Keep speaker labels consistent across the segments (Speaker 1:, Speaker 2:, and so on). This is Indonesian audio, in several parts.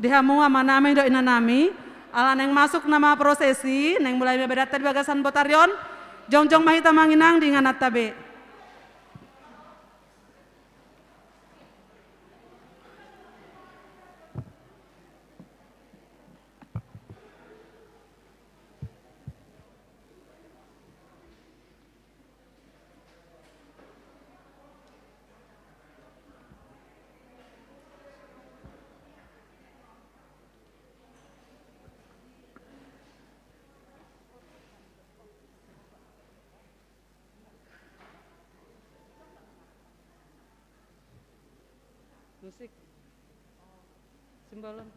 Speaker 1: Dihamu amanami do inanami ala neng masuk nama prosesi neng mulai beberata di bagasan botaryon jongjong mahita manginang dengan tabe. Musik simbolon.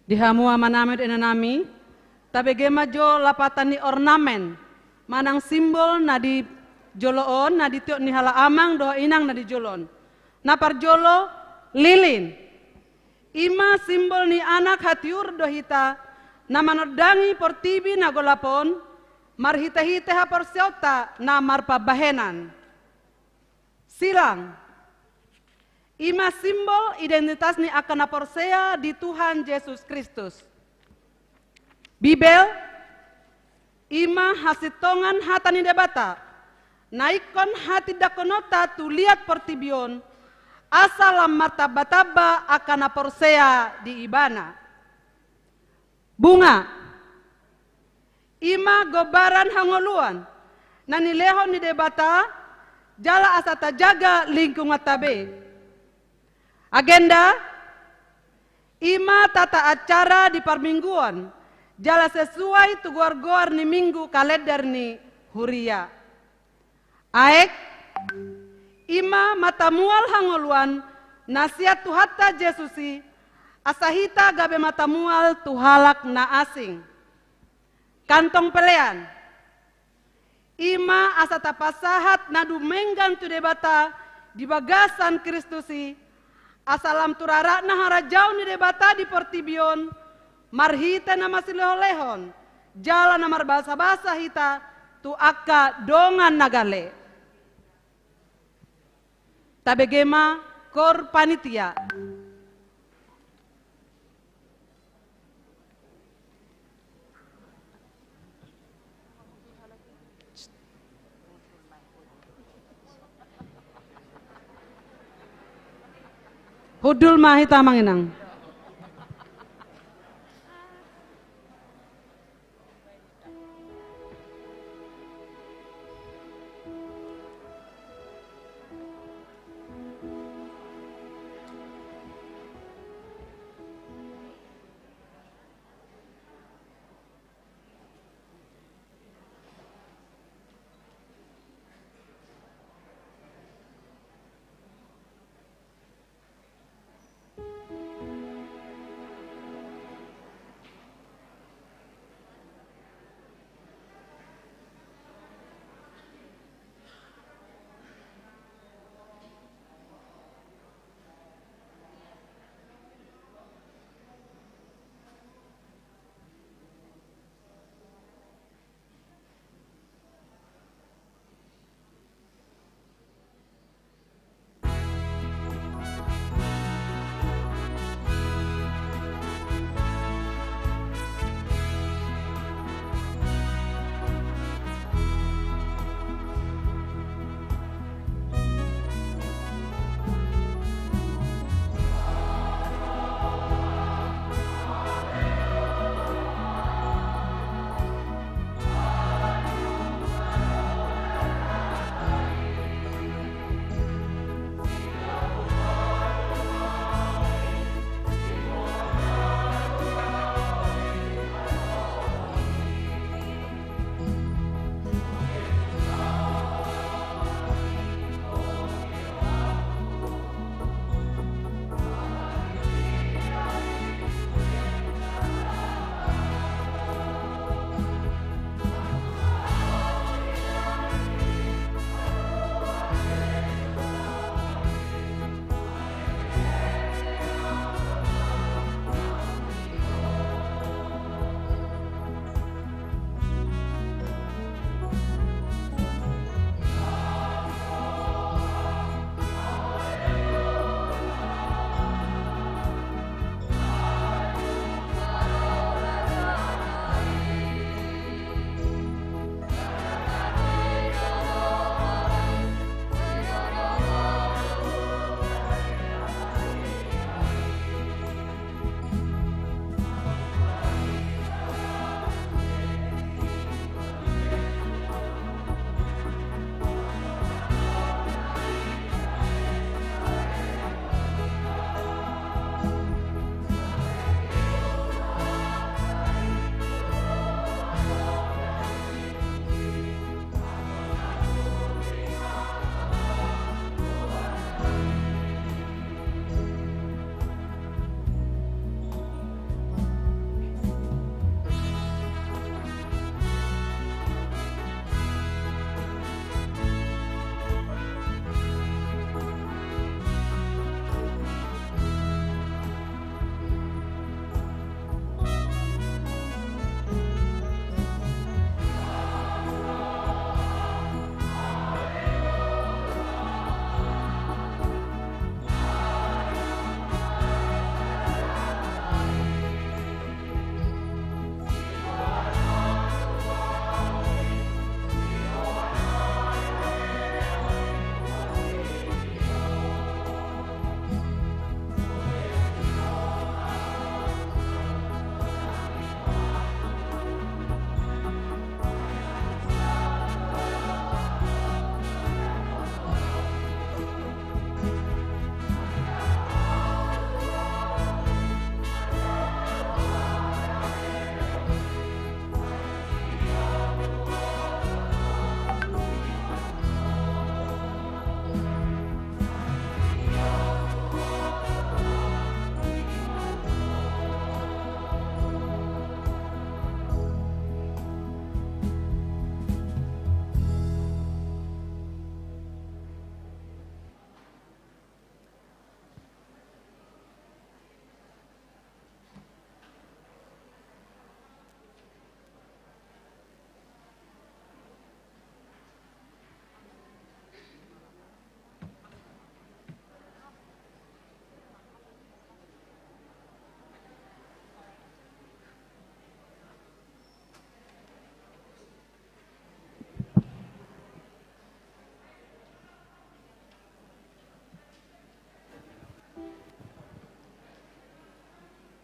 Speaker 1: Dihamu amanami enanami, tabe gema jo lapatan ni ornamen, manang simbol nadi joloon, nadi tiok ni hala amang doa inang nadi jolon. Napar jolo lilin, ima simbol ni anak hatiur dohita, na manodangi portibi na golapon, marhite-hite ha porsiota na marpabahenan. Silang, ima simbol identitas ni akan na porsea di Tuhan Yesus Kristus. Bibel, ima hasitongan hatani debata, naikon hati dakonota tu lihat portibion, asalam martaba-taba akan na porsea di ibana. Bunga, ima gobaran hangoluan, na nilehon ni debata, jala asata jaga lingkungan tabe. Agenda, ima tata acara di permingguan, jala sesuai tu goar-goar ni minggu kalender ni huria. Aek, ima matamual hangoluan, nasihat tu hatta Jesusi, asahita gabe matamual tu halak na asing. Kantong pelean, ima asata pasahat na dumenggan tu debata di bagasan Kristusi, asalam turara na harajau ni debata di portibion, marhita na masileho-lehon, jala na marbasa-basa hita, tu akka dongan nagale. Tabegema kor panitia. Hudul mahita manginang.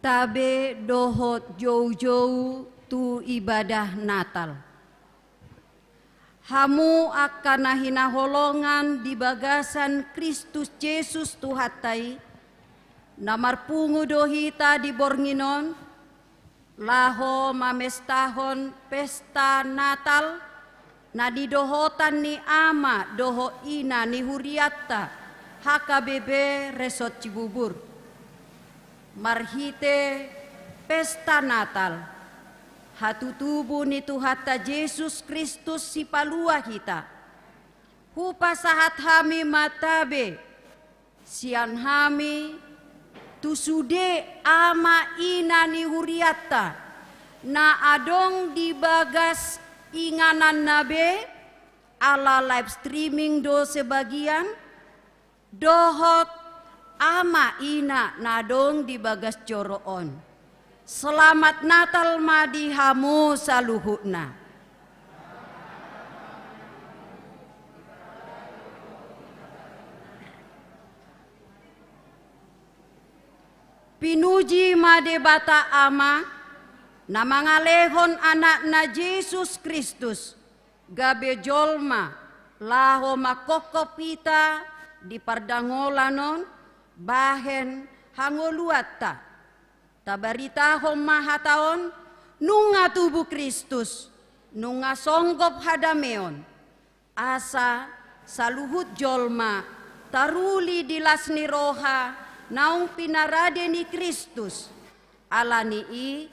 Speaker 2: tabe dohot jauh-jauh tu ibadah Natal. Hamu akan nahina holongan di bagasan Kristus Yesus Tuhatai, namar pungu dohita di bornginon, laho mamestahon pesta Natal, na didohotan ni ama doho ina ni huriatta, HKBB Resort Cibubur. Marhite pesta Natal, hatutubu ni Tuhata Yesus Kristus si palua kita. Hupa sahat hami matabe, sian hami tusude ama ina ni huriatta, na adong di bagas inganan nabe, ala live streaming do sebagian, dohot ama ina nadong di bagas coroon. Selamat Natal madi hamu saluhutna. Pinuji made bata ama, na mangalehon anak na Yesus Kristus, gabe jolma, laho makokopita di pardangolanon, bahen hangoluata. Tabaritahom mahataon, nunga tubuh Kristus, nunga songgop hadameon, asa saluhut jolma, taruli dilasni roha, naung pinarade ni Kristus, alani i,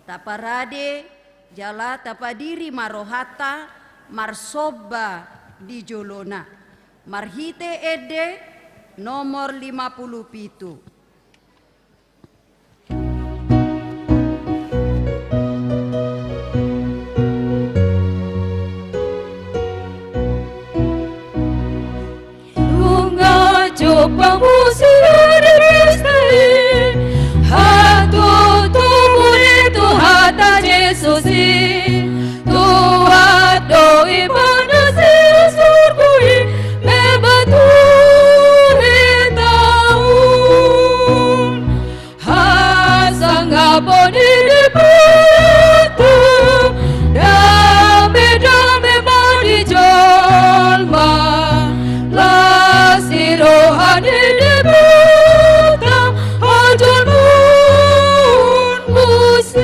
Speaker 2: taparade, jala tapadiri marohata, marsoba di jolona, marhite ede, nomor 57.
Speaker 3: Pamusia de Christi, hatu tu muli tu hata Jesus tu hado imana si surgui me batu hitaun, hasanga boni di batu, dame dame madi jolma. Rohani debuta ajalmun musik,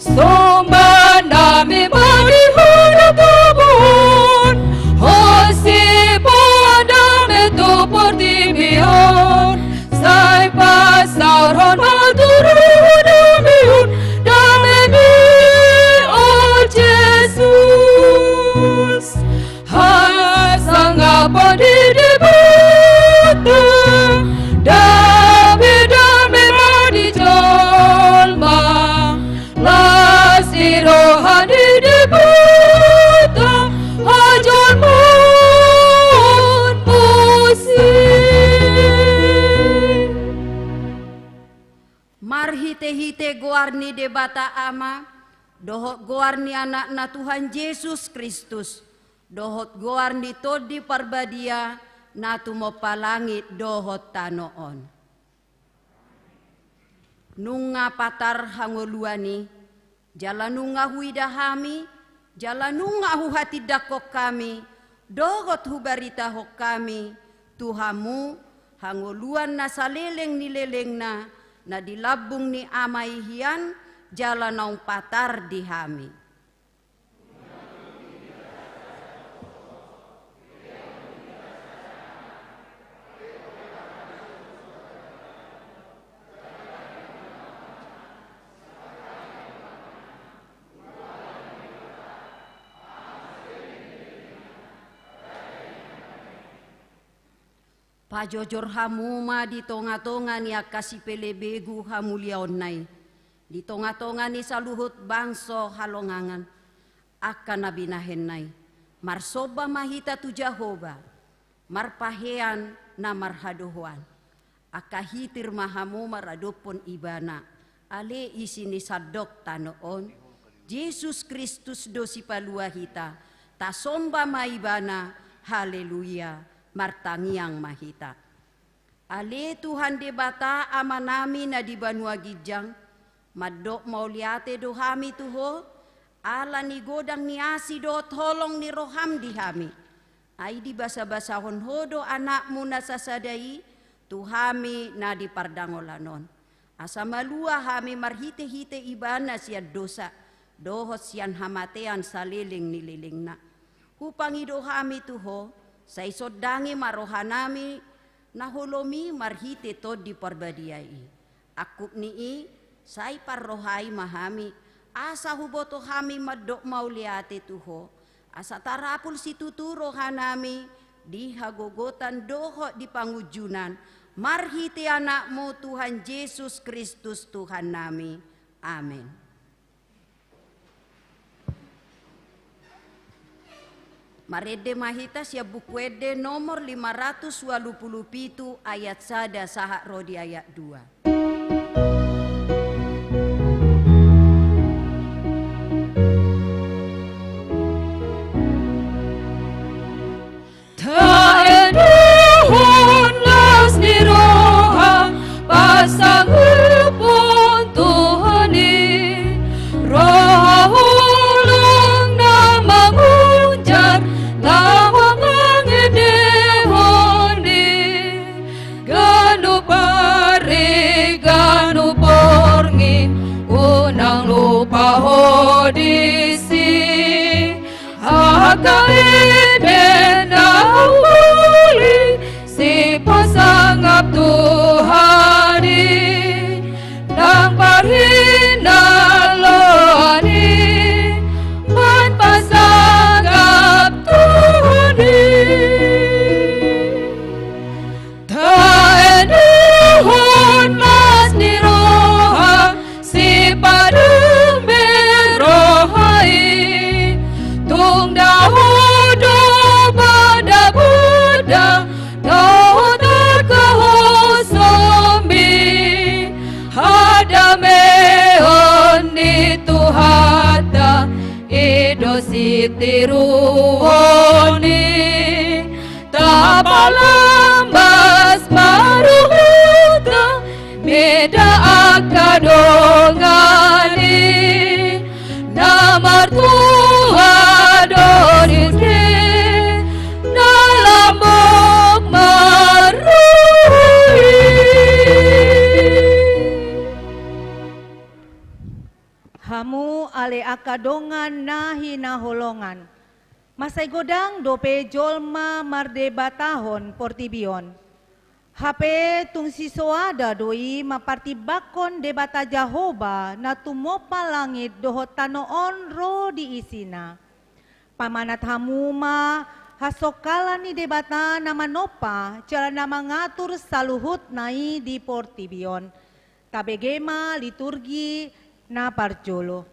Speaker 3: somba nami mari hurapun, hosi padame tu portibion, sai pasaron maturun damiun, dame mi oh Jesus. Padi di bata, dame dame madi jolma, lasi rohani di bata, ajalmun musik.
Speaker 2: Marhite-hite goarni de bata ama, dohot goarni anak na Tuhan Yesus Kristus. Dohot goarni todi parbadia na tumopalangit dohot tanoon. Nunga patar hangoluani, jala nunga huidahami, jala nunga huhati dakok kami, dohot hubarita hok kami, tuhamu hangoluan na saleleng ni leleng na dilabung ni amai hian, jala naung patar dihami. Pajojor hamuma di tonga-tonga ni akasi pelebegu hamuliaon nai. Di tonga-tonga ni saluhut bangso halongangan. Akan nabinahen nai. Marsoba mahita tu Jahoba. Marpahean na marhadohuan. Akahitir mahamu maradopon ibana. Ale isini sadok tanoon. Yesus Kristus dosi palua hita. Tasomba maibana. Haleluya. Martangiang mahita. Ale Tuhan debata amanami na di banua gijang, madok mauliate dohami tuho, ala ni godang ni asi do tolong ni roham dihami. Ai di basa-basahon hodo anakmu na sasadai, tuhami na di pardangolanon. Asa malua hami marhite-hite ibana siya dosa, dohot siyan hamatean sa liling nililing na. Hupangido hami tuho, sa isodangi marohanami, nahulomi marhite to di parbadiai. Akup nii, say parrohai mahami, asa huboto hami madok mauliate tuho, asa tarapul si tuturo hanami, di hagogotan doho di pangujunan, marhite anakmu Tuhan Yesus Kristus Tuhan nami. Amin. Marede mahita siya bukwede nomor 587 ayat 1 sahak rodi ayat 2.
Speaker 3: Tiruoni tapalambas maruhuta beda akadongani namar Tuhan dorisne nalambok marui.
Speaker 4: Hamu ale akadongan nahi naholongan. Masay godang dope jolma mardebatahon portibion. Hape tung sisoada doi mapartibakon debata Jahoba na tumopa langit dohot tanoon ro di isina. Pamanat hamuma hasokala ni debata na manopa cara na mangatur saluhut nai di portibion. Tabegema liturgi na parjolo.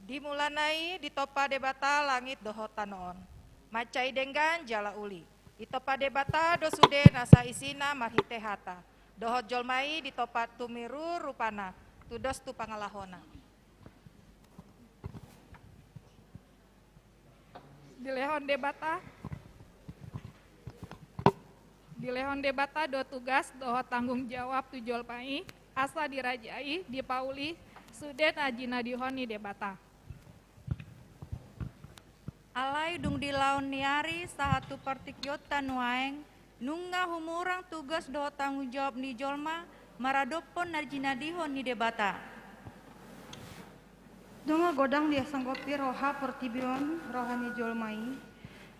Speaker 5: Dimulanai ditopa debata langit dohot tanoon. Macai denggan jala uli. Ditopa debata dosude nasa isina marhite hata. Dohot jolmai ditopa tumiru rupana. Tudos tu pangalahona. Dilehon debata do tugas dohot tanggung jawab tu jolmai. Asa dirajai dipauli suden ajina dihoni debata.
Speaker 6: Alai dung di laun niari sahatu partikyot tanuaeng nungga humurang tugas do tanggung jawab ni jolma maradopon narjinadihon ni debata.
Speaker 7: Dunga godang dia sanggopi roha portibion rohani jolmai.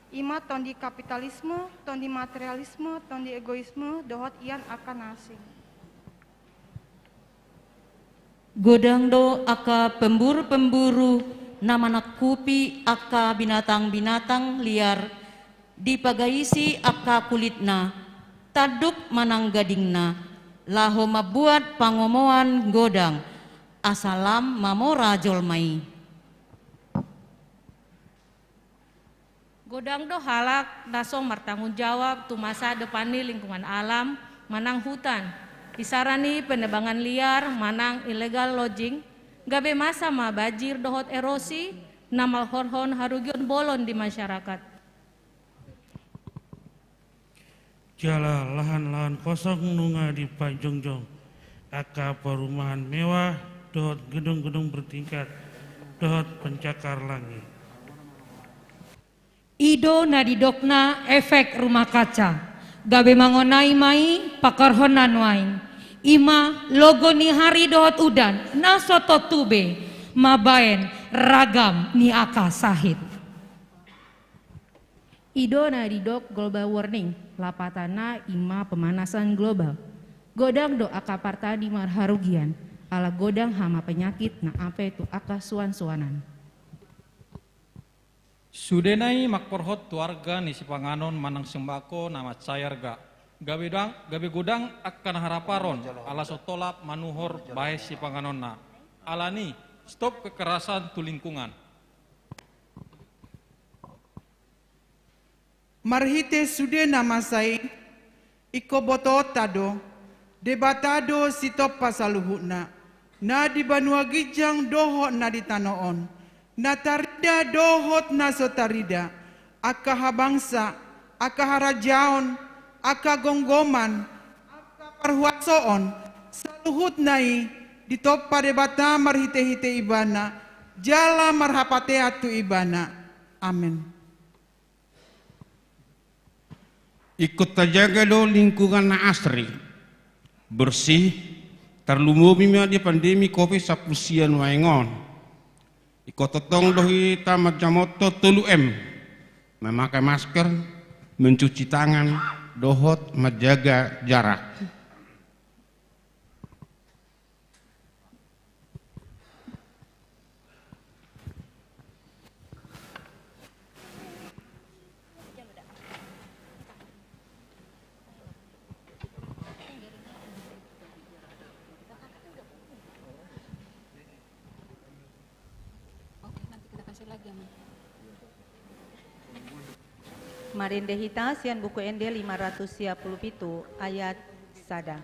Speaker 7: Ima tondi kapitalisme, tondi materialisme, tondi egoisme dohot ian akan asing.
Speaker 8: Godang do aka pemburu-pemburu nama nakupi aka binatang-binatang liar dipagaisi aka kulitna taduk manang gadingna laho mabuat pangomoan godang asalam mamora jolmai.
Speaker 9: Godang do halak nasong martanggung jawab tu masa depan ni lingkungan alam manang hutan, isarani penebangan liar, manang illegal lodging, gabe masa ma bajir dohot erosi, namal horhon harugion bolon di masyarakat.
Speaker 10: Jala lahan-lahan kosong nunga di Pajongjong, aka perumahan mewah, dohot gedung-gedung bertingkat, dohot pencakar langit.
Speaker 11: Ido nadidokna efek rumah kaca, gabe mangonai mai pakarhonan waing. Ima logo ni hari dohot udan, nasoto tube, mabaen ragam ni aka sahid.
Speaker 9: Ido nadidok global warning, lapatana ima pemanasan global. Godang do aka parta di marharugian, ala godang hama penyakit na ape tu aka suan-suanan.
Speaker 12: Sudenai makporhot tuarga ni sipanganon manang sembako nama cayarga. Gabe gudang akan haraparon ala sotolap manuhor bae sipanganonna. Alani stop kekerasan tu lingkungan.
Speaker 13: Marhite sude nama sai iko boto tado debatado sitop pasaluhuna na di Banua Gijang dohot na di Tanoon. Na tarida dohot na sotarida, aka habangsa, aka harajaon, aka gonggoman, aka parhuasoon, saluhut nai ditop padebata marhite-hite ibana, jala marhapateatu ibana. Amin.
Speaker 14: Ikut terjaga do lingkungan na asri, bersih, terlumumi di pandemi COVID-19 waengon. Ikototong dohi tamat jamoto telu M, memakai masker, mencuci tangan, dohot menjaga jarak.
Speaker 4: Marinde hita sian buku ende 537 ayat sada.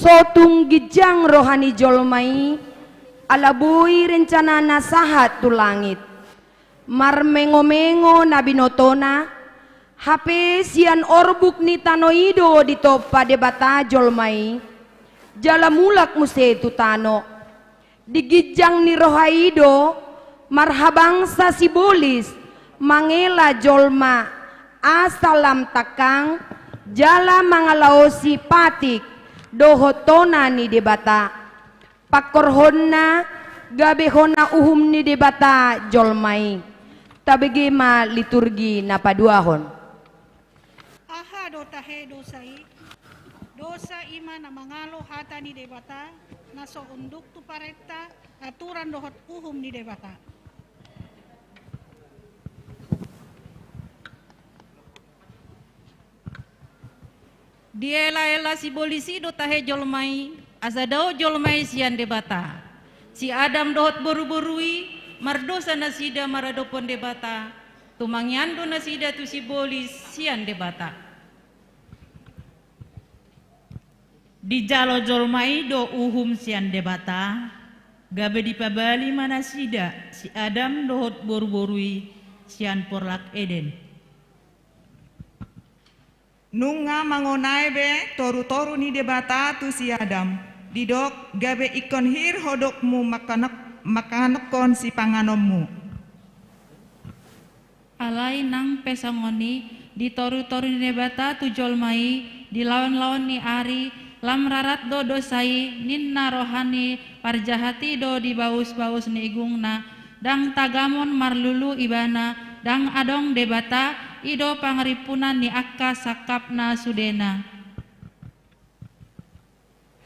Speaker 2: Sotung gijang rohani jolmai alabui rencana nasahat tu langit marmengo-mengo nabi notona hape sian orbuk ni tanoido di topa debata jolmai jalamulak muse tu tano di gijang ni rohaido marhabangsa sibolis mangela jolma asalam takang jala mangalaosi patik dohotona ni debata pakorhonna gabehona uhum ni debata jolmai tabegema liturgi na paduahon
Speaker 15: aha do tahe dosai dosa ima na mangalo hata ni debata naso unduk tu pareta aturan dohot uhum ni debata.
Speaker 8: Diela-ela si bolisi do tahe jolmai, asadao jolmai sian debata. Si Adam dohot boru-borui, mardosa nasida maradopon debata. Tumangyando nasida tu si bolis sian debata.
Speaker 16: Di jalo jolmai do uhum sian debata.
Speaker 8: gabe dipabali mana sida si Adam dohot boru-borui sian porlak Eden.
Speaker 16: Nunga mangonai be toru-toru ni debata tu si Adam. Didok gabe ikon hir hodokmu makanekon si panganommu.
Speaker 8: Alai nang pesangoni di toru-toru ni debata tu jolmai di lawan-lawan ni ari lam rarat do dosai ninna rohani parjahati do di baus-baus ni igungna dang tagamon marlulu ibana dang adong debata ido pangripunan ni akka sakapna sudena.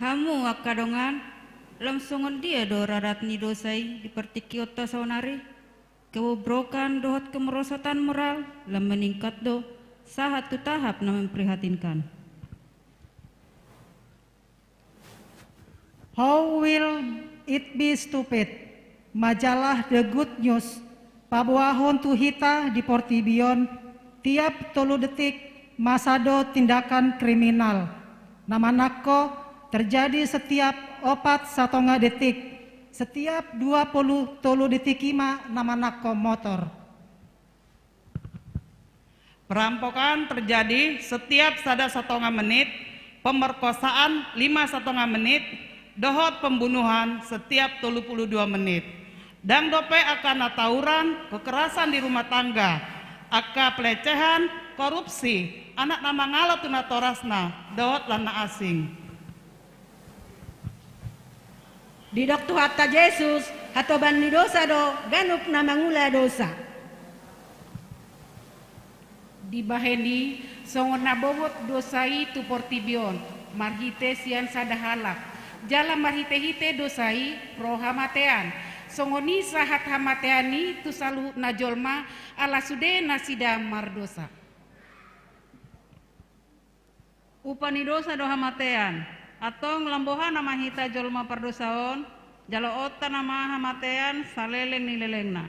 Speaker 6: Hamu akadongan langsongan dia do rarat ni dosai di pertikiota saunari kebobrokan dohot kemerosotan moral lam meningkat do satu tahap na memprihatinkan.
Speaker 15: How will it be stupid? Majalah The Good News pabuahon tu hita di Portibion tiap 3 detik masado tindakan kriminal. Nama nako terjadi setiap 4,1 detik. Setiap 23 detik ima nama nako motor.
Speaker 16: Perampokan terjadi setiap 1,5 menit, pemerkosaan 5,5 menit, dohot pembunuhan setiap 32 menit. Dang dope akan tawuran, kekerasan di rumah tangga, aka pelecehan, korupsi, anak nama ngalo tuna torasna, dohot lana asing.
Speaker 17: Di doktu hatta Yesus, hato bani dosa do, ganup na mangula dosa.
Speaker 8: Di baheni, songon nabobot dosai tu Portibion, marhite sian sadahalak. Jala marhite-hite dosai pro hamatean. Songoni sahat hamateani tu saluhut na jolma ala sude nasida mardosa. Upani dosa do hamatean atau ngelambohan nama hita jolma pardosaon jalo otta nama hamatean saleleng ni lelengna.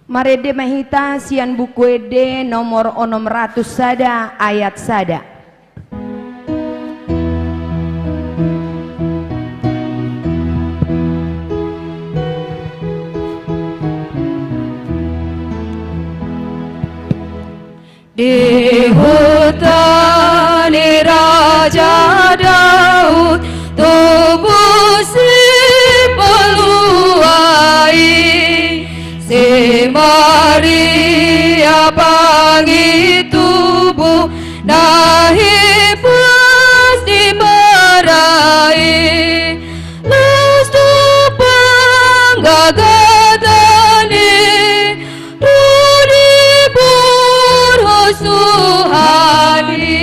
Speaker 18: Marede mahita sian buku ede nomor 600 sada ayat sada.
Speaker 3: Di hutan Raja Daud tubuh si peluai si Maria pangi tubuh nahi pas dimarahi lestu panggagatani rudi burhusuhani.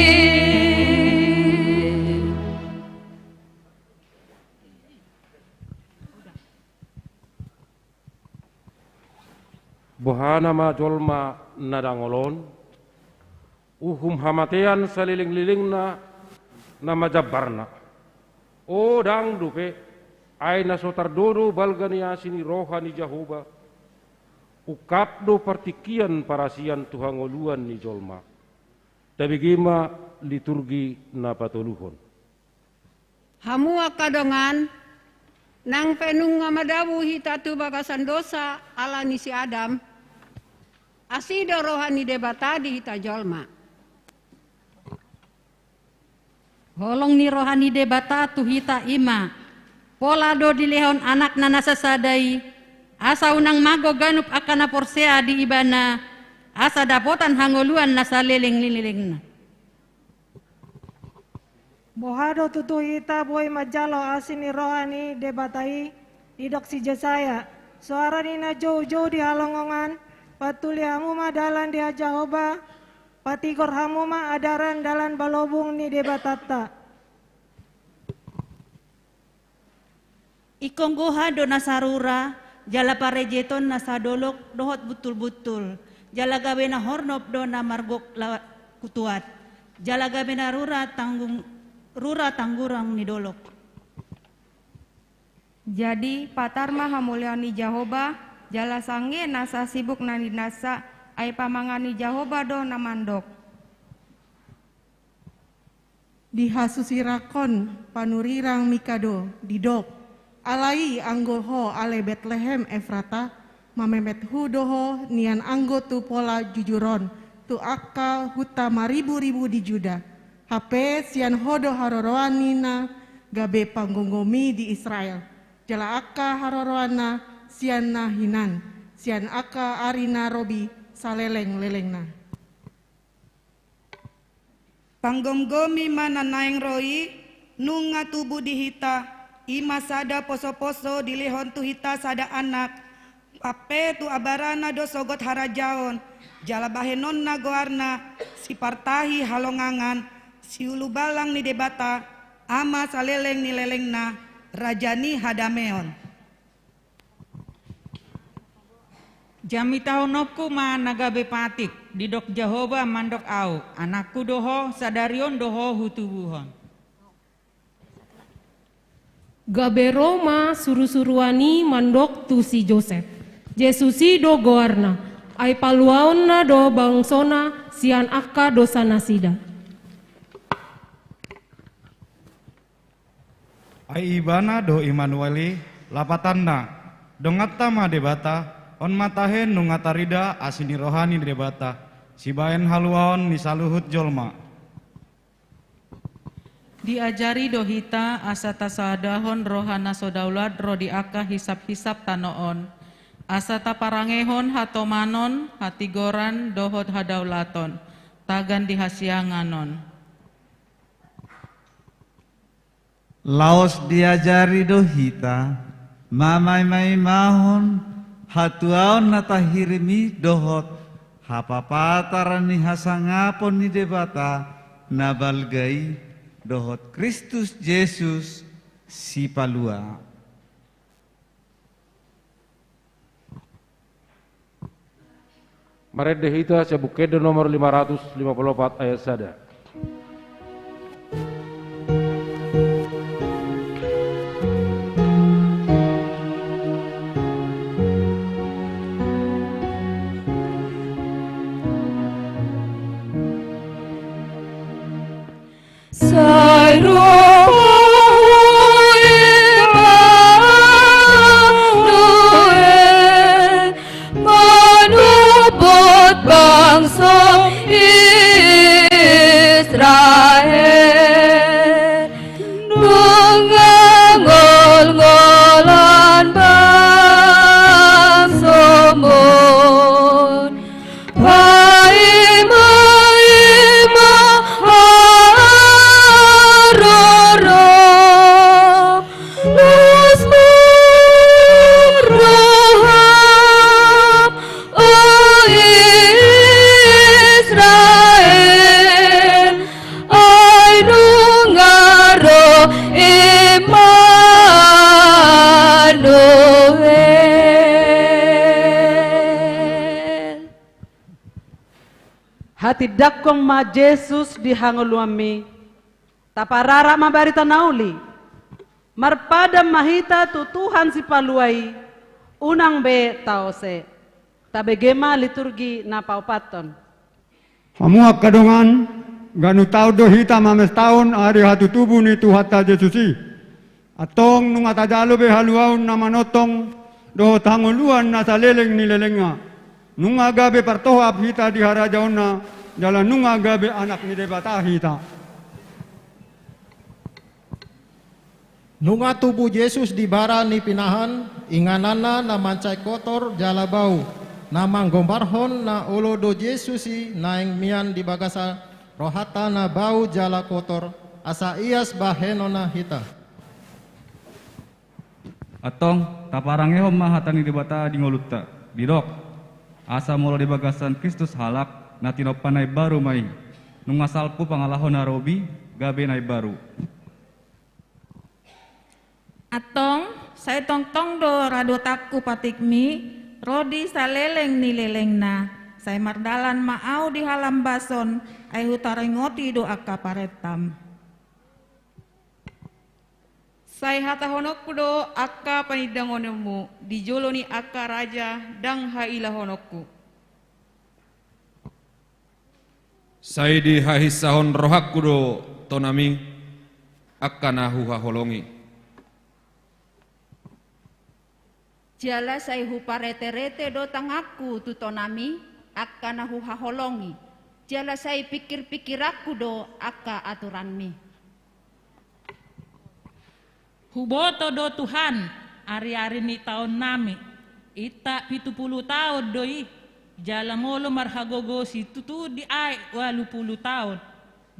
Speaker 19: Bohana ma jolma nadangolon uhum hamatean saliling-lilingna nama jabbarna o dang dupe aina sotardodo balgania sini rohani jahoba ukapdo partikian parasian tuhangoluan ni jolma tabigima liturgi na patoluhon.
Speaker 15: Hamu akadongan nang penung ngamadawu hitatu bagasan dosa ala ni si Adam asido rohani debata di hita jolma.
Speaker 8: Holong ni rohani debata tu hita ima pola do dilehon anak nana sasadai asa unang mago ganup akana porsea di ibana asa dapotan hangoluan nasa leleng-lelengna.
Speaker 7: Bohado tutu hita boy majalo asini rohani debatai didok si Jesaya suara nina jauh-jauh di halongongan patuli hamuma dalan dia Jahoba patigor hamuma adaran dalan balobung ni debatata.
Speaker 20: Ikong goha do nasarura jala parejeton nasadolok dohot betul-betul jala gawe na hornop do na margok kutuat jala gawe na rura tanggurang ni dolok.
Speaker 21: Jadi patarma hamuliani Jahoba jala sange nasa sibuk nani nasa ai pamangani Jahoba do namandok.
Speaker 15: Dihasusirakon panurirang mikado didok alai anggoho ale Bethlehem Efrata mamemet hudoho nian anggo tu pola jujuron tu akka huta maribu-ribu di Juda hape sian hodo haroroanina gabe panggonggomi di Israel jala akka haroroana sian nahinan sian akka arina robi saleleng-lelengna.
Speaker 22: Panggomgomi mana naeng roi nunga tubuh dihita ima sada poso-poso dilehon tu hita sada anak ape tu abarana do sogot harajaon jala bahenonna goarna si partahi halongangan si ulu balang ni debata ama saleleng ni lelengna rajani hadameon.
Speaker 23: Jami tahunopku ma nagabe patik didok Jahoba mandok au anakku doho sadarion doho hutubuhon.
Speaker 9: Gabe Roma suru-suruani mandok tu si Joseph Jesusi do goarna ai paluaonna do bangsona sian akka dosa nasida.
Speaker 24: Ai ibana do Immanueli lapatanna dongatama debata on matahen nungatarida asini rohani debata sibaen haluaon ni saluhut jolma.
Speaker 8: Diajari dohita asa tasadahon rohana sodaulat rodi aka hisap-hisap tanoon asa taparangehon hatomanon hatigoran dohot hadaulaton tagan dihasianganon.
Speaker 25: Laos diajari dohita mamai-mai mahon hatuaon natahirimi dohot hapapataran ni hasangapon ni debata nabalgai dohot Kristus Yesus si palua.
Speaker 19: Maret dehita sebukedo nomor 554 ayat sada.
Speaker 3: Bangsa Israel ngol-ngolan bangsa mon Haima haroro Los murroham Israel ay nungaro Emmanuel.
Speaker 1: Hati dakong ma Jesus dihanguluami taparara mabarita nauli marpada mahita tu Tuhan si paluai unang be taose tabegema liturgi na paupaton.
Speaker 26: Hamuak kadongan ganu tau do hita mames taon ari hatu tubuh ni Tuhata Jesusi atong nung atajalo be haluaun na manotong do tanguluan na saleleng ni lelenga nung agabe partohap hita di harajaon na jalan nung agabe anak ni debata hita.
Speaker 27: Nunga tubuh Yesus di bara ni pinahan inganana na mancai kotor jala bau namang gombarhon na ulo do Yesusi naeng mian di bagasa rohata na bau jala kotor asa ias baheno na hita.
Speaker 28: Atong taparangehom mahatani debata di ngolutta bidok asa molo di bagasan Kristus halak natino panai baru mai nungasalpu pangalahon narobi gabe nai baru.
Speaker 8: Atong saya tong do radotaku patikmi rodi saleleng ni lelengna saya mardalan maau di halam bason ai hutarengoti do akka paretam. Sai hata honokku do akka panidangonemu dijoloni akka raja dang haila honokku.
Speaker 19: Sai di hahisahon rohakku do tonami akka nahu haholongi.
Speaker 9: Jala sai huparete-rete do tangaku tu tonami akka nahu haholongi. Jala sai pikir-pikir aku do akka aturanmi.
Speaker 23: Huboto do Tuhan, ari-ari ni tahun nami, ita 70 tahun doi, jala ngolo marhagogo si tutu di ay 80 tahun,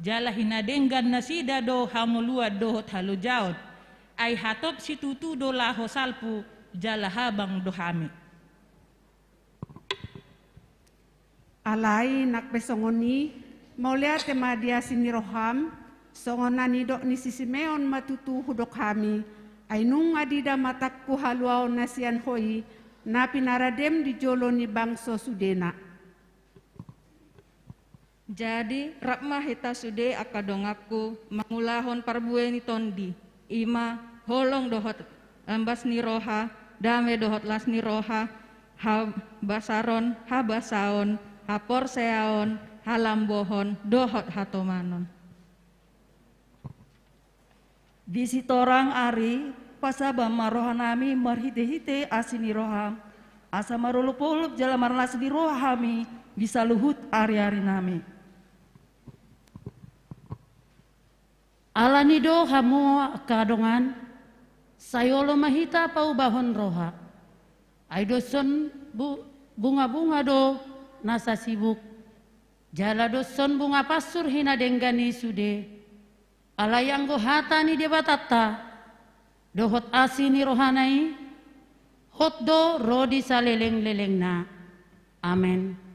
Speaker 23: jala hinadenggan na sida do hamolua dohot halo jaot, ay hatop si tutu do laho salpu, jala habang do hami.
Speaker 1: Alai nak besongoni, maulia tema dia siniroham, songonani dok ni Simeon matutu hudok kami ainung adida matakku haluau nasian hoi na pinaradem di joloni bangso sudena.
Speaker 21: Jadi rakmah hita sude akadongaku mangulahon parbueni tondi ima holong dohot ambas ni roha dame dohot las ni roha ha basaron ha basaon ha porseaon halambohon dohot hatomanon.
Speaker 20: Di sitorang ari pasaba marohanami marhite-hite asini roham asa marulup-ulup jala marlas di rohami bisa luhut ari-ari nami. Alanido hamu kadongan sayolo mahita paubahon roha aidoson bunga-bunga do nasa sibuk jala doson bunga pasur hina denggani sude alayang go hata ni debatata dohot asini rohanai hot do rodi saleleng-leleng na. Amen.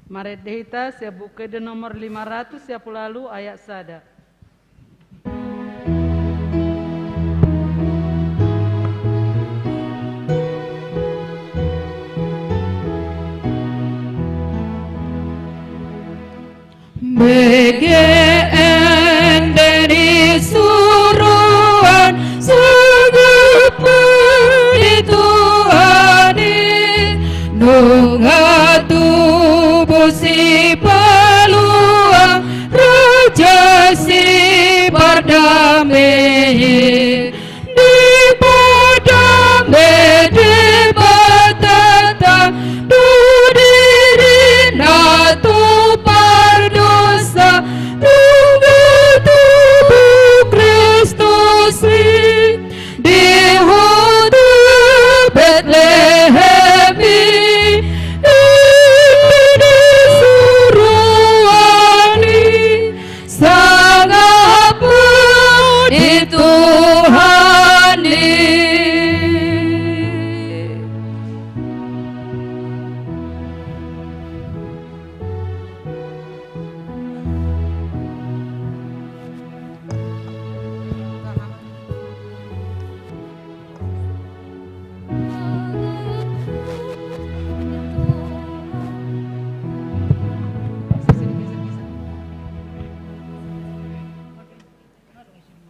Speaker 1: Maret dehita sia buke de nomor 500 sia pulalu ayat sada.
Speaker 3: BGN dari suruhan sanggup dituani nungatu si paluang raja si pardamai di padamai di batata du diri natu pardosa tunggu tubuh Kristus di hudu Bethlehem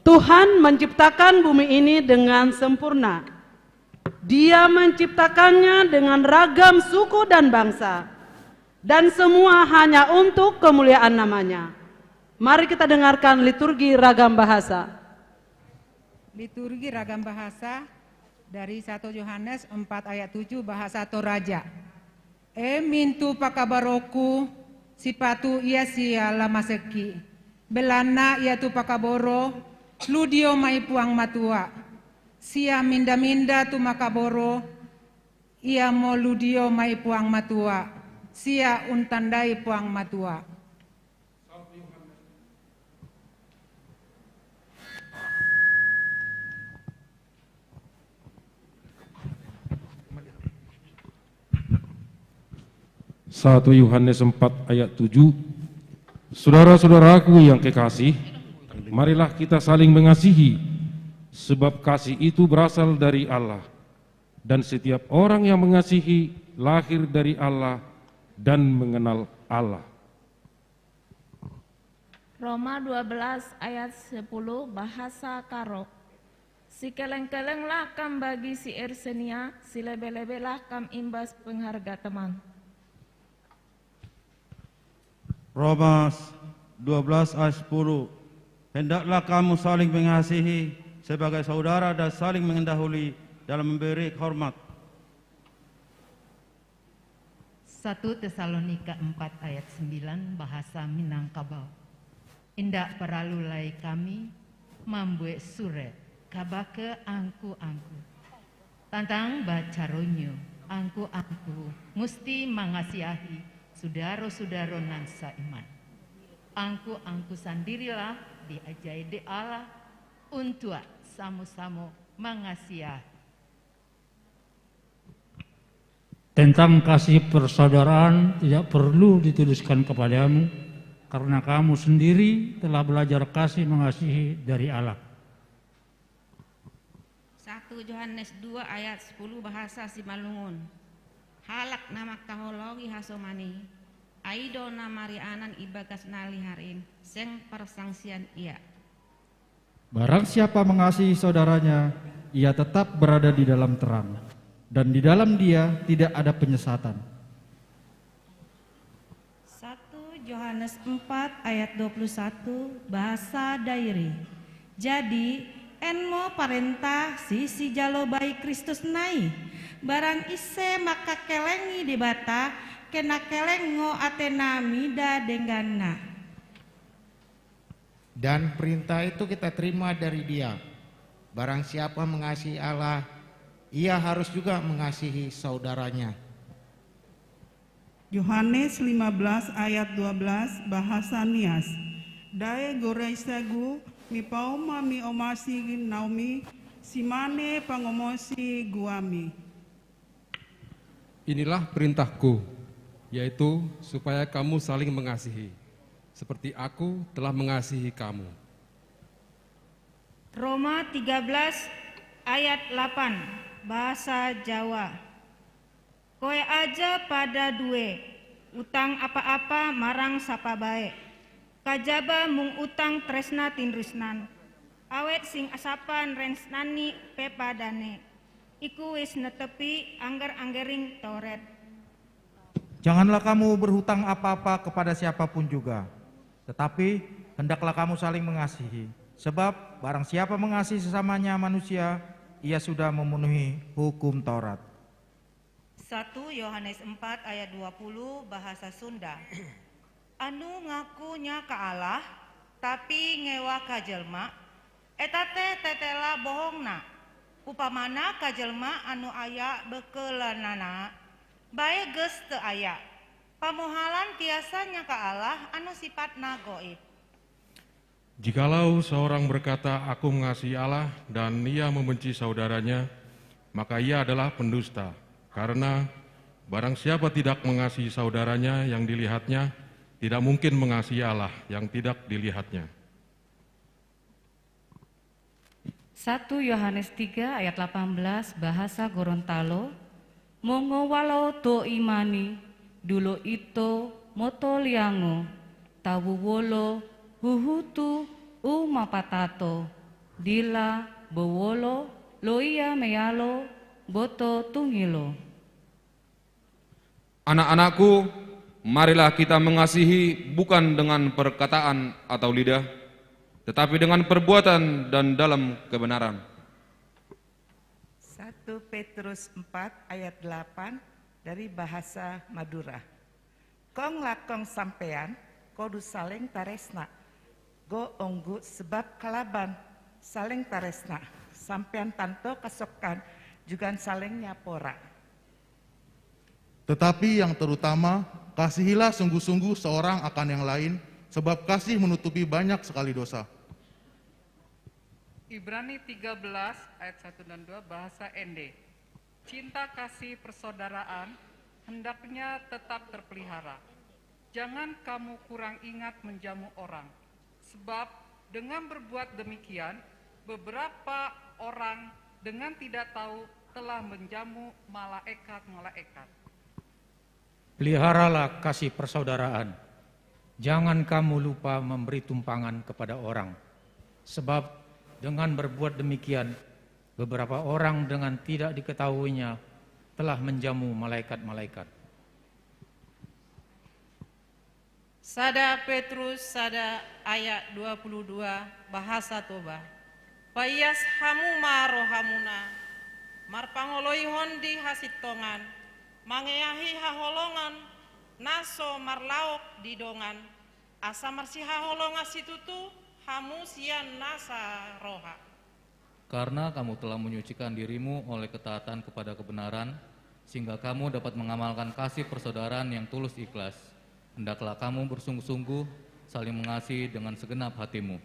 Speaker 1: Tuhan menciptakan bumi ini dengan sempurna. Dia menciptakannya dengan ragam suku dan bangsa, dan semua hanya untuk kemuliaan namanya. Mari kita dengarkan liturgi ragam bahasa.
Speaker 2: Liturgi ragam bahasa dari 1 Yohanes 4 ayat 7 bahasa Toraja. Mintu pakabaroku sipatu ia sia lamaseki. Belana ia tu pakaboro ludio mai puang matua. Sia minda-minda tu makaboro ia mo ludio mai puang matua. Sia untandai puang matua.
Speaker 19: 1 Yohanes 4 ayat 7. Saudara-saudaraku yang kekasih, marilah kita saling mengasihi, sebab kasih itu berasal dari Allah. Dan setiap orang yang mengasihi lahir dari Allah dan mengenal Allah.
Speaker 4: Roma 12 ayat 10 bahasa Karo. Si keleng-kelenglah kam bagi si Ersenia, si lebe-lebelah kam imbas pengharga teman.
Speaker 25: Roma 12 ayat 10. Hendaklah kamu saling mengasihi sebagai saudara dan saling mendahului dalam memberi hormat.
Speaker 5: 1 Tesalonika 4 ayat 9 bahasa Minangkabau. Indak peralulai kami membuat surat kabake angku-angku. Tantang bacaronyo angku-angku musti mengasihi saudara-saudara nan saiman. Angku-angku sendirilah diajai di Allah untuk sama-sama mengasihi.
Speaker 6: Tentang kasih persaudaraan tidak perlu dituliskan kepadamu, karena kamu sendiri telah belajar kasih mengasihi dari Allah.
Speaker 8: 1 Yohanes 2 ayat 10 bahasa Simalungun. Halak nama kahologi hasomani, aido namari anan ibagas nali harin, seng persangsian ia.
Speaker 27: Barang siapa mengasihi saudaranya, ia tetap berada di dalam terang, dan di dalam dia tidak ada penyesatan.
Speaker 10: 1 Yohanes 4 ayat 21 bahasa Dairi. Jadi enmo parentah si jalo bayi Kristus nai, barang ise maka kelengi di bata, kena kelengo atena mida denganna.
Speaker 27: Dan perintah itu kita terima dari Dia. Barang siapa mengasihi Allah, ia harus juga mengasihi saudaranya.
Speaker 11: Yohanes 15 ayat 12 bahasa Nias. Dae goraisagu mi pauma mi omasi naumi simane pangomosi guami.
Speaker 12: Inilah perintahku, yaitu supaya kamu saling mengasihi, seperti aku telah mengasihi kamu.
Speaker 10: Roma 13 ayat 8 bahasa Jawa. Koe aja pada due, utang apa-apa marang sapa bae. Kajaba mung utang tresna tinrisnan. Awet sing asapan rensnani pepadane. Iku wis netepi angger-anggering Taurat.
Speaker 27: Janganlah kamu berhutang apa-apa kepada siapapun juga, tetapi hendaklah kamu saling mengasihi. Sebab barang siapa mengasihi sesamanya manusia, ia sudah memenuhi hukum Taurat.
Speaker 13: 1 Yohanes 4 ayat 20 bahasa Sunda. Anu ngakunya ka Allah tapi ngewa ka jelma eta teh tetela bohongna. Upamana ka jelma anu aya beukelanana bae geus teu aya. Pamohalan tiasanya ka Allah anu sifatna gaib.
Speaker 12: Jikalau seorang berkata, aku mengasihi Allah dan ia membenci saudaranya, maka ia adalah pendusta. Karena barang siapa tidak mengasihi saudaranya yang dilihatnya, tidak mungkin mengasihi Allah yang tidak dilihatnya.
Speaker 4: 1 Yohanes 3 ayat 18 bahasa Gorontalo. Mongo walau to imani, dulo ito moto liango, tawu wolo huhutu umapatato, dila bowolo loia meyalo boto tungilo.
Speaker 14: Anak-anakku, marilah kita mengasihi bukan dengan perkataan atau lidah, tetapi dengan perbuatan dan dalam kebenaran.
Speaker 29: 1 Petrus 4 ayat 8 dari bahasa Madura. Kong lakong sampean, kodu saling taresna. Go onggu sebab kalaban saling taresna. Sampean tanto kesokan juga saling nyapora.
Speaker 30: Tetapi yang terutama, kasihilah sungguh-sungguh seorang akan yang lain, sebab kasih menutupi banyak sekali dosa.
Speaker 31: Ibrani 13 ayat 1 dan 2 bahasa ND. Cinta kasih persaudaraan
Speaker 7: hendaknya tetap terpelihara. Jangan kamu kurang ingat menjamu orang, sebab dengan berbuat demikian, beberapa orang dengan tidak tahu telah menjamu malaikat-malaikat.
Speaker 9: Peliharalah kasih persaudaraan. Jangan kamu lupa memberi tumpangan kepada orang, sebab dengan berbuat demikian, beberapa orang dengan tidak diketahuinya telah menjamu malaikat-malaikat.
Speaker 8: Sada Petrus sada ayat 22 bahasa Toba. Payas hamu marohamuna marpangoloi hondi hasitongan mangeahi haholongan naso marlaok didongan asa marsi haholonga situtu hamu sian nasa roha.
Speaker 15: Karena kamu telah menyucikan dirimu oleh ketaatan kepada kebenaran, sehingga kamu dapat mengamalkan kasih persaudaraan yang tulus ikhlas. Hendaklah kamu bersungguh-sungguh saling mengasihi dengan segenap hatimu.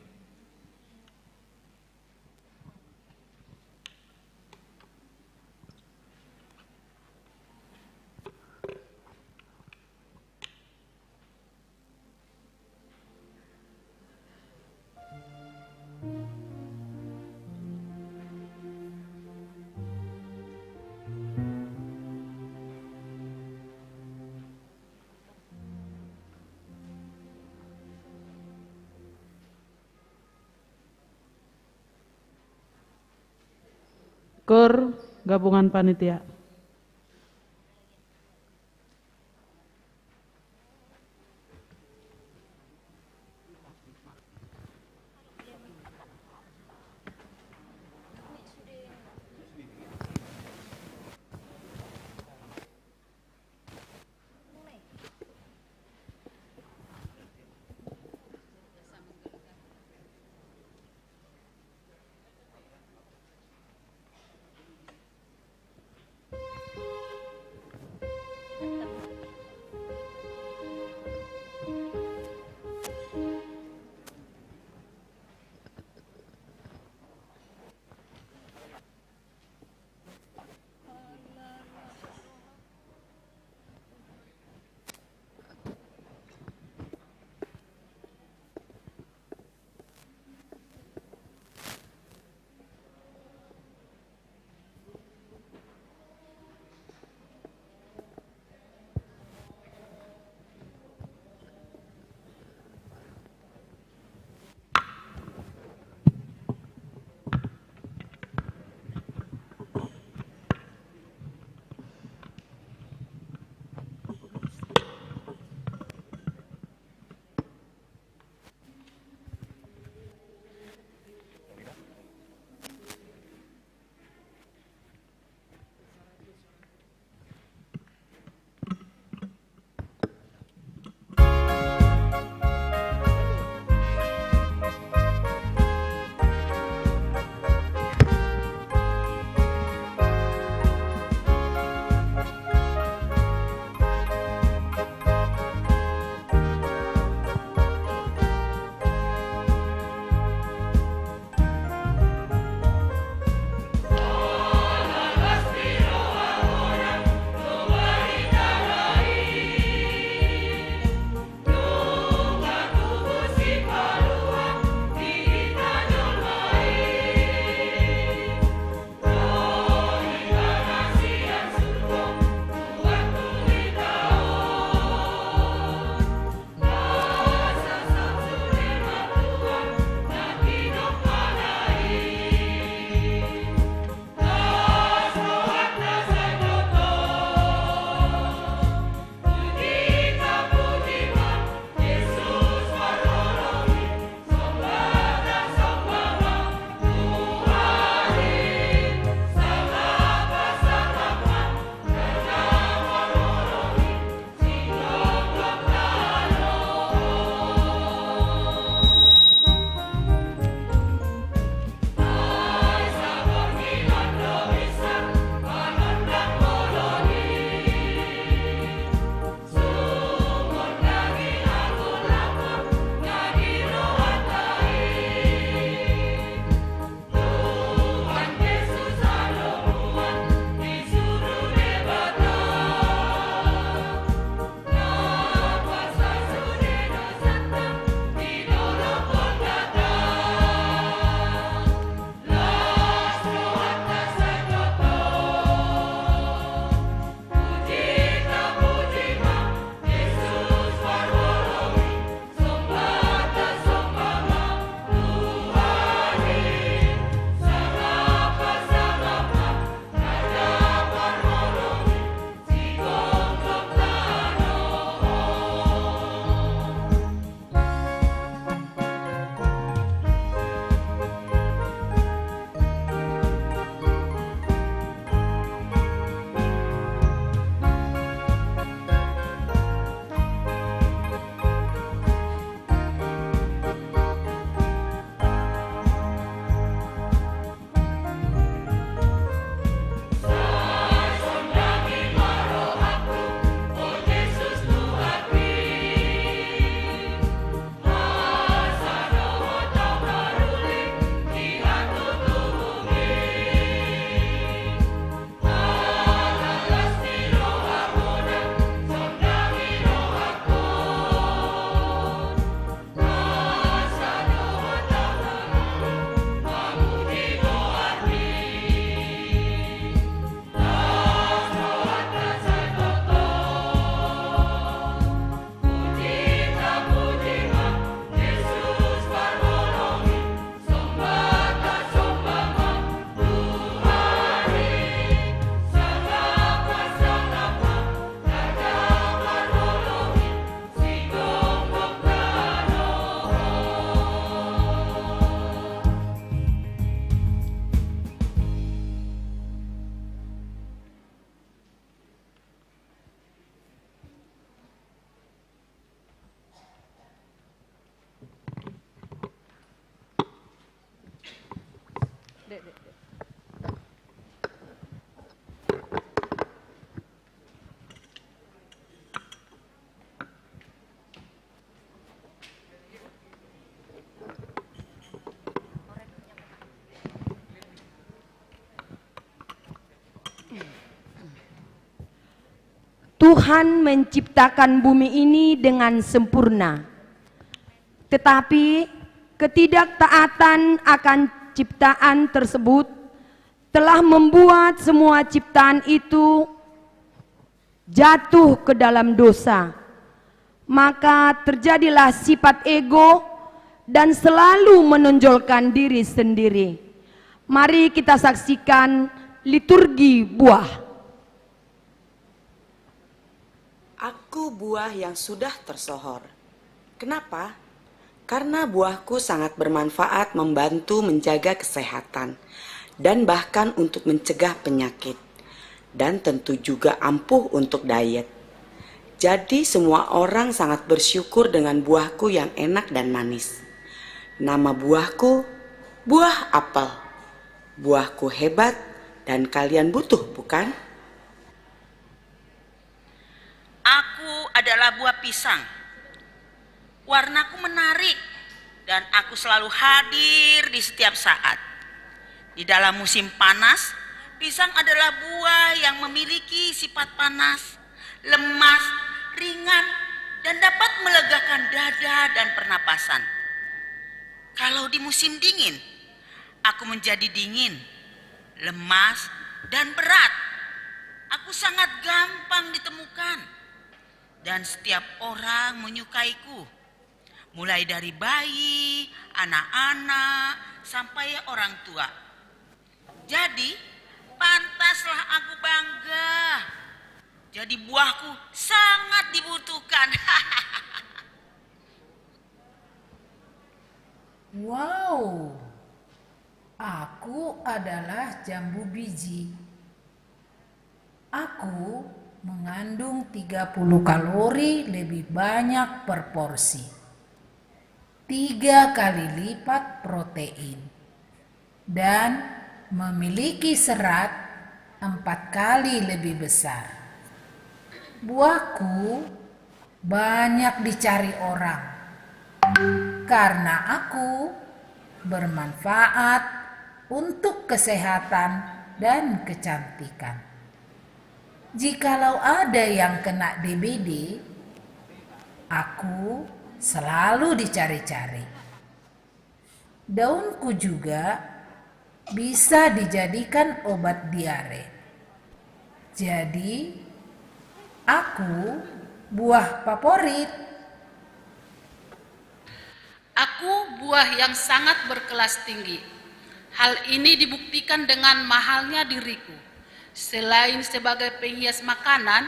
Speaker 1: Kur gabungan panitia.
Speaker 16: Tuhan menciptakan bumi ini dengan sempurna. Tetapi ketidaktaatan akan ciptaan tersebut telah membuat semua ciptaan itu jatuh ke dalam dosa. Maka terjadilah sifat ego dan selalu menonjolkan diri sendiri. Mari kita saksikan liturgi buah.
Speaker 17: Aku buah yang sudah tersohor. Kenapa? Karena buahku sangat bermanfaat membantu menjaga kesehatan dan bahkan untuk mencegah penyakit, dan tentu juga ampuh untuk diet. Jadi semua orang sangat bersyukur dengan buahku yang enak dan manis. Nama buahku buah apel. Buahku hebat dan kalian butuh, bukan?
Speaker 18: Aku adalah buah pisang. Warnaku menarik dan aku selalu hadir di setiap saat. Di dalam musim panas, pisang adalah buah yang memiliki sifat panas, lemas, ringan, dan dapat melegakan dada dan pernapasan. Kalau di musim dingin, aku menjadi dingin, lemas, dan berat. Aku sangat gampang ditemukan. Dan setiap orang menyukaiku, mulai dari bayi, anak-anak, sampai orang tua. Jadi, pantaslah aku bangga. Jadi buahku sangat dibutuhkan.
Speaker 20: Wow, aku adalah jambu biji. Aku mengandung 30 kalori lebih banyak per porsi, 3 kali lipat protein, dan memiliki serat 4 kali lebih besar. Buahku banyak dicari orang karena aku bermanfaat untuk kesehatan dan kecantikan. Jikalau ada yang kena DBD, aku selalu dicari-cari. Daunku juga bisa dijadikan obat diare. Jadi, aku buah favorit.
Speaker 21: Aku buah yang sangat berkelas tinggi. Hal ini dibuktikan dengan mahalnya diriku. Selain sebagai penghias makanan,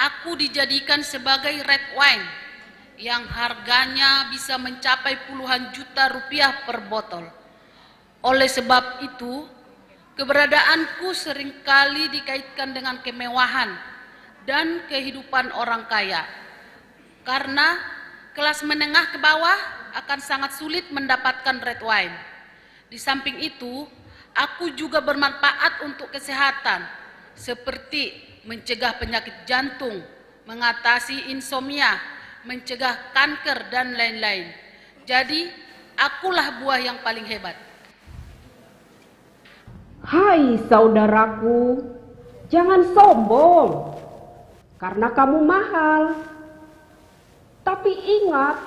Speaker 21: aku dijadikan sebagai red wine yang harganya bisa mencapai puluhan juta rupiah per botol. Oleh sebab itu, keberadaanku seringkali dikaitkan dengan kemewahan dan kehidupan orang kaya. Karena kelas menengah ke bawah akan sangat sulit mendapatkan red wine. Di samping itu, aku juga bermanfaat untuk kesehatan, seperti mencegah penyakit jantung, mengatasi insomnia, mencegah kanker, dan lain-lain. Jadi, akulah buah yang paling hebat.
Speaker 22: Hai saudaraku, jangan sombong, karena kamu mahal. Tapi ingat,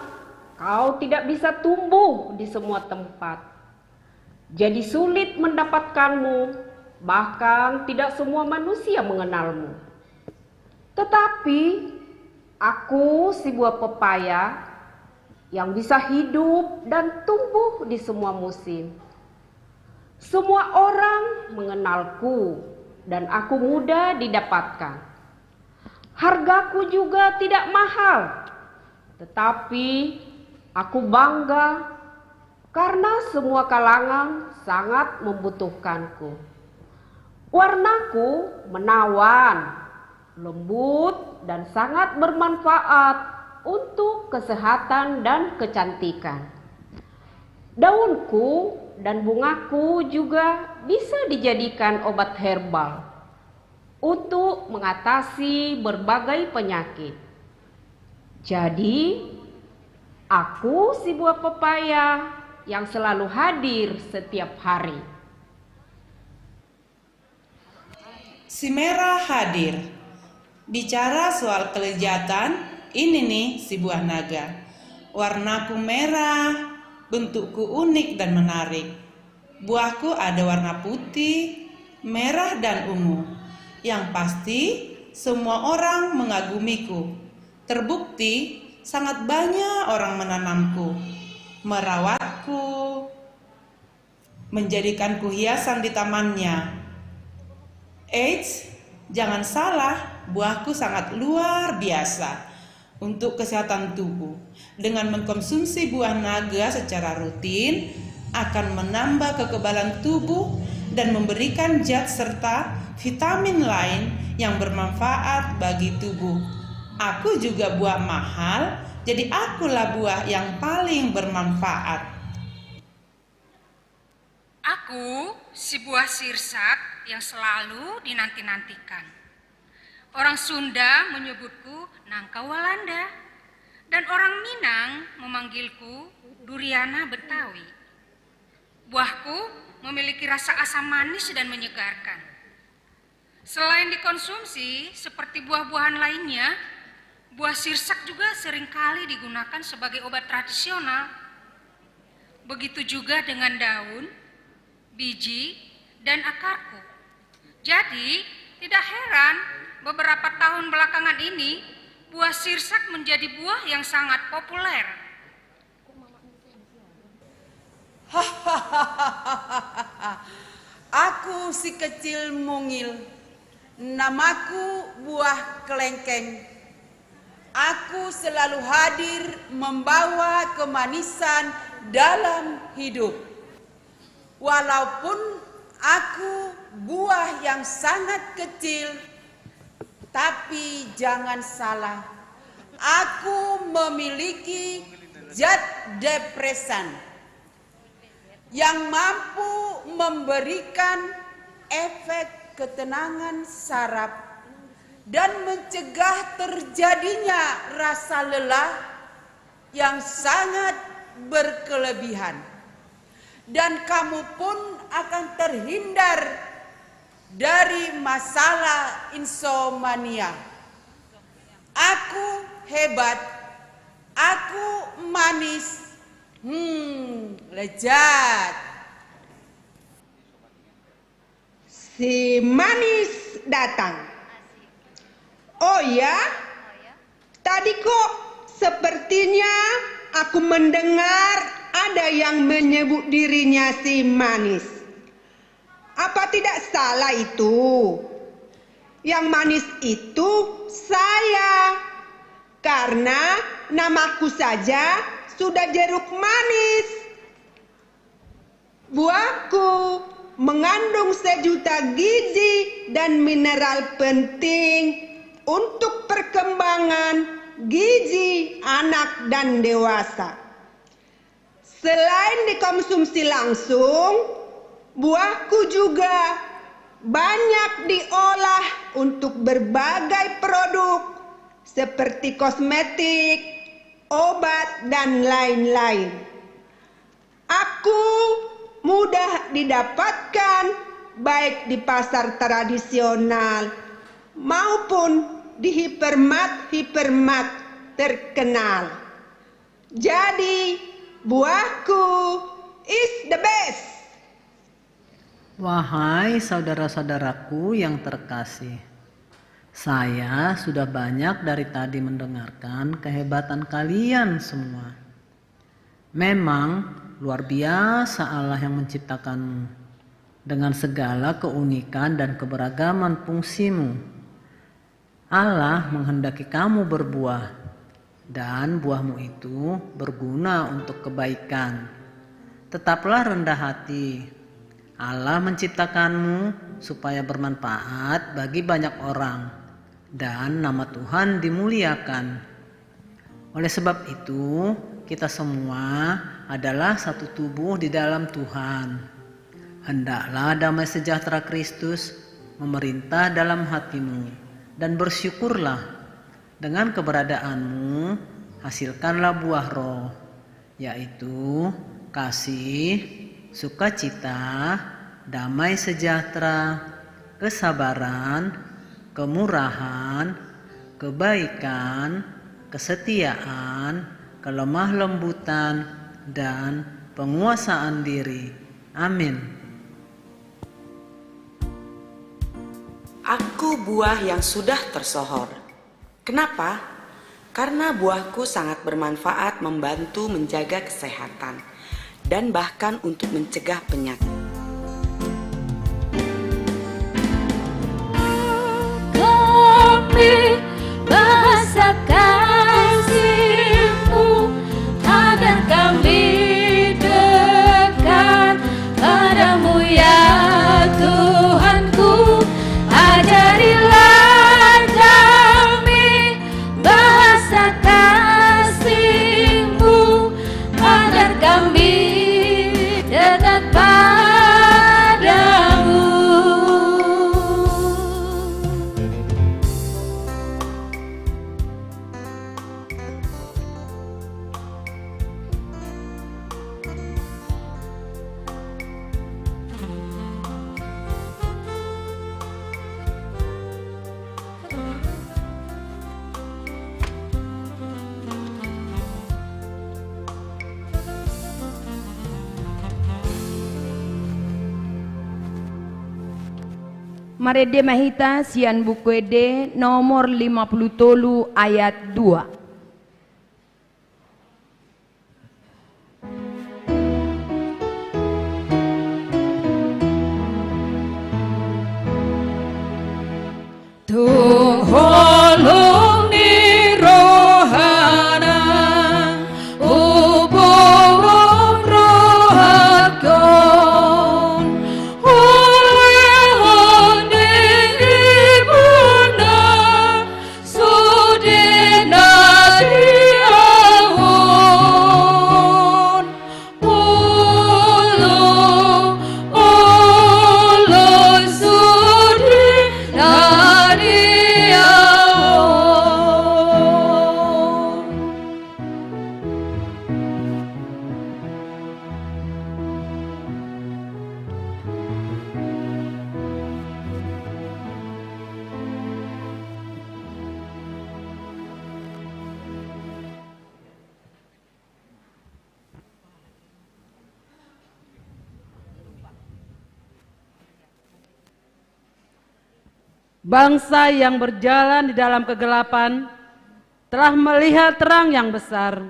Speaker 22: kau tidak bisa tumbuh di semua tempat. Jadi sulit mendapatkanmu, bahkan tidak semua manusia mengenalmu. Tetapi aku si buah pepaya yang bisa hidup dan tumbuh di semua musim. Semua orang mengenalku dan aku mudah didapatkan. Hargaku juga tidak mahal, tetapi aku bangga karena semua kalangan sangat membutuhkanku. Warnaku menawan, lembut, dan sangat bermanfaat untuk kesehatan dan kecantikan. Daunku dan bungaku juga bisa dijadikan obat herbal untuk mengatasi berbagai penyakit. Jadi, aku si buah pepaya yang selalu hadir setiap hari.
Speaker 23: Si merah hadir.
Speaker 2: Bicara soal kelezatan, ini nih si buah naga. Warnaku merah, bentukku unik dan menarik. Buahku ada warna putih, merah dan ungu. Yang pasti semua orang mengagumiku. Terbukti sangat banyak orang menanamku, merawatku, menjadikanku hiasan di tamannya. Eits, jangan salah, buahku sangat luar biasa untuk kesehatan tubuh. Dengan mengkonsumsi buah naga secara rutin akan menambah kekebalan tubuh dan memberikan zat serta vitamin lain yang bermanfaat bagi tubuh. Aku juga buah mahal, jadi akulah buah yang paling bermanfaat.
Speaker 3: Aku si buah sirsak yang selalu dinanti-nantikan. Orang Sunda menyebutku Nangka Walanda, dan orang Minang memanggilku Duriana Betawi. Buahku memiliki rasa asam manis dan menyegarkan. Selain dikonsumsi seperti buah-buahan lainnya, buah sirsak juga seringkali digunakan sebagai obat tradisional. Begitu juga dengan daun, biji, dan akarku. Jadi, tidak heran beberapa tahun belakangan ini buah sirsak menjadi buah yang sangat populer.
Speaker 5: Aku si kecil mungil, namaku buah kelengkeng. Aku selalu hadir membawa kemanisan dalam hidup. Walaupun aku buah yang sangat kecil, tapi jangan salah, aku memiliki zat depresan yang mampu memberikan efek ketenangan saraf dan mencegah terjadinya rasa lelah yang sangat berkelebihan. Dan kamu pun akan terhindar dari masalah insomnia. Aku hebat, aku manis, lezat.
Speaker 6: Si manis datang. Oh ya? Tadi kok sepertinya aku mendengar ada yang menyebut dirinya si manis. Apa tidak salah itu? Yang manis itu saya. Karena namaku saja sudah jeruk manis. Buahku mengandung sejuta gizi dan mineral penting untuk perkembangan gizi anak dan dewasa. Selain dikonsumsi langsung, buahku juga banyak diolah untuk berbagai produk seperti kosmetik, obat, dan lain-lain. Aku mudah didapatkan baik di pasar tradisional maupun di hipermat terkenal. Jadi buahku is the best.
Speaker 19: Wahai saudara-saudaraku yang terkasih, saya sudah banyak dari tadi mendengarkan kehebatan kalian semua. Memang luar biasa Allah yang menciptakanmu dengan segala keunikan dan keberagaman fungsimu. Allah menghendaki kamu berbuah, dan buahmu itu berguna untuk kebaikan. Tetaplah rendah hati. Allah menciptakanmu supaya bermanfaat bagi banyak orang, dan nama Tuhan dimuliakan. Oleh sebab itu, kita semua adalah satu tubuh di dalam Tuhan. Hendaklah damai sejahtera Kristus memerintah dalam hatimu, dan bersyukurlah. Dengan keberadaanmu, hasilkanlah buah roh, yaitu kasih, sukacita, damai sejahtera, kesabaran, kemurahan, kebaikan, kesetiaan, kelemah lembutan, dan penguasaan diri. Amin.
Speaker 17: Aku buah yang sudah tersohor. Kenapa? Karena buahku sangat bermanfaat membantu menjaga kesehatan dan bahkan untuk mencegah penyakit.
Speaker 10: Kami bahasa kasih-Mu agar kami dekat padamu ya Tuhanku. Ajarilah kami bahasa kasih-Mu agar kami dekat padamu.
Speaker 16: Marede mahita sian bukuede nomor 53 ayat 2.
Speaker 10: Tuholong ni rohana ubong rohakon ulehon di ibuna sudina diawon ulo sudina
Speaker 1: Bangsa yang berjalan di dalam kegelapan telah melihat terang yang besar.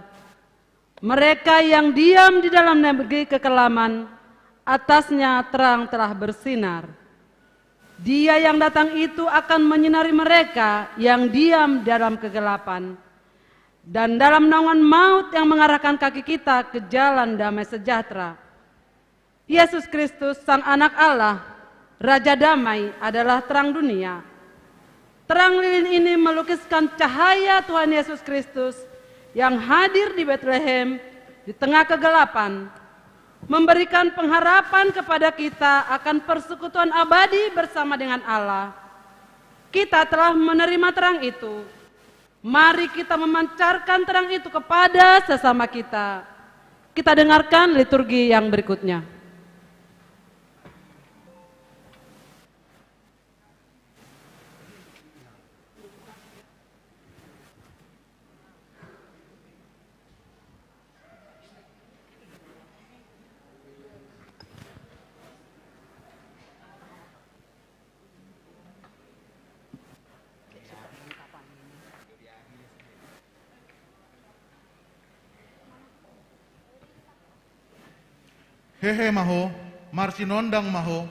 Speaker 1: Mereka yang diam di dalam negeri kekelaman, atasnya terang telah bersinar. Dia yang datang itu akan menyinari mereka yang diam dalam kegelapan. Dan dalam naungan maut yang mengarahkan kaki kita ke jalan damai sejahtera. Yesus Kristus, Sang Anak Allah, Raja Damai adalah terang dunia. Terang lilin ini melukiskan cahaya Tuhan Yesus Kristus yang hadir di Bethlehem di tengah kegelapan, memberikan pengharapan kepada kita akan persekutuan abadi bersama dengan Allah. Kita telah menerima terang itu. Mari kita memancarkan terang itu kepada sesama kita. Kita dengarkan liturgi yang berikutnya.
Speaker 30: Hehe maho, marsinondang maho,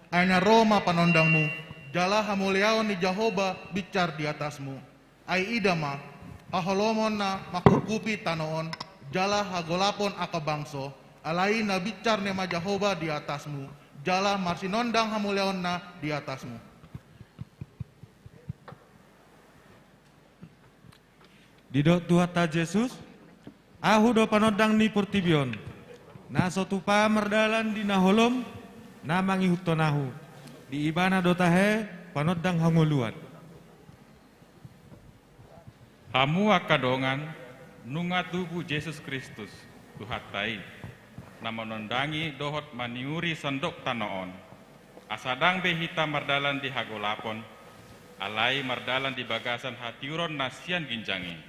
Speaker 30: aina Roma panondangmu, jala hamuliaon ni Jehovah bicar di atasmu. Ai idama, aholomon na makukupi tanoon, jala hagolapon akabangso, alai na bicar nema Jehovah di atasmu, jala marsinondang hamuliaon na di atasmu.
Speaker 11: Didot Tuhan Yesus, ahu do panodang ni Portibion, na sotupa merdalan di naholom, na mangihutonahu, di ibana dotahe panodang hanguluan.
Speaker 12: Hamu akadongan nunga tubuh Yesus Kristus, Tuhatai, na menondangi dohot maniuri sendok tanoon, asadang behita merdalan di hagolapon, alai mardalan di bagasan hatiuron nasian ginjangi.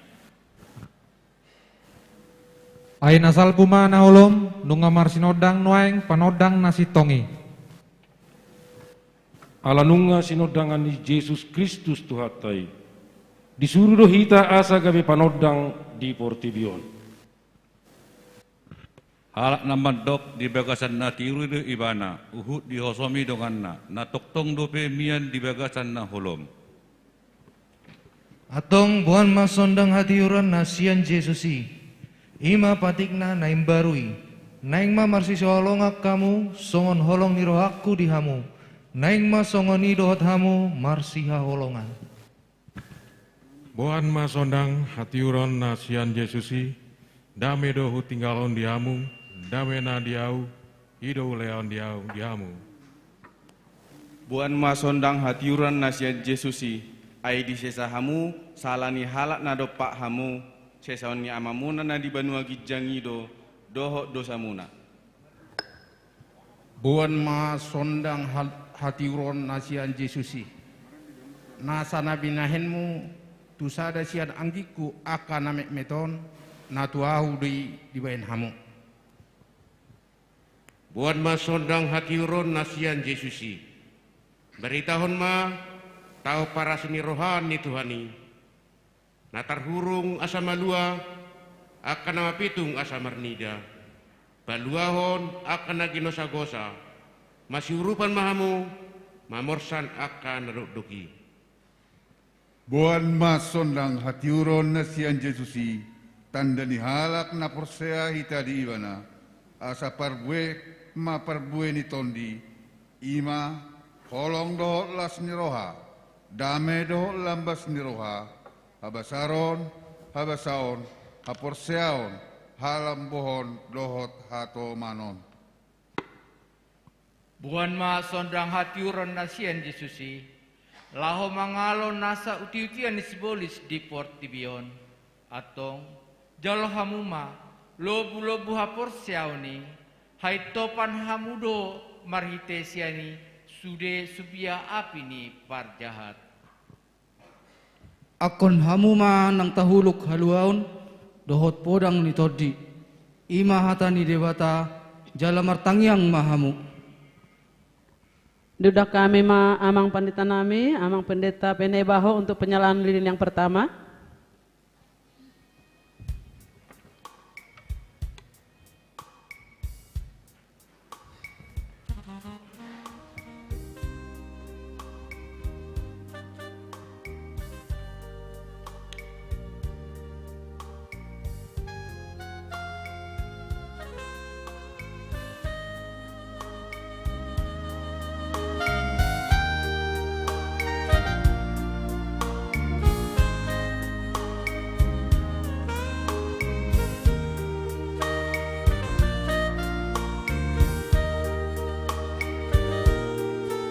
Speaker 4: Ain asal puma naholom nunga marsinodang nuaeng panodang nasi tongi.
Speaker 13: Ala nunga sinodangan ni Yesus Kristus Tuhatai. Disuruh hita asa gabe panodang di Portibion.
Speaker 14: Halak naman dok di bagasan na tiru di ibana, uhud di hosomi donganna, na toktong dope mian di bagasan na holom.
Speaker 23: Atong buan masondang hatiuran na sian Jesusi, ima patikna naim barui, naing ma marsisi holongak kamu, songon holong ni rohakku di hamu, naing ma songon ni dohot hamu, marsiha holongan.
Speaker 11: Buan masondang hatiuran na sian Jesusi, dame dohu tinggalon di hamu, dame na diau, ido leon diau diamu.
Speaker 24: Buan masondang hatiuran nasihat Jesusi, ai di sesa hamu, salani halak na dopak hamu, sesaon ni amamuna na di banua gijangido, dohok dosamuna.
Speaker 25: Buan masondang hatiuran nasihat Jesusi, nasana binahenmu, tusada sian anggiku akan namek meton, natuahu di bain hamu.
Speaker 26: Buat masondang hatiuron nasian Jesusi. Beritahon ma tahu para seni rohani Tuhani. Natar hurung asa malua akan nama pitung asa marnida. Baluahon akan naginosa gosa. Masih urupan mahamu mamorsan akan narukduki.
Speaker 27: Buan masondang hatiuron nasian Jesusi. Tanda ni halak na porsea hita di ibana. Asa parbue ma parbue ni tondi. Ima holong dohot las ni roha. Dame dohot lambas ni roha. Habasaron, habasaon, haporseaon, halam bohon dohot hato manon.
Speaker 30: Buan ma sondang hatiuron nasian Jesusi. Laho mangalon nasa uti-utian isbolis di Portibion. Atong jalo hamuma lobu-lobu hapor siauni. Hai topan hamudo marhite siani sude subia api ni parjahat.
Speaker 23: Akon hamuma nang tahuluk haluaun dohot podang ni todi. Ima hatani dewata jalamar tangyang mahamu.
Speaker 1: Dudah kami amang pandita nami, amang pendeta Penebaho untuk penyalaan lilin yang pertama.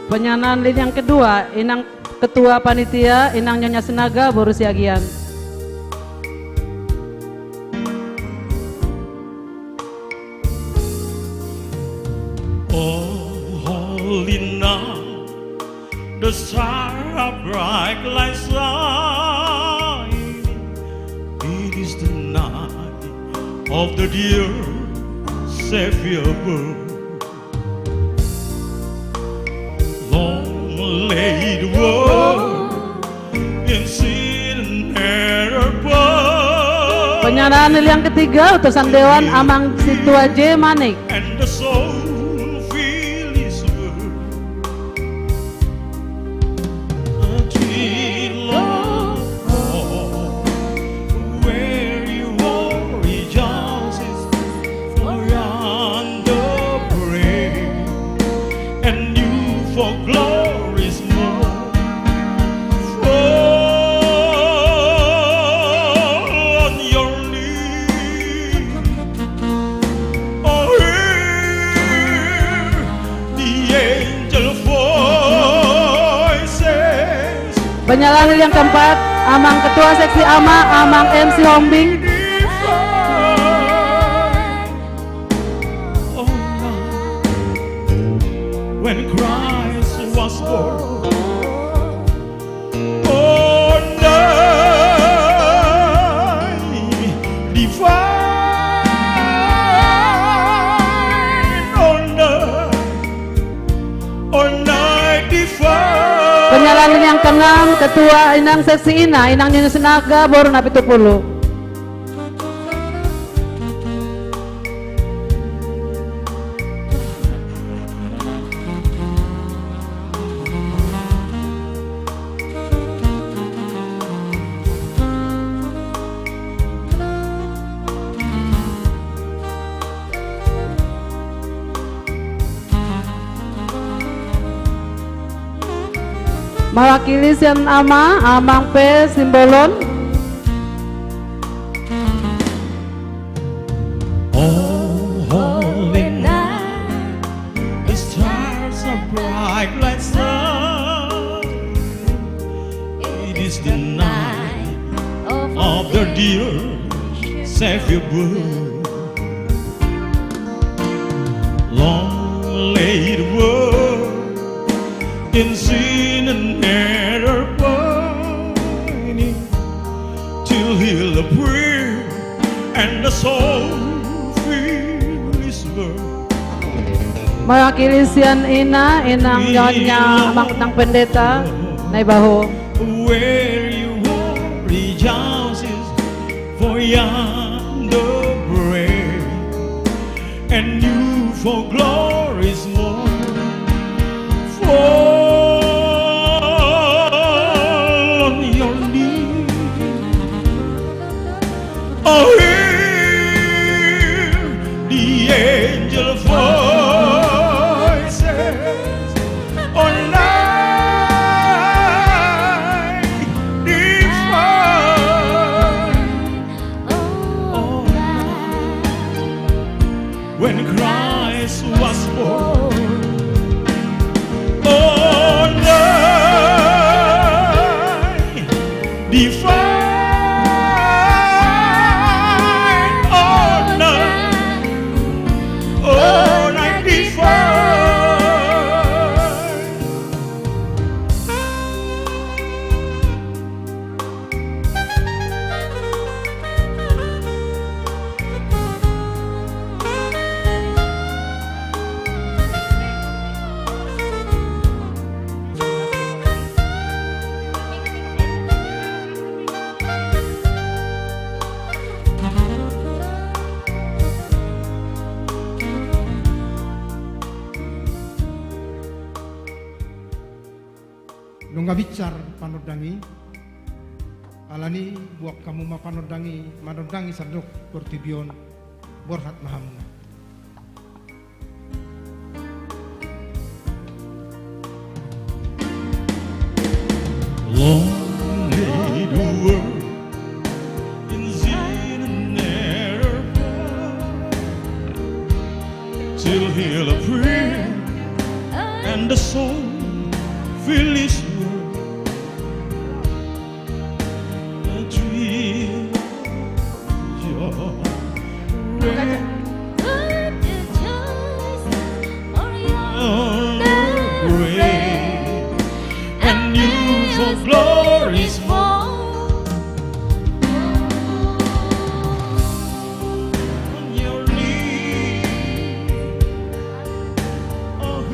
Speaker 1: Penyanaan lilin yang kedua, Inang Ketua Panitia, Inang Nyonya Senaga, Boru Siagian.
Speaker 28: Oh, holy night, the stars are bright like shining. It is the night of the dear Savior birth. Laid world in sin and error.
Speaker 1: Penyanaan lilin yang ketiga, utusan Dewan Amang Situa J. Manik.
Speaker 28: And the soul feel his word. Until Lord, where you are, rejoices for yonder praise, and you for glory's more. Fall on your knees. Oh, hear the angel voices.
Speaker 1: Penyalaan lilin yang keempat, Amang Ketua Seksi AMA, Amang MC Hombing.
Speaker 28: When Christ was born,
Speaker 1: salin yang keenam, ketua inang seksi inang Nyonya Sinaga, baru napi 70. Mewakili sian amang P simbolon.
Speaker 28: Oh, holy night, the stars are bright like sun. It is the night of the dear Savior born. Long lay the world in sin and error burning, till he'll appear and the soul feel his birth.
Speaker 1: Mewakili sian inang Nyonya Mang Pendeta Naibaho.
Speaker 28: Where you are rejoices for yonder bread, and you for glory's more. Oh, hear the angel voices on night divine. Oh, when Christ was born. Oh, night divine.
Speaker 2: Nungga bicar panodangi alani buak kamu ma panodangi sandok portibion borhat mahamna.
Speaker 28: Long lay the world in sin and error, till he'll appear and the soul feel his word. A dream, joy, and you for glory's fall. On your knees, oh,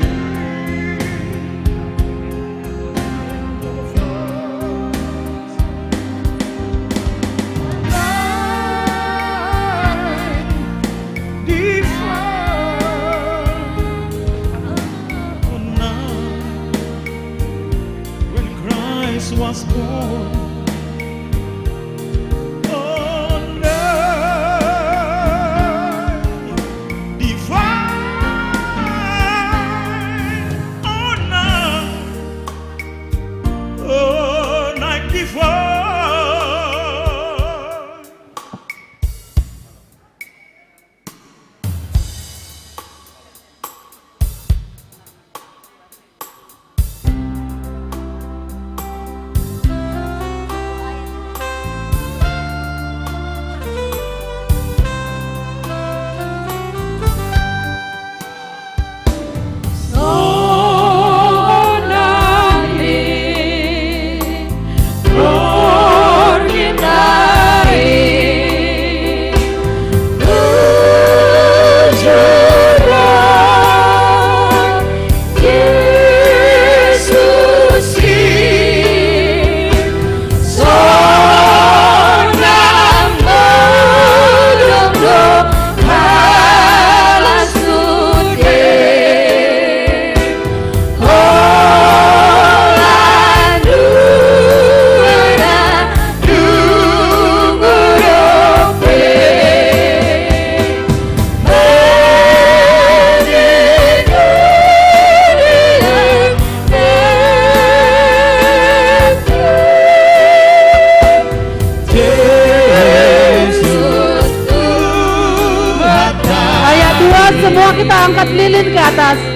Speaker 1: semua kita angkat lilin ke atas.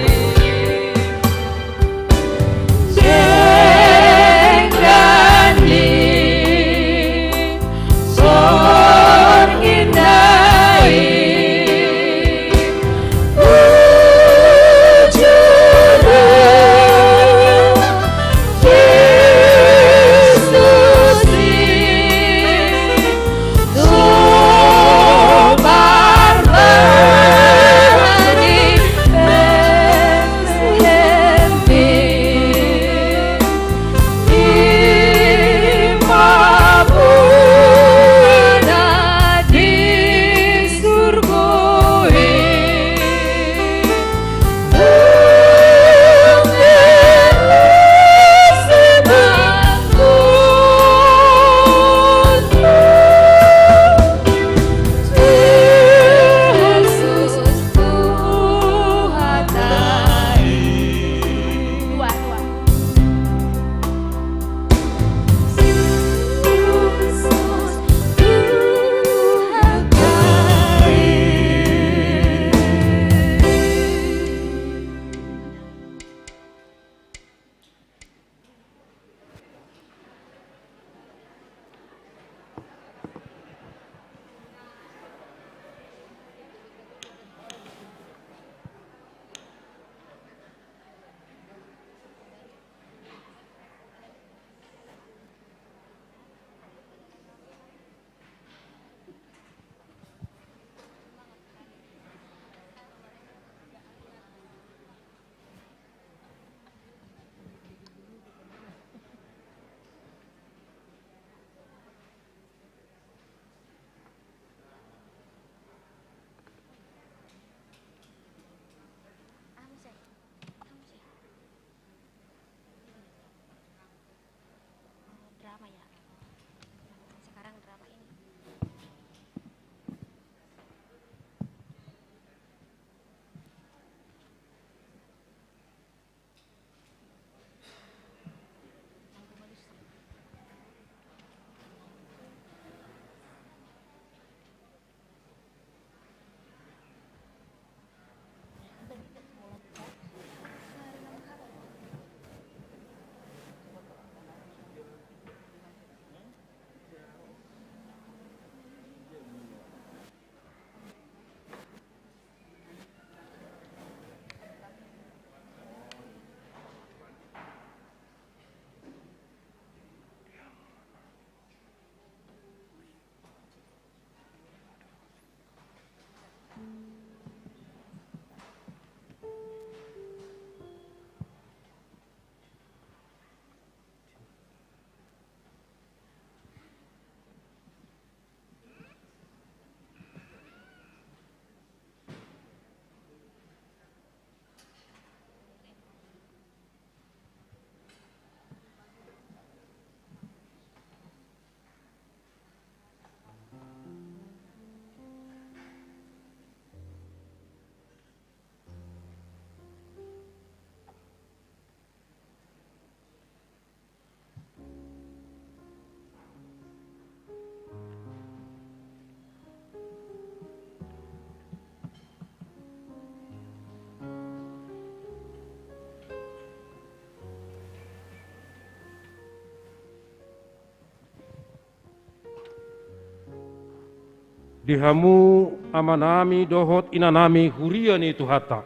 Speaker 13: Dihamu amanami dohot inanami huriani tuhata.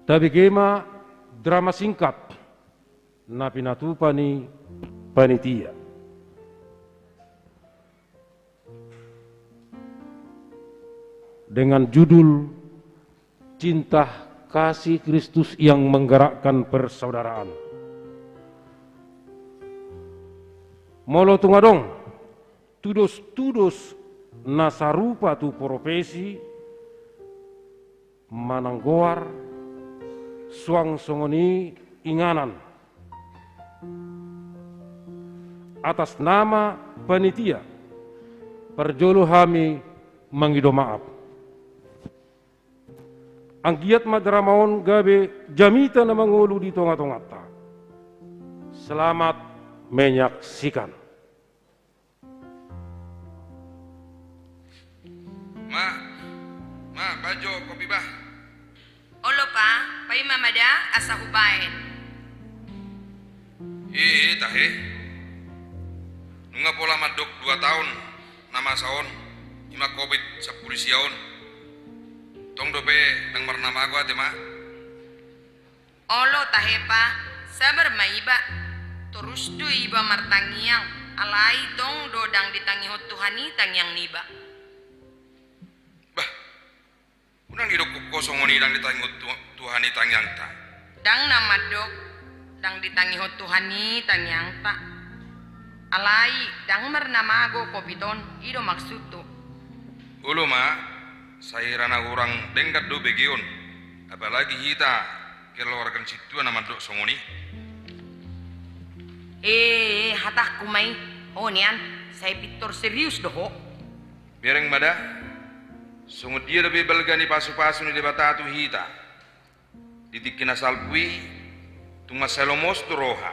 Speaker 13: Tapi gema drama singkat na pinatupani panitia. Dengan judul Cinta Kasih Kristus yang Menggerakkan Persaudaraan. Molo tungadong tudos-tudos nasarupa tu profesi mananggoar suang songoni inganan atas nama panitia perjolo hami mangido maaf anggiat madramaon gabe jamita na mangulu di tonga-tongata. Selamat menyaksikan.
Speaker 3: Ma, Bajo kopi bah.
Speaker 16: Olo pa, pai mamada asa hubain.
Speaker 3: Tahe. Nunga pola madok 2 tahun. Nama saon. Ima covid 10 siaon. Tong dope nang marnama aku ate ma.
Speaker 16: Olo tahe pa, sabar maiba. Terus do iba martangiang. Alai dong dodang ditangi hot Tuhani tangiang niba.
Speaker 3: Unang hidup kosong oni dang ditangi Tuhani tangiang ta.
Speaker 16: Dang nama dok, dang ditangi hot Tuhani tangiang ta. Alai dang marnama go kopiton, ido maksud tu.
Speaker 3: Ulu ma, saya rana orang dengkat do begion. Apalagi kita keluarga situ nama dok songoni.
Speaker 16: Hatak kumai. Oh nian, saya pitor serius doh.
Speaker 3: Biareng mada. Sungguh dia lebih belgani pasu-pasu ni debatatu hita. Ditikina salpui, tuma selomos roha.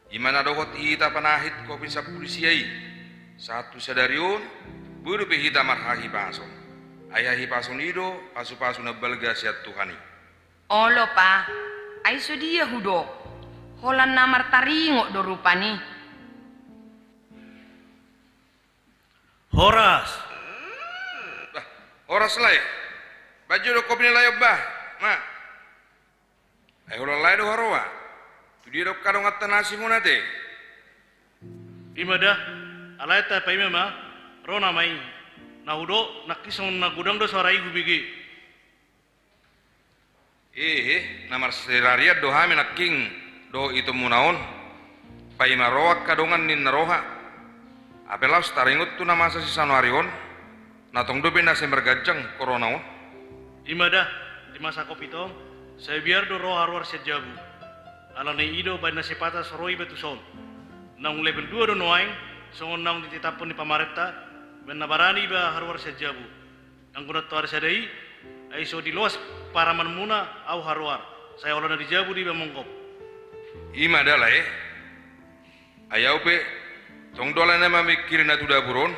Speaker 3: Imana dohot hita panahit kopi sa polisiai. Satu sadarion, buru hita marhahi pason. Ayahi pason ido, pasu-pasu na belga siat Tuhani.
Speaker 16: Olo pa, ay so dia hudo. Holan namar taringo do rupani.
Speaker 3: Horas. Horas lai. Baju do kopi layok bah. Ma. Ay holan lai do haroa. Tu dia do kadong atta nasi munate.
Speaker 30: Imada, alay ta paime ma, rona mai. Na hudo nakison na gudang do suara ibu bigi.
Speaker 3: Namar serariat do hami naking do itu munaon. Paima roak kadongan nin naroha. Apelas taringut tu nama sasi sanuarion. Natong do benda semergajang koronaon.
Speaker 30: Imada, di masa kopitong, saya biar do roh harwar sejabu. Alane ido bana sepata soroi betuson. Nang level 2 do noaing, songon nang dititapon di pamareta, ben nabarani ba harwar sejabu. Nang kunat tuar sadai, ay so dilos para manmuna au harwar. Saya olona dijabu di bamongkop.
Speaker 3: Ima adalah ayaw pe tong dola na mamikirin na tuda buron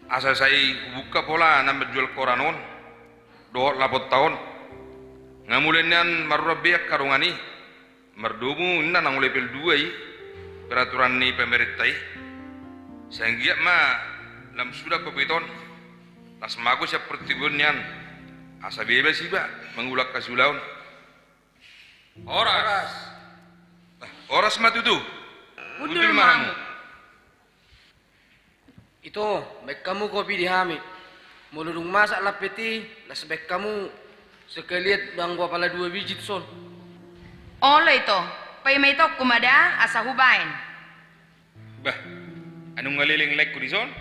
Speaker 3: asa saya buka pola na menjual koranon 28 tahun ngamulinan marurabiak karungani merdumu na nang level 2 peraturan ni pemerintah sehingga ma lam sudah kopiton las mago seperti bunyan asa bebas iba mengulak kasulaun Oras matutu. Udul mahamu.
Speaker 7: Ito, baik kamu kopi di hami. Muludung masak lapeti, las baik kamu sekaliat bang gua pala 2 biji son.
Speaker 16: Olo ito, pay may ito kumada asa hubain.
Speaker 3: Bah, anong ngaliling like ko di son?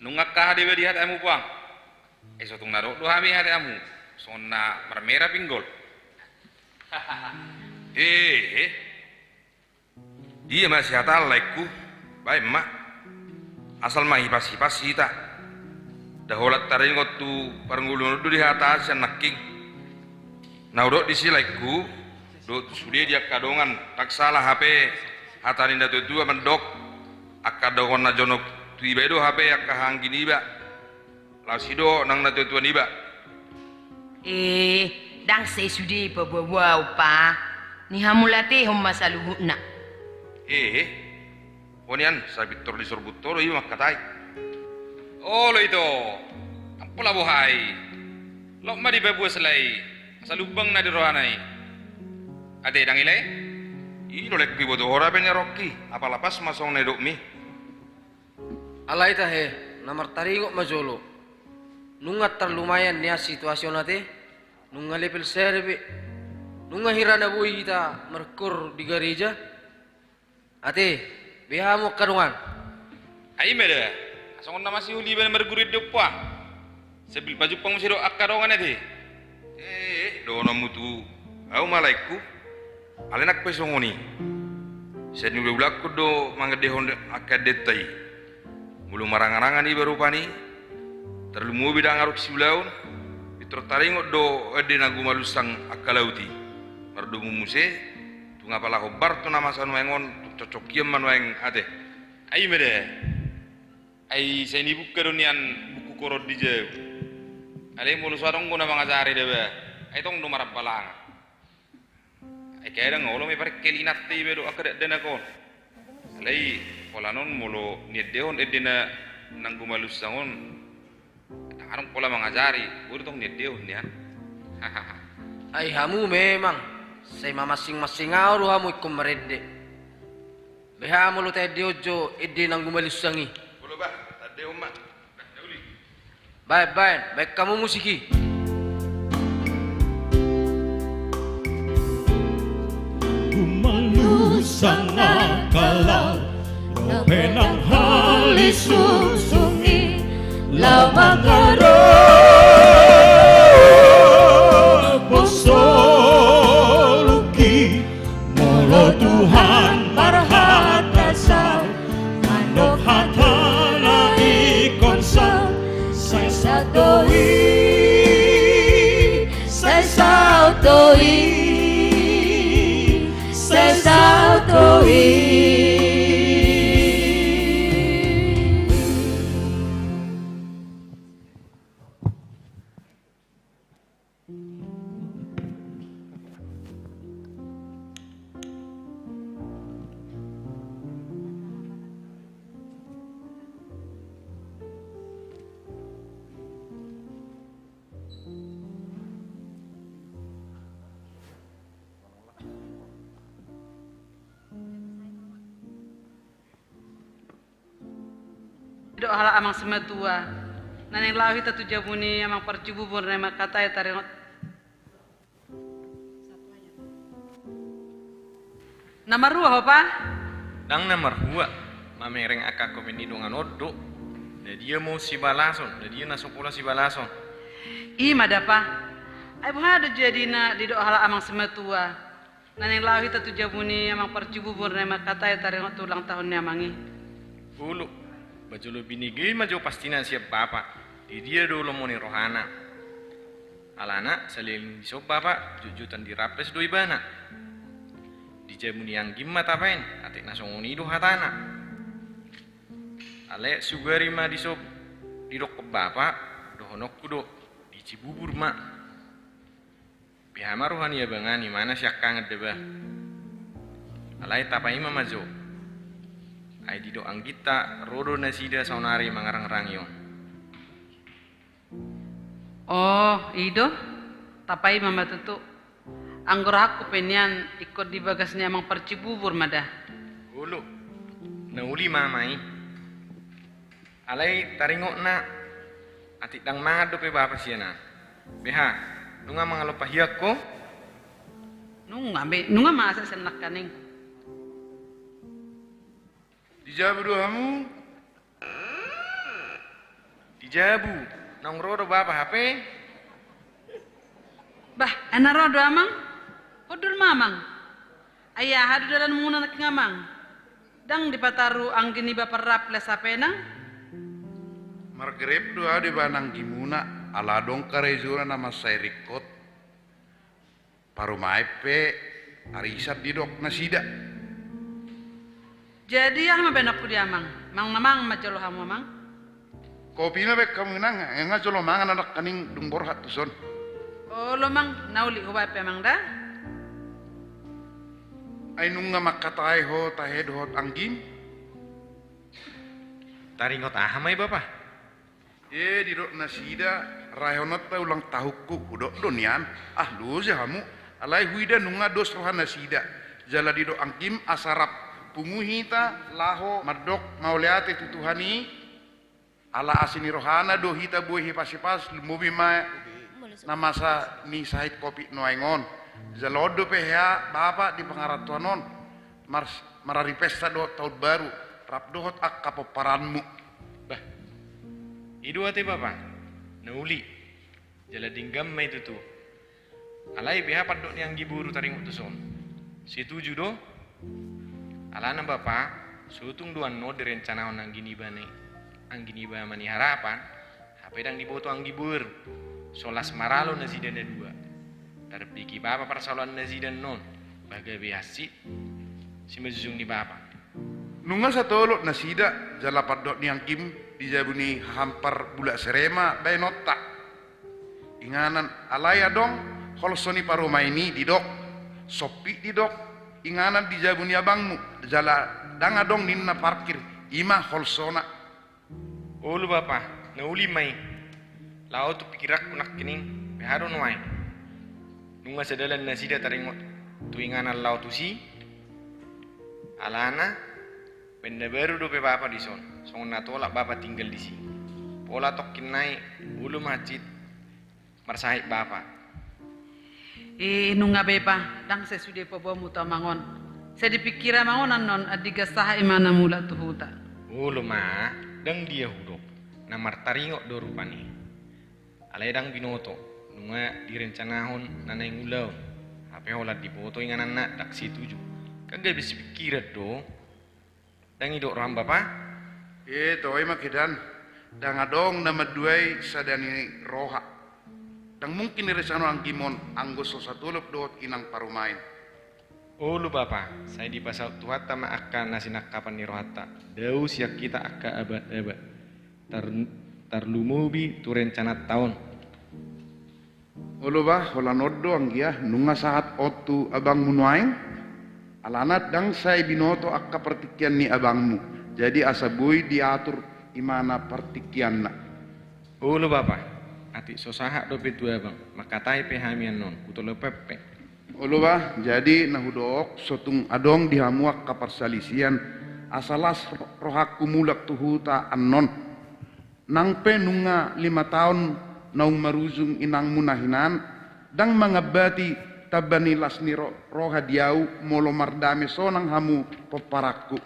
Speaker 3: Nung ngakah dewe di hati amu puang. Esotong naro do hami hati amu. Son na marmera pinggol. Dia masih hatal like ku, baik mak. Asal mah hipas hita. Daholat taring tu paranggulun du di atas yang naking. Nah udah di like ku, do sudah dia kadongan tak salah HP hatarin datu dua mendok. Akadongan na jonok tu iba do HP akahang gini ba. Lasido nang na tu niba.
Speaker 16: Dang saya sudi bawa pa. Ni hamulate hom masaluhu na.
Speaker 3: Ponian sabitor di sorbutoro iya makatai. Oh lo itu. Ampula bohai. Lo ma di babu selai. Salubang na di rohanai. Ade dang ilai? Ino lek ki bodo ora penya roki. Apa lapas masong nedok mi.
Speaker 7: Alay tahe, namar taringo majolo. Nungat terlumayan niya situasyon nate. Nunga level serbe. Nunga hirana bui kita merkur di gereja. Ate, beha mo karungan.
Speaker 3: Ai meda. Asong na masih uli ben mergurid depa. Sebil baju pang musiro akarongan ate. Dono mutu. Au malaiku. Alenak pesongoni. Sen ule ulak do mangedehon akadetai. Mulu marang-arangan iba rupani. Terlumu bidang aruk siulaun. Tertaringo do ede nagu malusang akalauti mardumu muse tu ngapala hobar tu nama sanu engon cocokiem manueng ate ai mede ai seni buka donian buku korod di jauh Alay mulu suarong guna mga sari deba. Ay tong numarap palang. Ay kaya dang ulo may parik kelinat ti bedo akadat dana kon. Alay polanon mulu nieddeon edina nang gumalus sangon. Anong pola mga sari, uro tong nieddeon niya.
Speaker 7: Ay hamu memang say mamasing-masing aro hamu ikum meredde. Beha mulu teh diojo edde nang gumalus sangi.
Speaker 3: Bulu ba, tade umma.
Speaker 7: Baik kamu musiki.
Speaker 28: Gumalusang akalau penang halis susungi lau magaro posoluki molo Tuhan marhatasa manok hatana ikonsa sai
Speaker 1: Dok hala amang semetua. Naneng lawi tatu jabuni amang percububur nema kata ya taringot. Nama ruah apa?
Speaker 5: Dang nomor 2, mamereng aka komeni dongan oddo. Da dia mau si balason, da dia nasok pula si balason.
Speaker 1: Ima dapa. Ai buha ada jadina di dok hala amang semetua. Naneng lawi tatu jabuni amang percububur nema kata ya taringot ulang tahunnya amangi.
Speaker 5: Ulu, baju lo binigay majo pastina siap bapak. Di dia dulu mau ni rohana. Alana saliling di sob bapak, jujutan diraples doi bana. Di jamuni yang gimmat apain, atik nasongoni do hatana. Ale sugari ma di sob, di dok ke bapak, dohonok kudo, di Cibubur mak. Pihama rohani ya bangani mana siak kanget deba. Alai tapai ma majo. Ai di do anggita rodo nasida saunari mangarang-rang yo.
Speaker 1: Oh, ido? Tapai mama tutu. Anggur aku penian ikut di bagasnya emang percibubur madah.
Speaker 5: Ulu, nauli mamai. Alai taringok na. Atik dang mangat dope bapak siana. Beha, nunga mangalopah hiak ko?
Speaker 1: Nunga masa senak kaning.
Speaker 5: Dijabu doamu. Dijabu, nong rodo bapak HP.
Speaker 1: Bah, enak rodo amang? Kodul mamang. Ayah hadu dalam muna nak ngamang. Dang dipataru anggini bapak raples apena?
Speaker 27: Margreb doa di banang gimuna aladong karezura nama saya rikot. Paru maipe arisat di dok nasida.
Speaker 1: Jadi ah mabenakku di amang. Mang namang macolo hamu amang.
Speaker 27: Kopi na bek kamu nang enga colo mangan anak kaning dung borhat tuson.
Speaker 1: Oh lo mang nauli huwai pe mang dah?
Speaker 27: Ay nung nga makatai ho tahed hot anggim.
Speaker 5: Taringot ahamay bapak.
Speaker 27: Di dok nasida rayonot pa ulang tahukku udok donian. Ah lu hamu alai huida nunga dos rohan nasida. Jala di dok anggim asarap punguhita laho madok mauleate tutuhani ala asini rohana do hita buhi pasipas mubi ma namasa ni sahit kopi noengon jalodo pehya bapak di pengaratuanon marari pesta do tahun baru rap dohot ak kapoparanmu
Speaker 5: bah idu ate bapak nauli jala dinggam mai tutu alai beha padok yang giburu taring utuson setuju do alana bapak sutung duan no direncana onang gini bane anggini ba mani harapan HP dang diboto anggibur solas maralo nazidana dua tarbiki bapak persoalan nazidan non bagai biasi si mazung di bapak
Speaker 27: nunga satolo nasida jala padok ni angkim dijabuni hampar bulak serema bae nota Inganan alaya dong holsoni paroma ini didok sopi didok inganan di jabuni abangmu jala danga dong ninna parkir ima holsona.
Speaker 5: Ulu bapa nauli mai lau tu pikirak kunak kening beharo nuai nunga sedalan nasida taringot tu inganan lau tu si alana benda baru dope bapa di son na tolak bapa tinggal di sini pola tokin nai ulu macit marsahik bapa
Speaker 1: nunga bepa dang sesude po bomu ta mangon saya dipikira mangonan non adiga saha imana mula tuhuta
Speaker 5: ulu ma dang dia hudop namar taringok do rupani alai dang binoto nunga direncanahon nanai ngulau hape holat dipoto inganan nak dak situju kagak bisa pikiran do dang idok ram bapa
Speaker 27: toy makidan dang adong nama duai sadani roha dang mungkin resano anggimon anggos sosatulop dot inang parumain.
Speaker 5: Ulu bapa saya di pasal tuhata ma akan nasinak kapan ni rohata dau siak kita akka abad-abad tarlumubi tu rencana tahun.
Speaker 27: Ulu bah hola noddo anggia nunga saat otu abang munuaing alanat dang saya binoto akka pertikian ni abangmu jadi asabui diatur imana pertikian nak.
Speaker 5: Ulu bapa ati sosaha dope tua bang makatai pehamian non kutolo pepe.
Speaker 27: Ulu bah jadi nahudok sotung adong dihamuak kaparsalisian asalas rohaku mulak tuhuta anon nangpe nunga 5 tahun naung maruzung inang munahinan dang mangabati tabani lasni roha diau molo mardame sonang hamu peparakku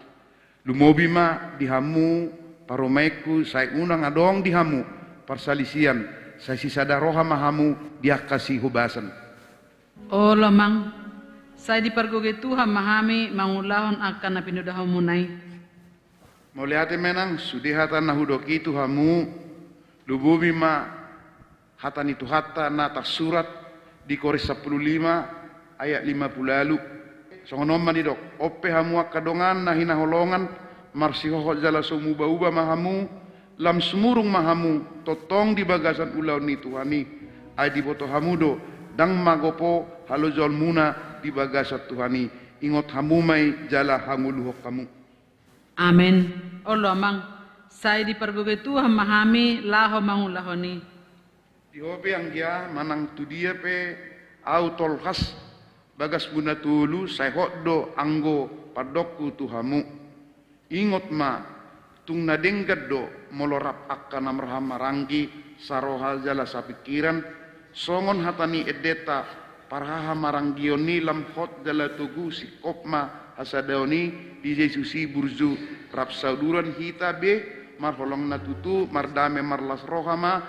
Speaker 27: lumobi ma dihamu paromaiku saya unang adong dihamu parsalisian saya sisada roha mahamu dia kasih hubasan.
Speaker 1: Oh lamang, saya dipergoge Tuhan mahami mangulahon akan napinudahaw munay.
Speaker 27: Moliate menang sudihatan nahudoki Tuhamu lububi ma hatan itu hata nata surat di Koris 15 ayat 50 lalu. Songonom manidok ope hamu akadongan nahina holongan marsihoho jala somu bauba mahamu lam sumurung mahamu totong di bagasan ulau ni Tuhani ay di boto hamudo dang magopo halo jol muna di bagasat Tuhani ingot hamumay jala hanguluhok kamu.
Speaker 1: Amin. Allah mang saya dipergoge Tuhan mahami laho mangulahoni.
Speaker 27: Di hobe ang dia manang tu dia pe au tolkas bagas guna tulu saya hoddo anggo padokku Tuhamu ingot ma tung nadenggat do molorap akan maranggi sarohal jala sapikiran songon hatani edeta paraha maranggioni lam hot jala tugu si kopma hasadaoni di Yesusi burzu rap sauduran hita be marholong natutu mardame marlas rohama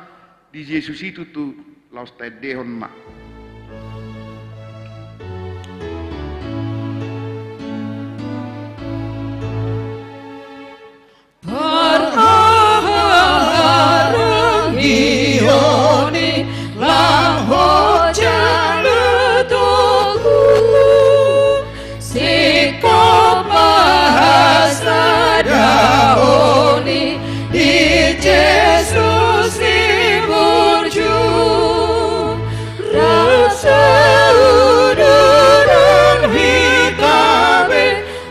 Speaker 27: di Yesusi tutu laus tedehon ma.
Speaker 10: Gioni lang hoja letuku sikap bahasa daoni di Yesus iburju rasa uduran hitabe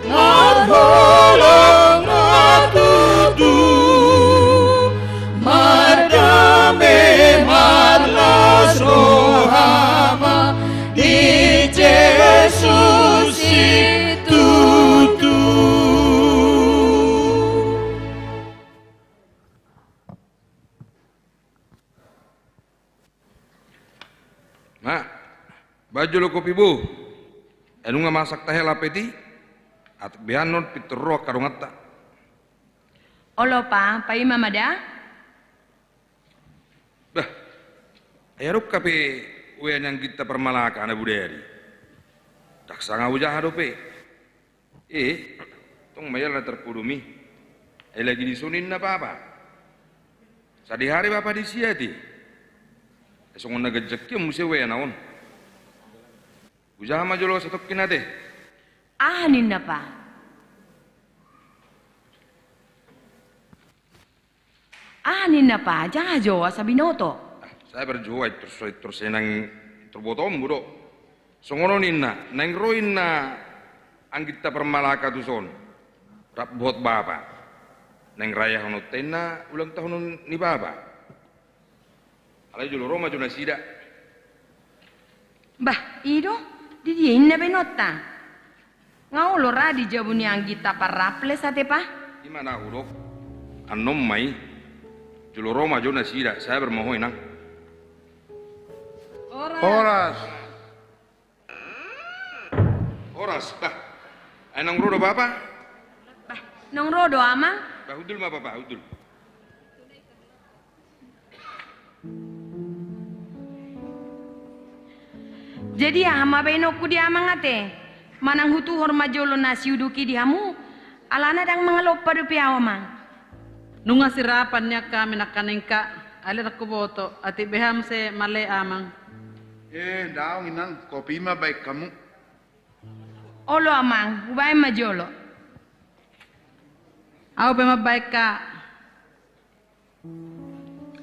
Speaker 10: marholong atutu mardame marlas rohama di Yesus itutu.
Speaker 3: Mak, baju lo kopi bu, enu nga masak tahe lapeti, at bianon pitero karungata.
Speaker 16: Olo pa, pai mamada?
Speaker 3: Ayaruk kape uyan yang kita permalaka na buderi. Tak sanga ujah hadope. Tong mayal na terkudumi. Lagi disunin na papa. Sadi hari papa disiati. Esong nagajak yung musewe naon. Ujah majolo sa tokin nate.
Speaker 16: Ahanin na pa. Ahanin na pa, jajo sa binoto.
Speaker 3: Saya berjuang terus nang terbotom budo. Songono ninna nang roinna anggita permalaka tuson. Rap bot bapa. Nang raya hono tenna ulang tahun ni bapa. Alai julo Roma juna sida.
Speaker 16: Bah, ido di dia inna benotta. Ngau lo radi jabuni anggita parraple sate pa?
Speaker 3: Di mana udo? Anom mai. Julo Roma juna sida. Saya bermohon nang. Oras, bah. Nang rodo bapa?
Speaker 16: Bah, nang rodo amang?
Speaker 3: Bah udul ma bapa, udul.
Speaker 16: Jadi hama benokku di amang ate. Manang hutu horma jolo nasi uduki di hamu. Alana dang mangalopa do piawamang.
Speaker 1: Nunga sirapannya kami nakanengka. Alir aku boto. Ati beham se male amang.
Speaker 27: Daong inang, kopi mah baik kamu.
Speaker 16: Olo amang, ubay majolo.
Speaker 1: Aku pema baik ka.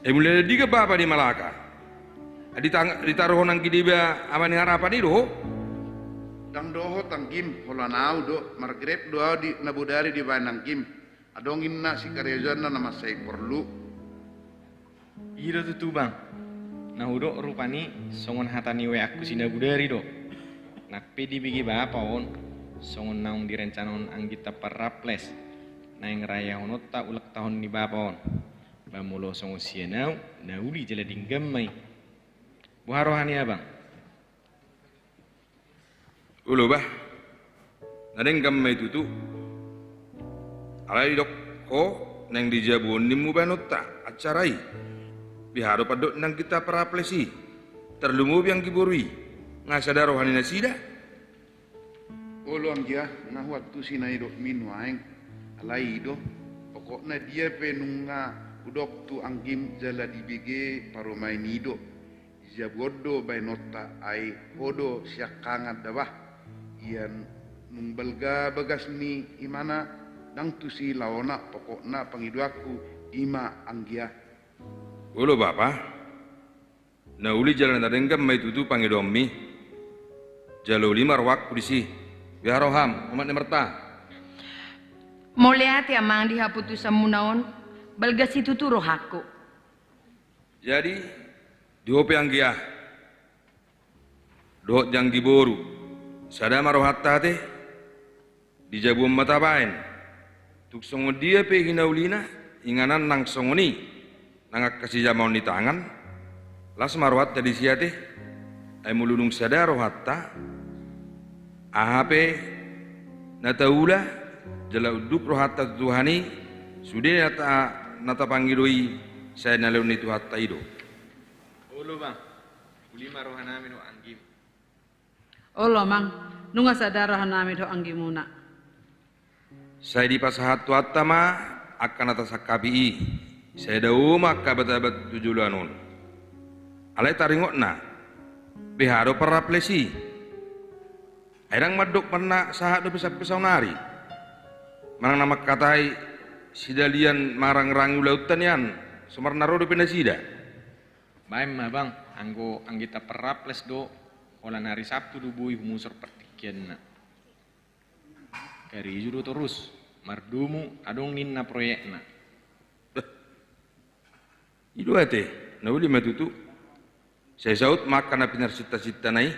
Speaker 3: Mulai diga bapa di Malaka. Ditaruh nang kidiba amani harapan itu.
Speaker 27: Tang doho tang kim, holanau do, Margaret doa di nabudari di banang kim. Adongin na si karyajana nama saya perlu.
Speaker 5: Iro tutu bang. Nah udo rupani songon hatani we aku sina budari do. Nakpe di bigi bapa on songon naung direncanon anggita parraples. Naing raya honot ta ulak tahun ni bapa on. Bamulo songon sienau nauli jala dinggamai. Buharohani abang.
Speaker 3: Ulo bah. Nadeng gammai tutu. Alai dok ko neng dijabun nimu banot ta acarai. Biharo padok nang kita paraplesi terlumu yang kiburui ngasadar rohani nasida
Speaker 27: olo anggia na waktu sinai do minu aeng alai do pokoknya dia penunga udok tu anggim jala di bege paromai nido jabodo bai nota ai hodo siakangat dawah ian numbelga bagas ni imana dang tu si laona pokoknya pangiduaku ima anggia.
Speaker 3: Ulo bapa, na uli jalan nadengam mai tutu pangidomi, jalo lima rawak polisi, biar roham umat nemerta.
Speaker 16: Moleati amang dihaputu samunaon, balgas itu tu rohaku.
Speaker 3: Jadi, diope anggiah, dohot janggi boru, sada marohatta te, dijabu mata bain, tuk songo dia pe hinaulina, inganan nang songoni. Nangak kasih jamon di tangan, las marwat tadi siate, ay mulunung sadar rohatta, ahape nataula, jala uduk rohatta Tuhani, sudah nata panggiloi saya naleun itu hatta ido.
Speaker 5: Olo bang, uli marohanami no anggim.
Speaker 1: Olo mang, nunga sadar rohanami do anggimuna.
Speaker 3: Saya di pasahat hatta ma akan atas akabi. Saya dah maka betabat tujulanon. Alai taringot na, biharo paraplesi. Airang madok pernah sahat do pisau nari. Manang nama katai sidalian marang rangu lautan yan, sumar naro do pinasida.
Speaker 5: Baim bang, anggo anggita paraples do, olah nari Sabtu do bui humusor pertikian na. Kari judo terus, mardumu adong ninna proyek na.
Speaker 3: Idu ate, nauli matutu. Saya saut makan api narsita-sita nai.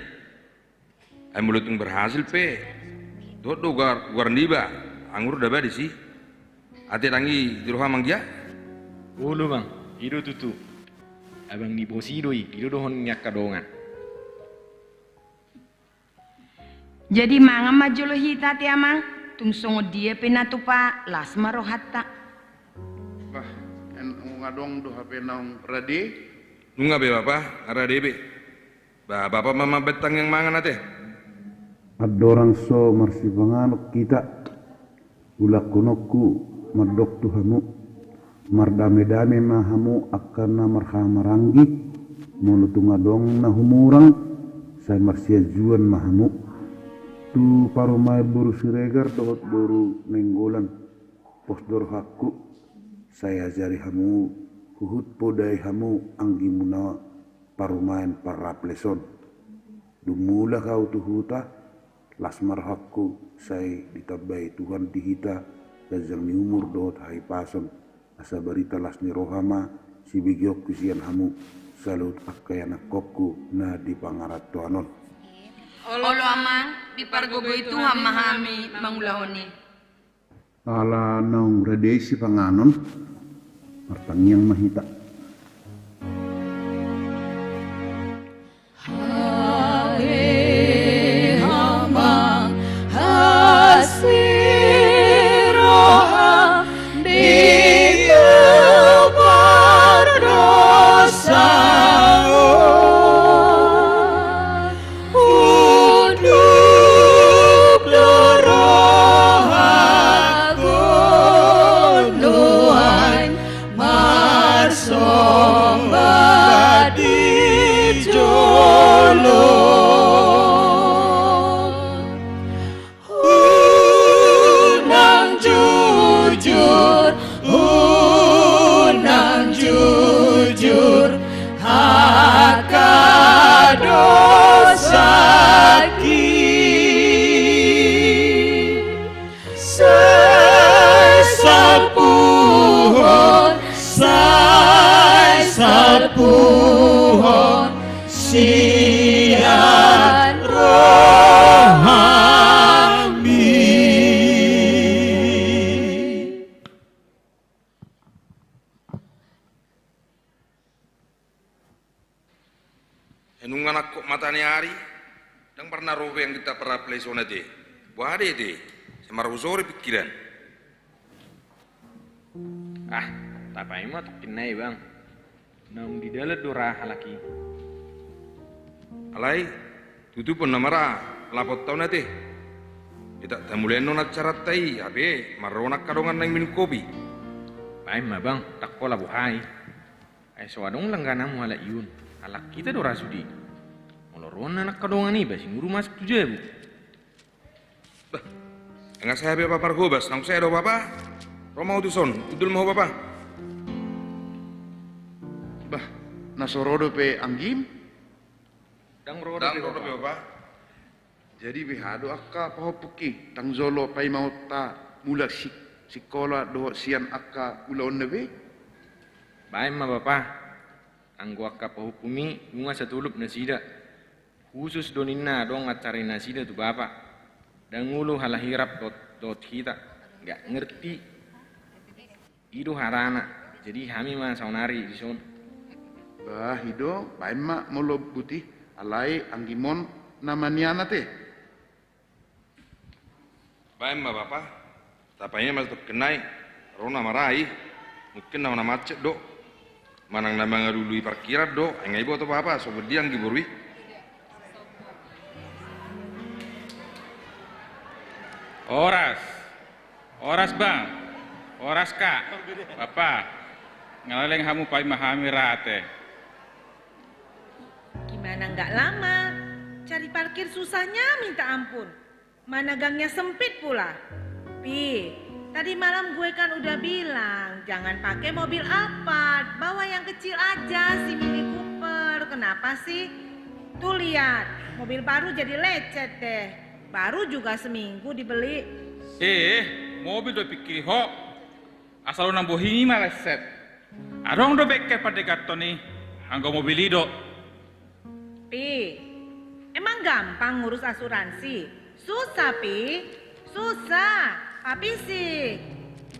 Speaker 3: Ay mulutong berhasil pe. Do gar niba, angur daba di si. Ate rangi diroha manggia.
Speaker 5: Ulu bang, idu tutu. Abang ni bosidoi, idu dohon nyak kadongan.
Speaker 16: Jadi manga majolo hita ti amang, tung songo dia penatupa lasma rohatta.
Speaker 27: Ngadong do HP naung rade
Speaker 3: nunga be bapa rade be bapak mama betang yang mangan ate
Speaker 6: adorang so marsi banganok kita ulak kunokku madok tuhamu mardame-dame mahamu akan marhamaranggi mulutung adong na humurang say marsia juan mahamu tu parumay buru siregar dohot buru nenggolan posdor hakku saya jari hamu huhut podai hamu anggi muna parumain parapleson. Dumula kau tuhuta, lasmar hakku saya ditabai Tuhan dihita, gazang ni umur dohot hai pason, asa barita las ni rohama, si bigyok kusian hamu, salut akayana kokku na di pangarat tuanon.
Speaker 16: Olo amang, di pargogo itu hamahami mangulahoni.
Speaker 6: Ala naung radesi panganon, martangiang mahita.
Speaker 3: Enungan aku matani hari, dan pernah robe yang kita pernah play zona deh. Buah deh, semarusori pikiran.
Speaker 5: Ah, tapi mah tak kenai bang. Nam di dalam dora halaki.
Speaker 3: Alai, tutup pun namara, lapot tahu nanti. Tidak mulai nona cara tai, abe maronak kadongan nang minum kopi.
Speaker 5: Baik mah bang, tak pola buhai. Sewadong langganamu ala iun. Alak kita dora sudi. Moloron anak kadongan ini basi nguru masuk tujuh bu.
Speaker 3: Bah, enggak saya be papar gobas, nang saya do papa. Roma utuson, udul mau papa.
Speaker 27: Bah, nasorodo pe anggim.
Speaker 5: Dang rodo
Speaker 3: pe papa.
Speaker 27: Jadi behado akka pahopuki tang zolo pai mau ta mula sikola do sian akka ulon nebe.
Speaker 5: Baik mah bapak. Anggo akka pahupumi bunga satulup nasida. Khusus donina dong acari nasida tu bapak. Dan ngulu halahirap dot kita. Nggak ngerti. Itu harana. Jadi kami mah saunari di son.
Speaker 27: Bah hido, baik mak molo putih alai anggimon namanya teh.
Speaker 3: Baik mah bapak. Tapanya masuk kenai. Rona marai. Mungkin nama macet dok. Manang nama ngadului parkiran do, enggak ibu atau apa, sobat diang giburwi.
Speaker 12: Oras bang, oras kak, bapak, ngaleng kamu pai mahami rate.
Speaker 8: Gimana nggak lama, cari parkir susahnya minta ampun, mana gangnya sempit pula. Tadi malam gue kan udah bilang, jangan pakai mobil Alphard, bawa yang kecil aja, si Mini Cooper. Kenapa sih? Tuh lihat, mobil baru jadi lecet deh. Baru juga seminggu dibeli.
Speaker 12: Mobil do pikir ho, asal nang bohimi malah set. Arong do beke pada karton nih, anggo mobil itu.
Speaker 8: Emang gampang ngurus asuransi? Susah, susah. Tapi sih,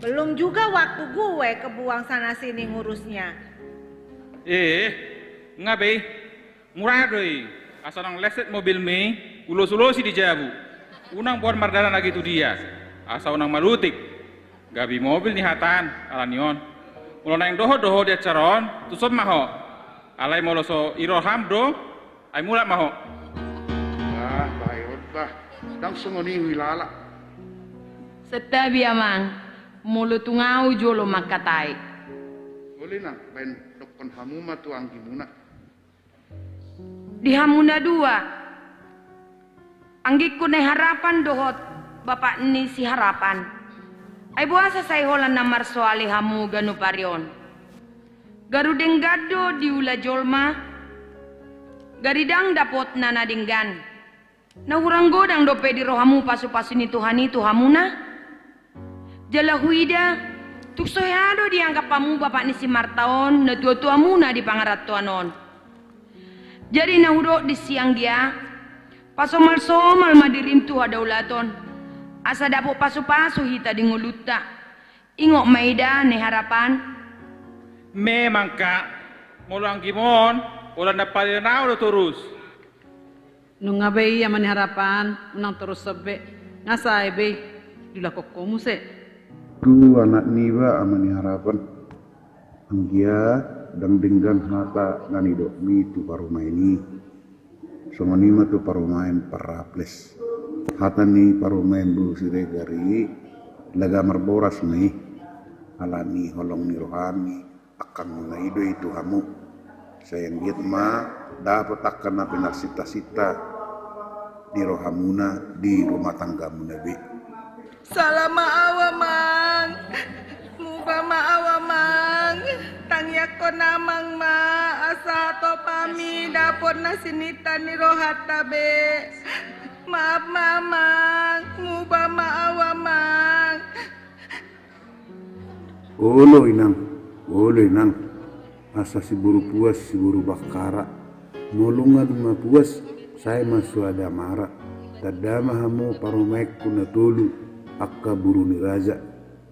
Speaker 8: belum juga waktu gue kebuang sana sini ngurusnya.
Speaker 12: Ngabe, murah doi. Asal nang leset mobil me, ulos-ulosi di jabu. Unang buat mardalan lagi tu dia. Asal nang malutik. Gabi mobil nih hatan, alanion. Mula nang doho dia caron, tusop maho. Alai molo so iroham do, ay mulak maho.
Speaker 27: Bayot bah, dang sungoni wilala.
Speaker 16: Setabi amang, mulut ngau jolo makatai.
Speaker 27: Boleh nak, bain dokon hamuma tu anggimuna.
Speaker 16: Di hamuna dua. Anggikku ne harapan dohot, bapak ni si harapan. Ay buasa say holan namar soali hamu ganu parion. Garudeng gado di ula jolma, Garidang dapot na nadinggan. Na hurang godang dope di rohamu pasu-pasu ni Tuhani Tuhamuna. Jala huida tuksoyado dianggap pamu bapak ni si Martaon na tua-tuamu na di pangaratuanon. Jadi na hudok di siang dia pasomal-somal madirintu hadaulaton. Asa dapo pasu-pasu hita di nguluta. Ingok maida ne harapan.
Speaker 12: Memang kak, mulang gimon, ulang dapat na terus.
Speaker 1: Nung nga bay yaman ni harapan, unang terus sabi, nga sa bay, dilakok ko mo se.
Speaker 6: Tu anak niwa amani harapan, anggia dang denggang hata nani dok mi tu paruma ini, songonima tu parumain paraples, hata ni parumain bulu sire gari, laga marboras nih, alani holong ni rohani, akan menaido itu hamu, sayang giat ma dapat akan napi narsita-sita di rohamuna di rumah tanggamu nabi.
Speaker 8: Salama awamang, muba maawamang, tangyako namang ma, asa to pami dapot na sinita ni rohata be. Maaf mamang, muba maawamang.
Speaker 6: Olo inang, asa si buru puas si buru bakara, molungan ma puas, saya masuk ada marah, tadama hamu parumek kuna tolu. Akka buru ni raja,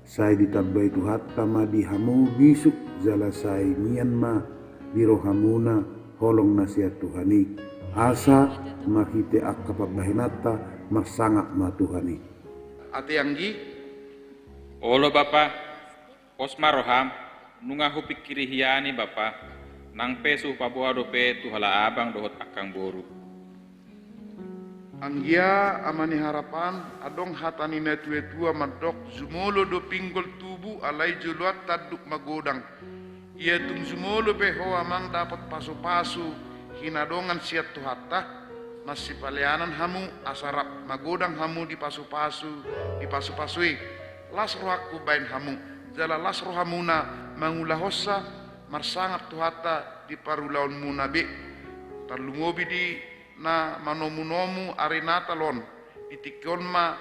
Speaker 6: saya ditabay tu hatta ma di hamu bisuk jala saya Myanmar di rohamuna holong nasihat Tuhani asa makite akka pabahinata marsangak ma Tuhani.
Speaker 12: Ate Anggi, olo bapa, osma roham, nunga hu pikiri hiani bapa, nang pesu pabuha dope tu hala abang dohot akang boru.
Speaker 27: Anggia amani harapan adong hatani na tua madok zumolo do pinggol tubu alai juluat taduk magodang. Ia tung zumolo beho amang dapat pasu-pasu hinadongan siat tu hatta masih palianan hamu asarap magodang hamu di pasu-pasui las rohaku bain hamu jala las rohamuna mangulahosa marsangat tu hatta di parulaun munabe tarlungobi di na manomu-nomu arinata lon itikon ma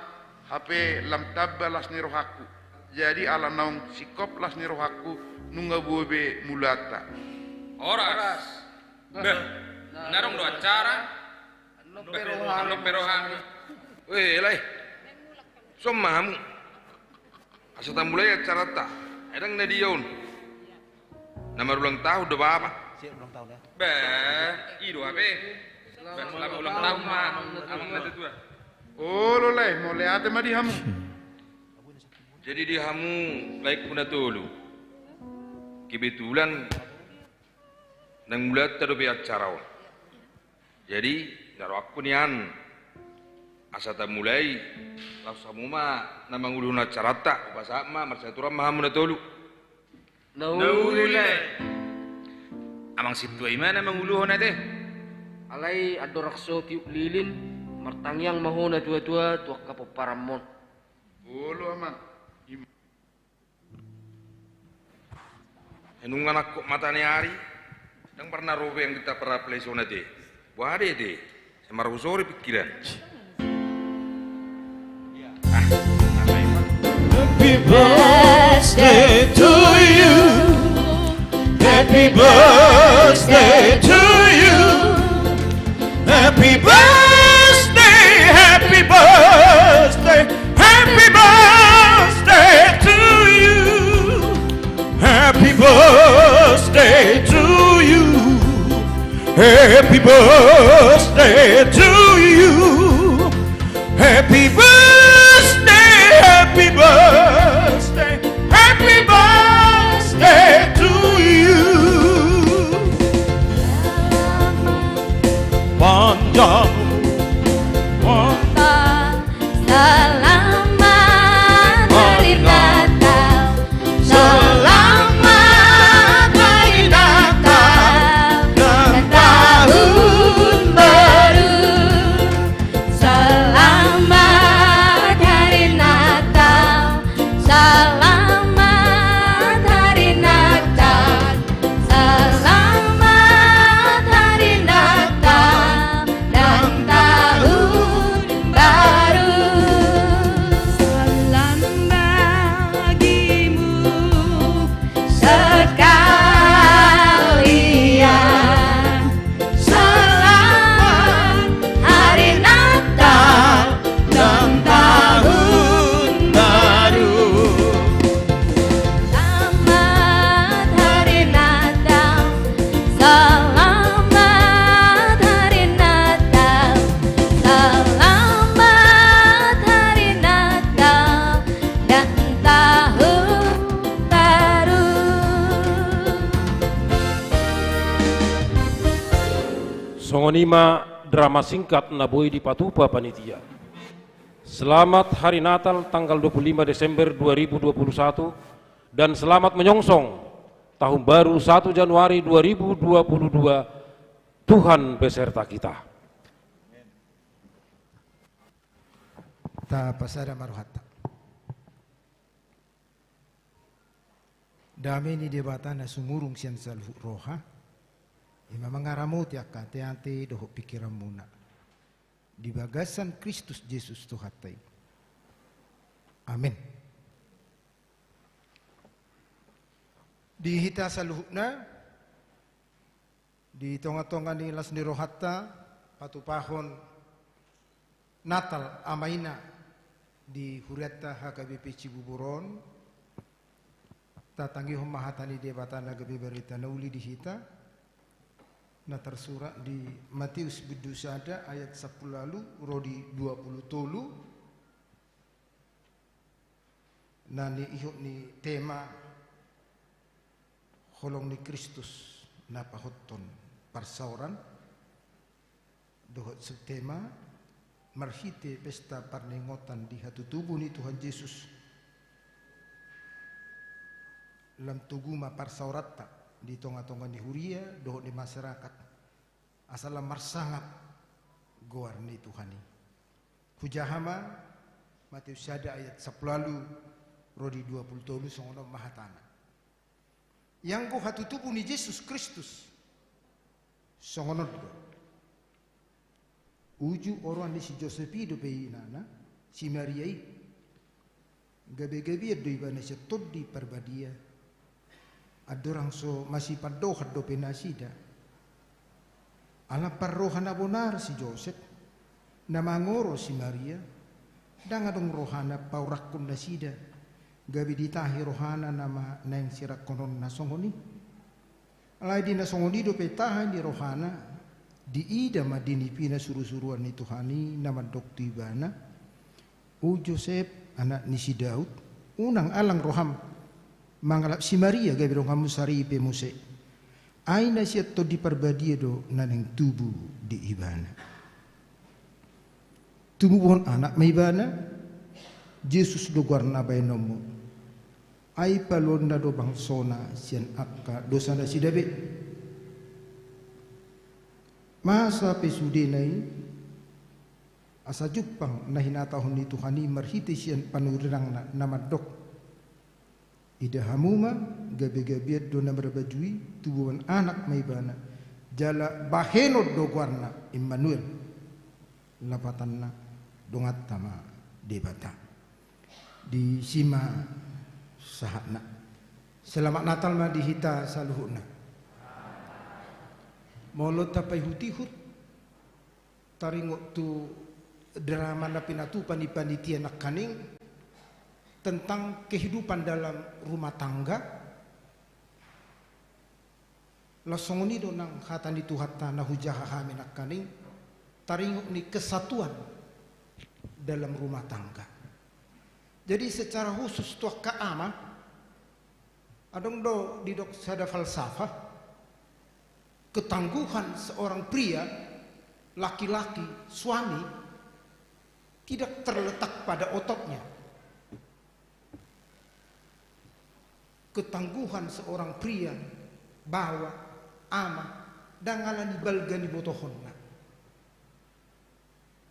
Speaker 27: hape lam tabba las ni rohaku jadi ala naung sikop las ni rohaku nunga bobe mulata
Speaker 3: Oras narong do acara no perohang weh lai somam asa mulai acara ta edang na diyon nama ulang tahun do bapa
Speaker 4: siap ulang tahun ya
Speaker 3: be ido abe selamat ulang tahun mah amang nanti tua.
Speaker 27: Oh lolai mau lihat ma di hamu.
Speaker 3: Jadi di hamu baik puna tolu. Kebetulan nang mulat tado be acara. Jadi naro aku nian asa ta mulai lasamu ma namang ulun acara ta bahasa ma marsatura ma hamu na tolu. Naulile. Amang situ imana manguluhon ate.
Speaker 7: Alai adorakso tiup lilin martangyang mahona tua-tua tuak kapoparamon.
Speaker 27: Olo aman.
Speaker 3: Enungan aku mata ni hari, dang pernah robe yang kita pernah play zona de. Buat de, semaruh sore pikiran.
Speaker 10: Happy birthday to you. Happy birthday to you. Happy birthday, happy birthday, happy birthday to you. Happy birthday to you. Happy birthday to you. Happy birthday, happy birthday, happy birthday to you. Panjang selamat hari Natal, selamat hari Natal dan tahun baru, selamat
Speaker 13: Songonima drama singkat naboi di Patupa panitia. Selamat Hari Natal tanggal 25 Desember 2021 dan selamat menyongsong Tahun Baru 1 Januari 2022. Tuhan beserta kita.
Speaker 2: Ta pasada maruhata. Dami ni debata na sumurung siyan sa roha. Ima mangaramot yaka te doho pikiran muna. Di bagasan Kristus Yesus Tuhatay. Amin. Di hita sa luhukna, di tonga-tonga ni las ni rohata, patupahon Natal amaina di Huriata HKBP Cibuburon, tatangi humahatani debata na gabi berita na uli di hita, na tersurat di Matius Bidusada ayat 10 lalu rodi 20 tolu nani ihok ni tema holong ni Kristus na pahoton parsauran dohot subtema marhite pesta parningotan di hatu tubuh ni Tuhan Yesus lam tuguma parsaurata di tonga-tonga di huria doh di masyarakat asal marsangat goar ni Tuhani hujahama Matius sada ayat 10 lalu rodi 20 tolu songono mahatana yang go hatutupu ni Yesus Kristus songono do uju orang ni si Josepi do peinana si Mariai gabe-gabe do ibana si todi perbadia adorang so masih padoh do penasida ala parrohana bonar si Joseph nama ngoro si Maria dang adong rohana paurakun nasida gabi ditahi rohana nama neng sirak konon nasongoni alai di nasongoni do petahan di rohana di ida madini pina suruh-suruan ni Tuhani nama dokti bana Joseph anak ni si Daud unang alang roham mangalap si Maria gabi dong kamu sari pe muse aina siat to di perbadia do naneng tubuh di ibana tubuh pun anak maibana Yesus do guarna bay nomo ai palonda do bangsona sian akka dosa na si David masa pesude nai asa jupang nahinatahon ni Tuhani marhite sian panurang na namadok ida hamuma gabe-gabe do na berbajui tubuhan anak maibana jala bahenod do guarna Immanuel lapatanna dongat tama debata di sima sahana selamat Natal ma dihita saluhuna molot tapai hutihut taringot tu drama na pinatupan di panitia nak kaning tentang kehidupan dalam rumah tangga lasongoni do nang hatani tuhata na hujaha haminak kaning taringuk ni kesatuan dalam rumah tangga. Jadi secara khusus tuah kaama adong do di dok sada falsafah ketangguhan seorang pria laki-laki suami tidak terletak pada ototnya. Ketangguhan seorang pria bawa ama dangalani balgani botohonna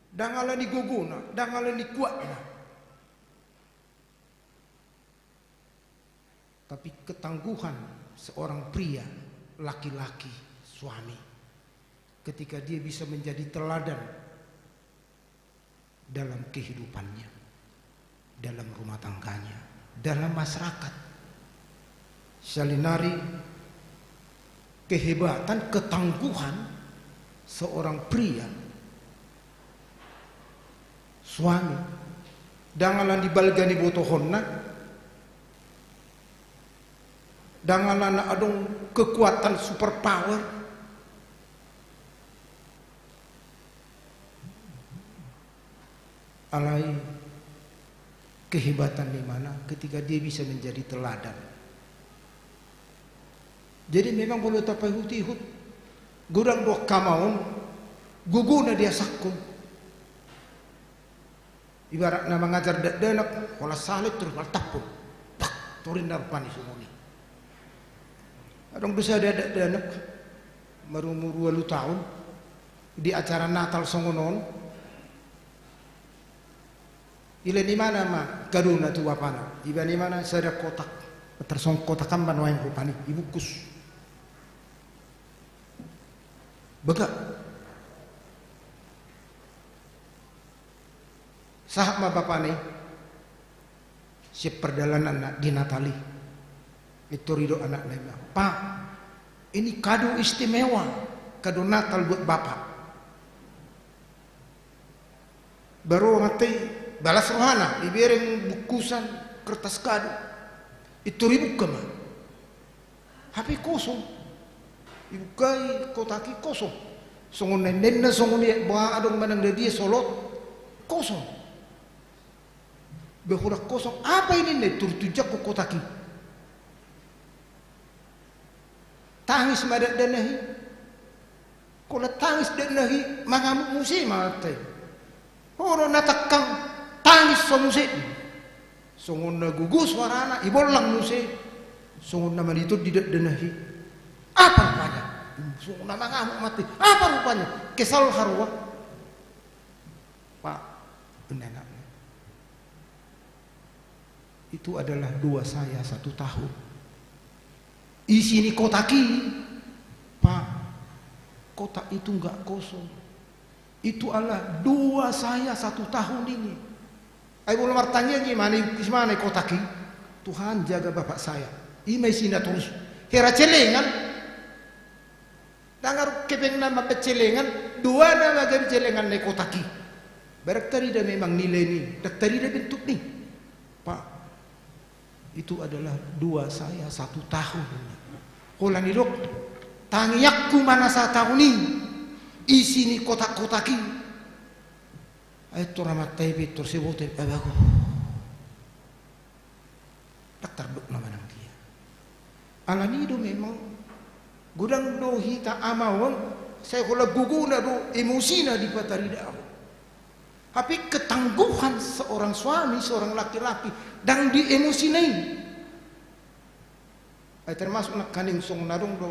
Speaker 2: dangalani gogona dangalani kuatna tapi ketangguhan seorang pria laki-laki suami ketika dia bisa menjadi teladan dalam kehidupannya dalam rumah tangganya dalam masyarakat salinari kehebatan ketangguhan seorang pria suami dangalan dibalgani botohonna dangalan adong kekuatan superpower alai kehebatan di mana ketika dia bisa menjadi teladan. Jadi memang boleh tapai hutihut gudang doh kamaun Gugu na dia sakko. Ibarat na mengajar denak, kalau salib terus maltapun. Tak, turin darpani sumuni. Adong bisa ada denak, marumur 2 tahun, di acara Natal songonon. Ila di mana ma kaduna tu apana? Iba di mana saya kotak, tersong kotakan banwain rupani, ibukus. Bega. Sahab ma bapak nih, siap perjalanan di Natali. Itu ridho anak lainnya. Pak, ini kado istimewa, kado Natal buat bapak. Baru mati balas rohana, dibiarin bukusan kertas kado. Itu ribu kema. HP kosong. Ibu kai kotaki kosong. Songon nenda songon dia bawa adong manang dia solot kosong. Behura kosong. Apa ini nih? Turtujak ko kotaki. Tangis madat danahi. Kalau tangis danahi mangamuk musim matai. Orang natakang tangis so musim. Songon na gugus warana ibolang musim. Songon naman itu tidak danahi. Apa rupanya? Songon na mangamuk mati. Apa rupanya? Kesal harwa. Pak, benar. Itu adalah dua saya 1 tahun. Isi ini kotaki, Pak. Kotak itu enggak kosong. Itu adalah dua saya 1 tahun ini. Ayo belum bertanya gimana kotaki? Tuhan jaga bapak saya. Ima isina terus. Hera celengan. Tangar kepeng nama pecelengan. 2 nama gari celengan ne kotaki. Berarti dah memang nilai ni. Daktari dah bentuk ni. Pak. Itu adalah dua saya 1 tahun. Kolan dok, tangiyakku mana 1 tahun ini. Isi ni kotak-kotaki. Itu ramat taibi tersebut abaku. Tak terduk nama dia. Alani itu memang gudang do hita amawang. Saya kalau guguna do emosina di patarida. Tapi ketangguhan seorang suami, seorang laki-laki dan di emosi nai. Termasuk nak kaning song narung do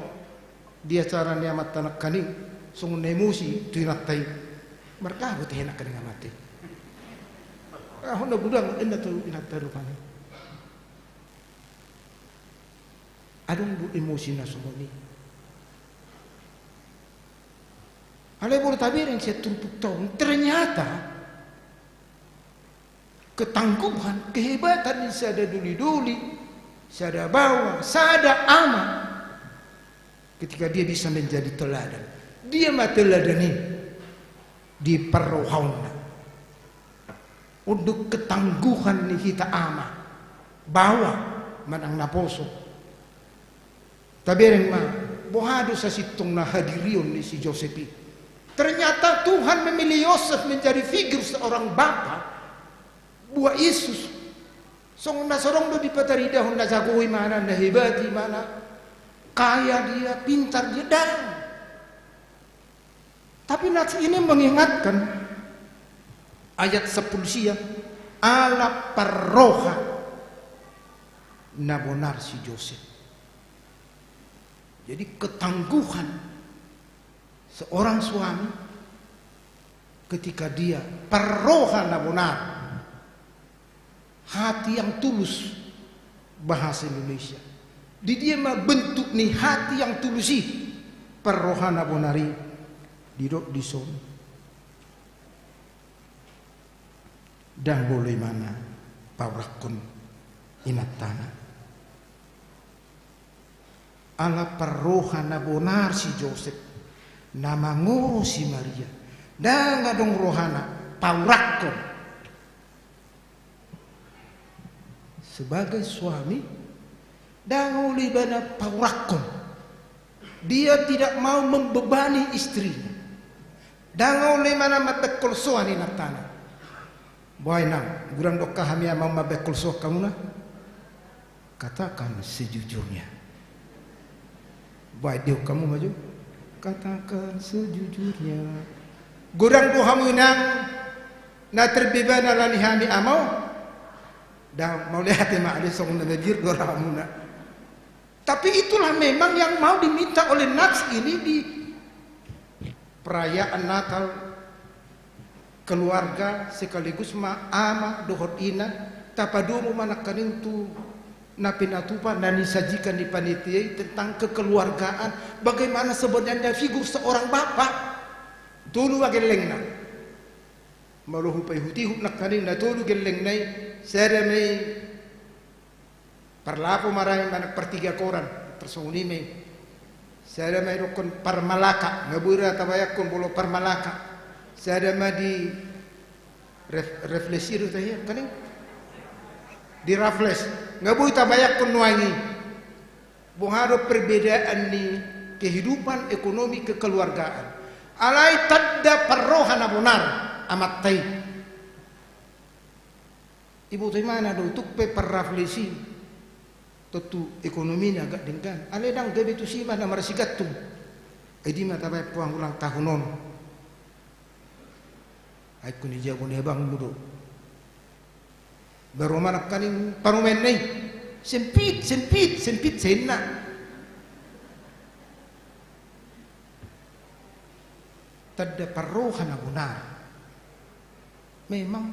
Speaker 2: dia cara ni amat nak kaning song emosi tu nak tai. Mereka buat nak kaning amati. Honda gudang enda tu nak taruh kaning. Adung bu emosi na semua ni. Alai boleh tabir yang saya tumpuk tahun ternyata ketangguhan, kehebatan ini sada duli-duli, sada bawah, sada aman. Ketika dia bisa menjadi teladan, dia mah teladani di perrohauna. Untuk ketangguhan ni kita ama, bawah manang naposo. Tabirin mah, bohado sa sitong na hadirion ni si Josepi. Ternyata Tuhan memilih Yosef menjadi figur seorang bapa. Buat Yesus. Song na sorong do di patarida hon na jagoi mana, na hebati mana. Kaya dia, pintar dia dan. Tapi nats ini mengingatkan ayat 10 siang ala parroha na bonar si Joseph. Jadi ketangguhan seorang suami ketika dia parroha na bonar, hati yang tulus, bahasa Indonesia. Di dia mah bentuk nih hati yang tulus sih. Perrohana bonari didok dison. Dan boleh mana paurakon inatana. Ala perrohana bonar si Joseph. Nama ngoro si Maria. Dan ngadong rohana paurakon. Sebagai suami dan oleh bana paurakon, dia tidak mau membebani istrinya. Dan oleh mana mabekol soani natana. Boy nang, gurang dok kami mau mabekol so kamu na? Katakan sejujurnya. Boy dia kamu maju. Katakan sejujurnya. Gurang dohamu inang na terbiba na lanihani amaw. Dah mau lihat mak ada song nabir dohamu na. Tapi itulah memang yang mau diminta oleh Nats ini di perayaan Natal keluarga sekaligus ama dohot ina tapadumu manakanin tu napinatupa dan disajikan di panitia tentang kekeluargaan, bagaimana sebenarnya figur seorang bapak tulu wagelengna maluhu pai hutihu nakanin na tulu geleng nai seremai parlapo maray manak pertiga koran tersuni me seremai rukun parmalaka ngabura tabayak kun bolo parmalaka seremai di refleksir teh kaning di rafles ngabuy tabayak kun nuangi buharo perbedaan ni kehidupan ekonomi kekeluargaan alai tadda parrohana benar amat tai ibu teh mana do tuk pe parraflesi tentu ekonominya agak denggan ale dang gabe tu sima na marasigatum edi mata bae puang ulang tahunon ay kuni jago ne bang mudo baru manak kaning parumen nei sempit senna tadda parrohana benar memang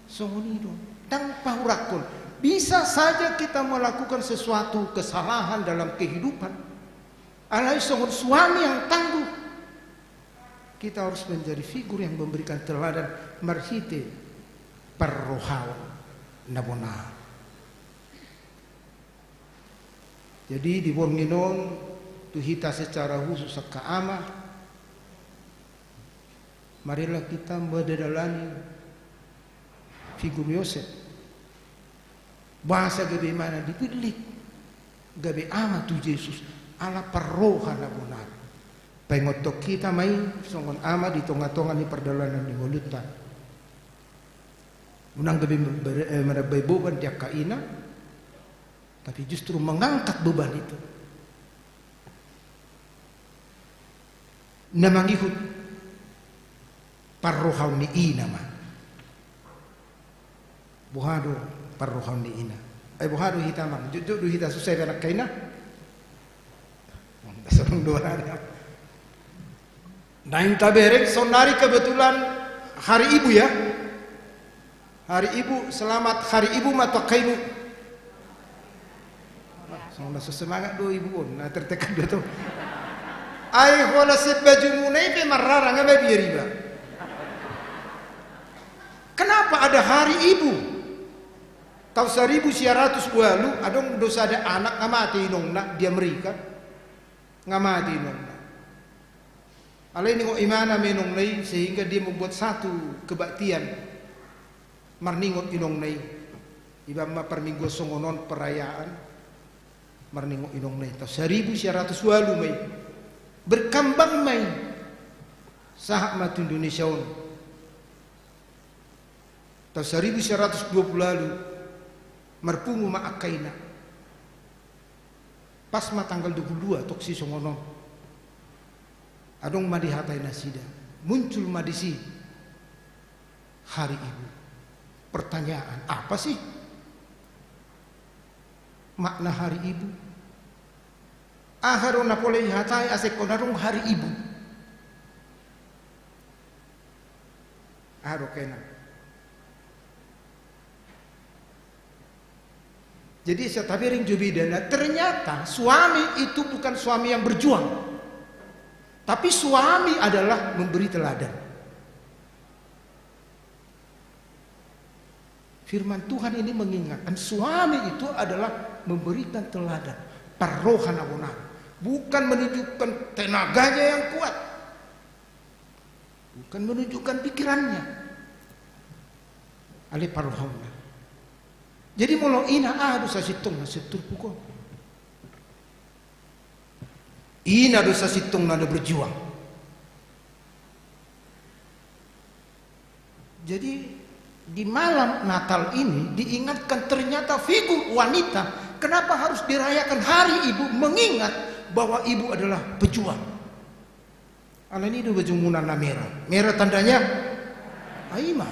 Speaker 2: songonido tanpa hurakun bisa saja kita melakukan sesuatu kesalahan dalam kehidupan alai seorang suami yang tangguh kita harus menjadi figur yang memberikan teladan marhite parrohau nabona. Jadi di Bornginon tuhita secara khusus ke ama marilah kita mendalami figur Yosef bahasa gabe mana dipilih gabe ama tu Yesus ala parrohana benar pengotok kita main songon ama di tonga-tonga ni perdalanan di mulutnya menang gabe merebai beban dia kaina tapi justru mengangkat beban itu namangihut parrohau ni inama buhado parrohau ni ina ay buhado hitamang jujur du hita susay anak kaina sarung dua hari nain taberek sonari kebetulan hari ibu ya hari ibu selamat hari ibu mata kainu sonda semangat do ibu pun na tertekan do to ay hola sib baju munai pe marara ngabe biariba kenapa ada hari ibu tahun 1902 adong dosa ada anak ngamati nongna dia mereka ngamati nongna alai ningo imana menong nai sehingga dia membuat satu kebaktian marningot inong nai ibama perminggu songonon perayaan marningot inong nai tahun 1902 mai berkembang mai sahak matu Indonesia tahun 1920 lalu marpungu maakaina pas tanggal 22 toksi songono adong madihatai nasida muncul madisi hari ibu pertanyaan apa sih makna hari ibu aharo napolei hatai asekonarung hari ibu aharo kena. Jadi saya tabiring jubidana ternyata suami itu bukan suami yang berjuang, tapi suami adalah memberi teladan. Firman Tuhan ini mengingatkan suami itu adalah memberikan teladan, parrohana benar, bukan menunjukkan tenaganya yang kuat, bukan menunjukkan pikirannya. Ali parrohana. Jadi molo ina dosa situng na situr pukul. Ina dosa situng na berjuang. Jadi di malam Natal ini diingatkan ternyata figur wanita kenapa harus dirayakan hari ibu mengingat bahwa ibu adalah pejuang. Ala ini do bajungunan na merah. Merah tandanya Aima.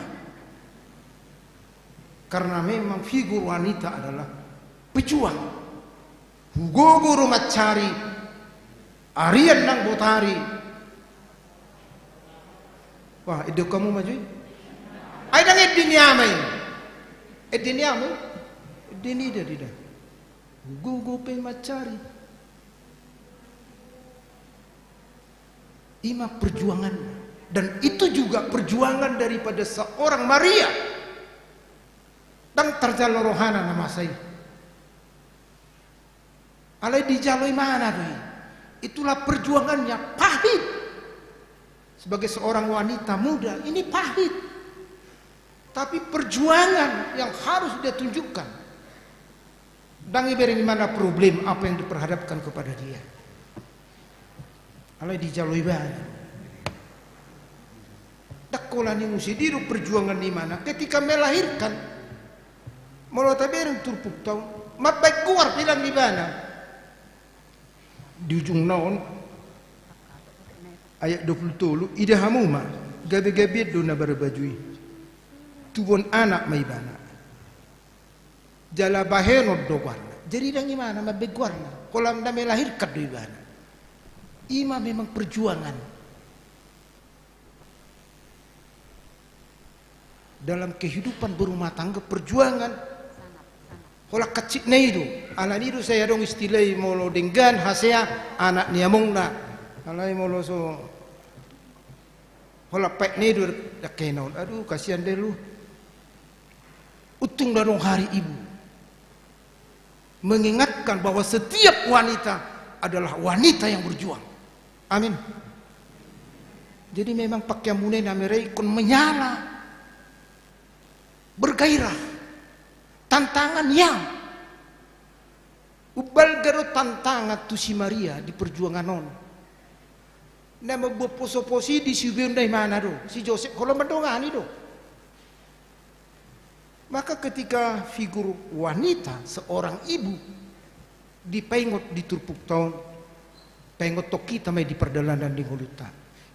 Speaker 2: Karena memang figur wanita adalah pejuang. Hugogoro macari Arian nang botari. Wah, itu kamu maju. Ay nang ediniamay. Ediniamay. Edini dia. Gugu pe macari. Ima perjuangan, dan itu juga perjuangan daripada seorang Maria. Dan terjalo rohana nama saya. Alai dijalui mana doi? Itulah perjuangannya pahit. Sebagai seorang wanita muda ini pahit. Tapi perjuangan yang harus dia tunjukkan. Dan iberi mana problem apa yang diperhadapkan kepada dia. Alai dijalui banyak. Dakola ni musidiru perjuangan di mana ketika melahirkan. Mau tabereng turpuk tau. Mapai keluar bilang di mana. Di ujung naon ayat 20 ida hamuma gabi-gabi do na barbajui tubon anak may bana jala bahenod do warna jadi dang imana mabegwarna kolam na melahirkan do ibana ima memang perjuangan dalam kehidupan berumah tangga perjuangan. Kalau kecil na itu, anak itu saya dong istilai molo dengan hasil anak niamong na, alai molo so, kalau pek ni itu dak kenal, aduh kasihan deh lu, utung darong hari ibu, mengingatkan bahwa setiap wanita adalah wanita yang berjuang, amin. Jadi memang pakai munai namerei kon menyala, bergairah. Tantangan yang ubal garo tantangan tu si Maria di perjuangan non. Nama berposo-posi di Sibion dari mana do? Si Joseph kalau mendongani do. Maka ketika figur wanita seorang ibu dipengot di turpuk tahun, pengot tok kita mai di perjalanan di nguluta.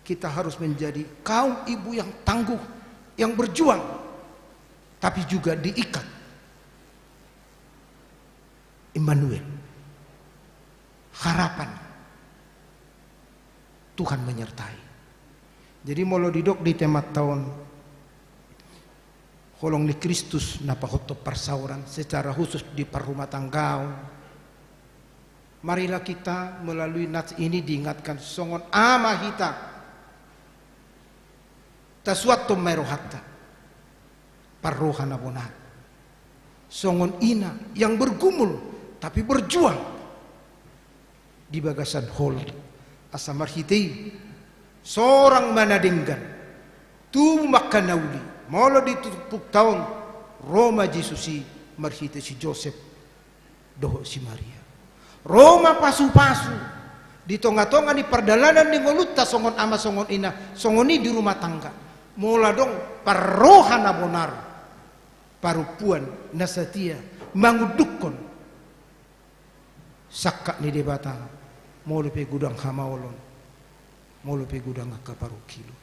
Speaker 2: Kita harus menjadi kaum ibu yang tangguh, yang berjuang, tapi juga diikat. Immanuel, harapan Tuhan menyertai. Jadi molo didok di tema tahun holong ni Kristus napa hoto persauran secara khusus di perumah tanggau. Marilah kita melalui nats ini diingatkan songon ama hita tasuatu merohata parrohana bonar songon ina yang bergumul tapi berjuang di bagasan hol asa marhitei seorang manadenggan tu makanauli molo ditupuk tahun Roma Jesusi marhite si Joseph doho si Maria Roma pasu-pasu di tonga-tonga di perjalanan di ngoluta songon ama songon ina songoni di rumah tangga mola dong parrohana bonar parupuan nasatia mangudukon sakak ni debata molo pe gudang hamaolon molo pe gudang kaparukilo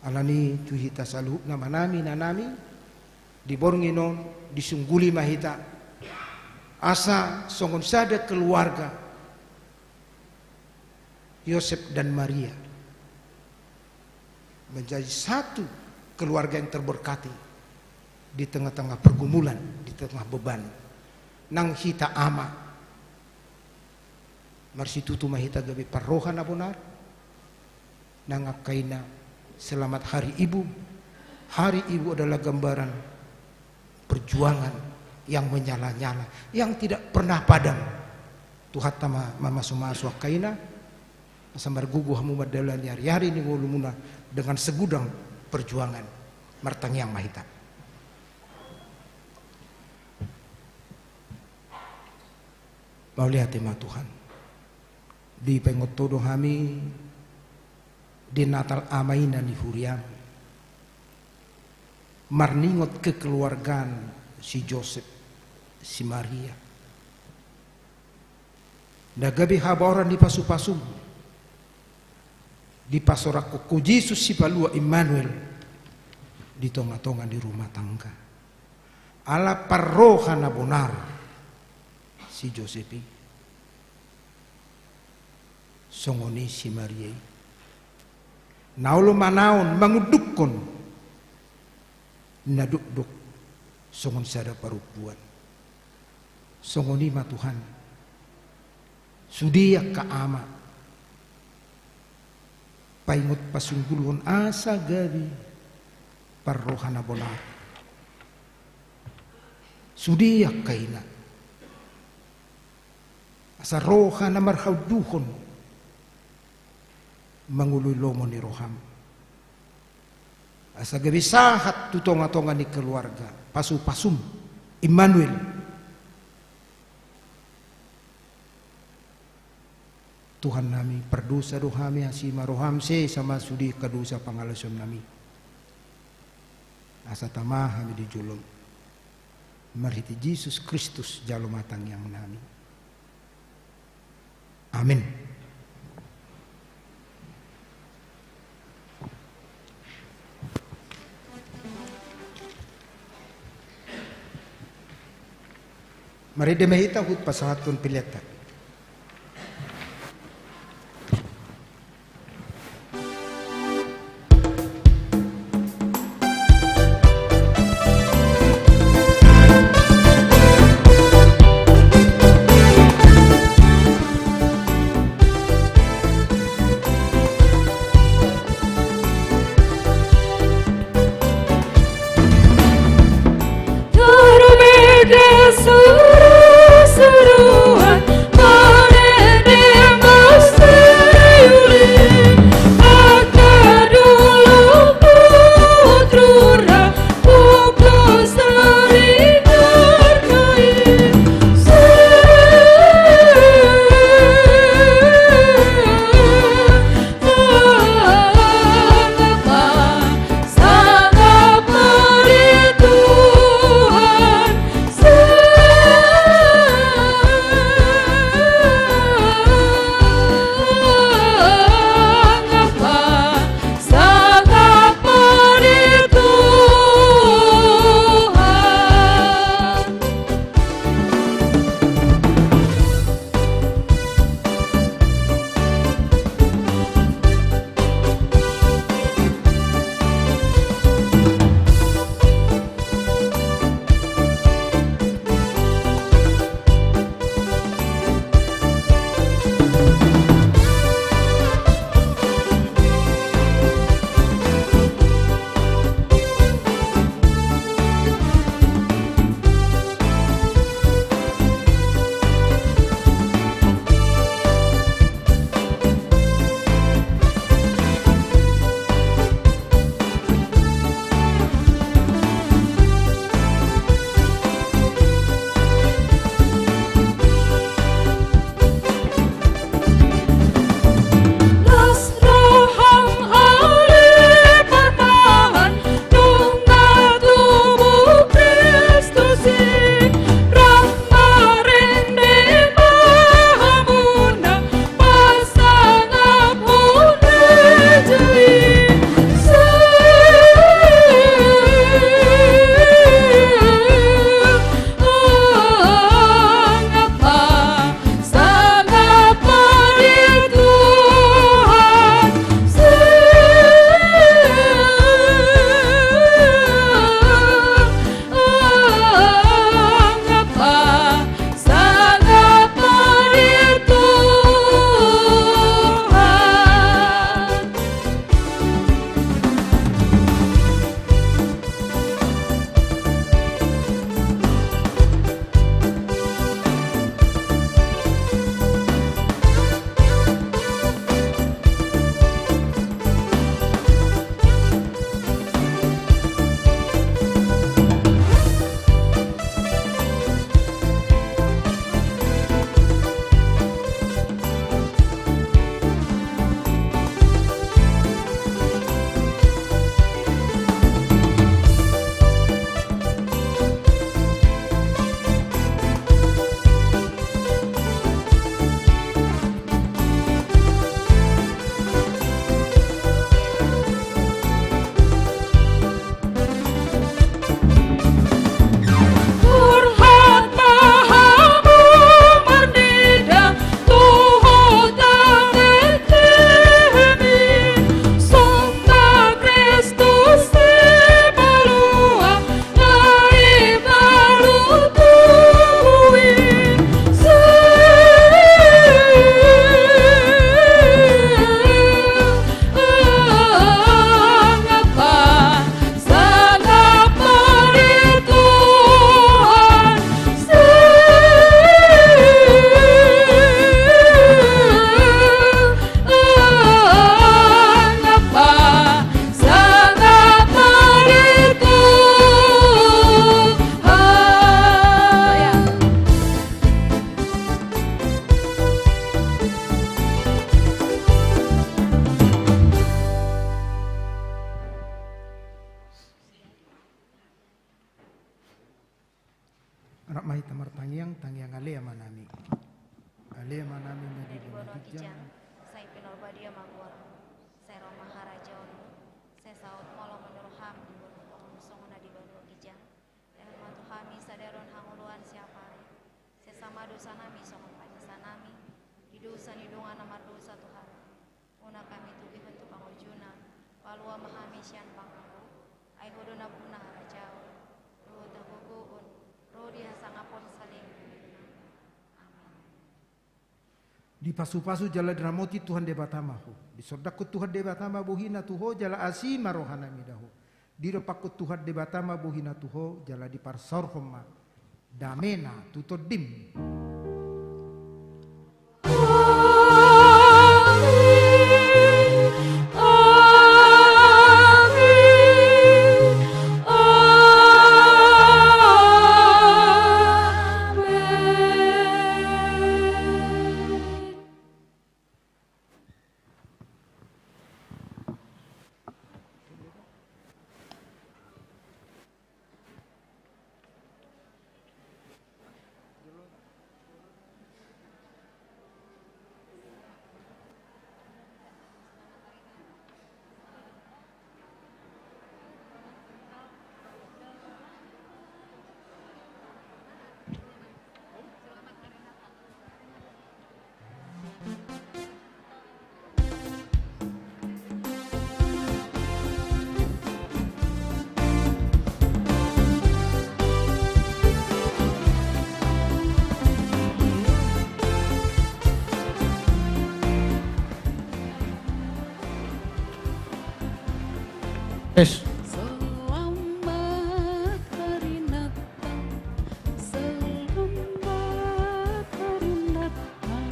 Speaker 2: alani tuhita salu nama nami nanami di bornginon disungguli mahita asa songon sada keluarga Yosef dan Maria menjadi satu keluarga yang terberkati di tengah-tengah pergumulan, di tengah beban. Nang hita ama marsi tutu mahita gabi parrohana bonar nang akaina selamat hari ibu. Hari ibu adalah gambaran perjuangan yang menyala-nyala, yang tidak pernah padam. Tuhat tama mama sumasu akaina sambar gugu hamu madalan hari-hari ini ngulumuna dengan segudang perjuangan martang yang mahita. Mau lihat tema Tuhan di pengotodo kami di Natal amaina ni Furiam marningot kekeluargaan si Joseph si Maria nagabi haboran di pasu-pasu di pasorakku ku Yesus si palua Immanuel di tonga-tonga di rumah tangga ala parrohana bonar si Josepi songoni si Maria naulo manaon mangudukon naduk-duk songon sada parupuan songoni ma Tuhan sudiak ka ama paingot pasunggulon asa gabi parrohana bonar sudiak kaina asa rohana marhauduhon manguluy lomo ni roham asa gabi sahat tu tonga-tonga ni keluarga pasu-pasum Immanuel Tuhan nami perdosa rohami asima roham se sama sudi kadosa pangalasom nami asa tamah kami di julom marhiti Yesus Kristus jalo matang yang nami amin. Mari demahita hut pasahatun pileta.
Speaker 10: Suruh-suruhan
Speaker 4: ai pinorba dia magor sero maharaja onu se saut molo menurham di gunung songona di banu gijang dan matu kami sadaron hanguluan siapa se sama dosa nami songon panisa nami di dosa nidungan amar dosa Tuhan una kami tugi bentuk pangurjuna palua mahami sian pangku ai hodona punah rajau ro dagogoun ro dia sangapon saling.
Speaker 2: Di pasu-pasu jala dramoti Tuhan debatamahu. Di sodaku Tuhan debatama buhina tuho jala asima rohana midahu. Di dopaku Tuhan debatama buhina tuho jala di parsorhoma. Damena tutodim.
Speaker 9: Yes.
Speaker 10: Selamat hari Natal, selamat hari Natal, selamat hari Natal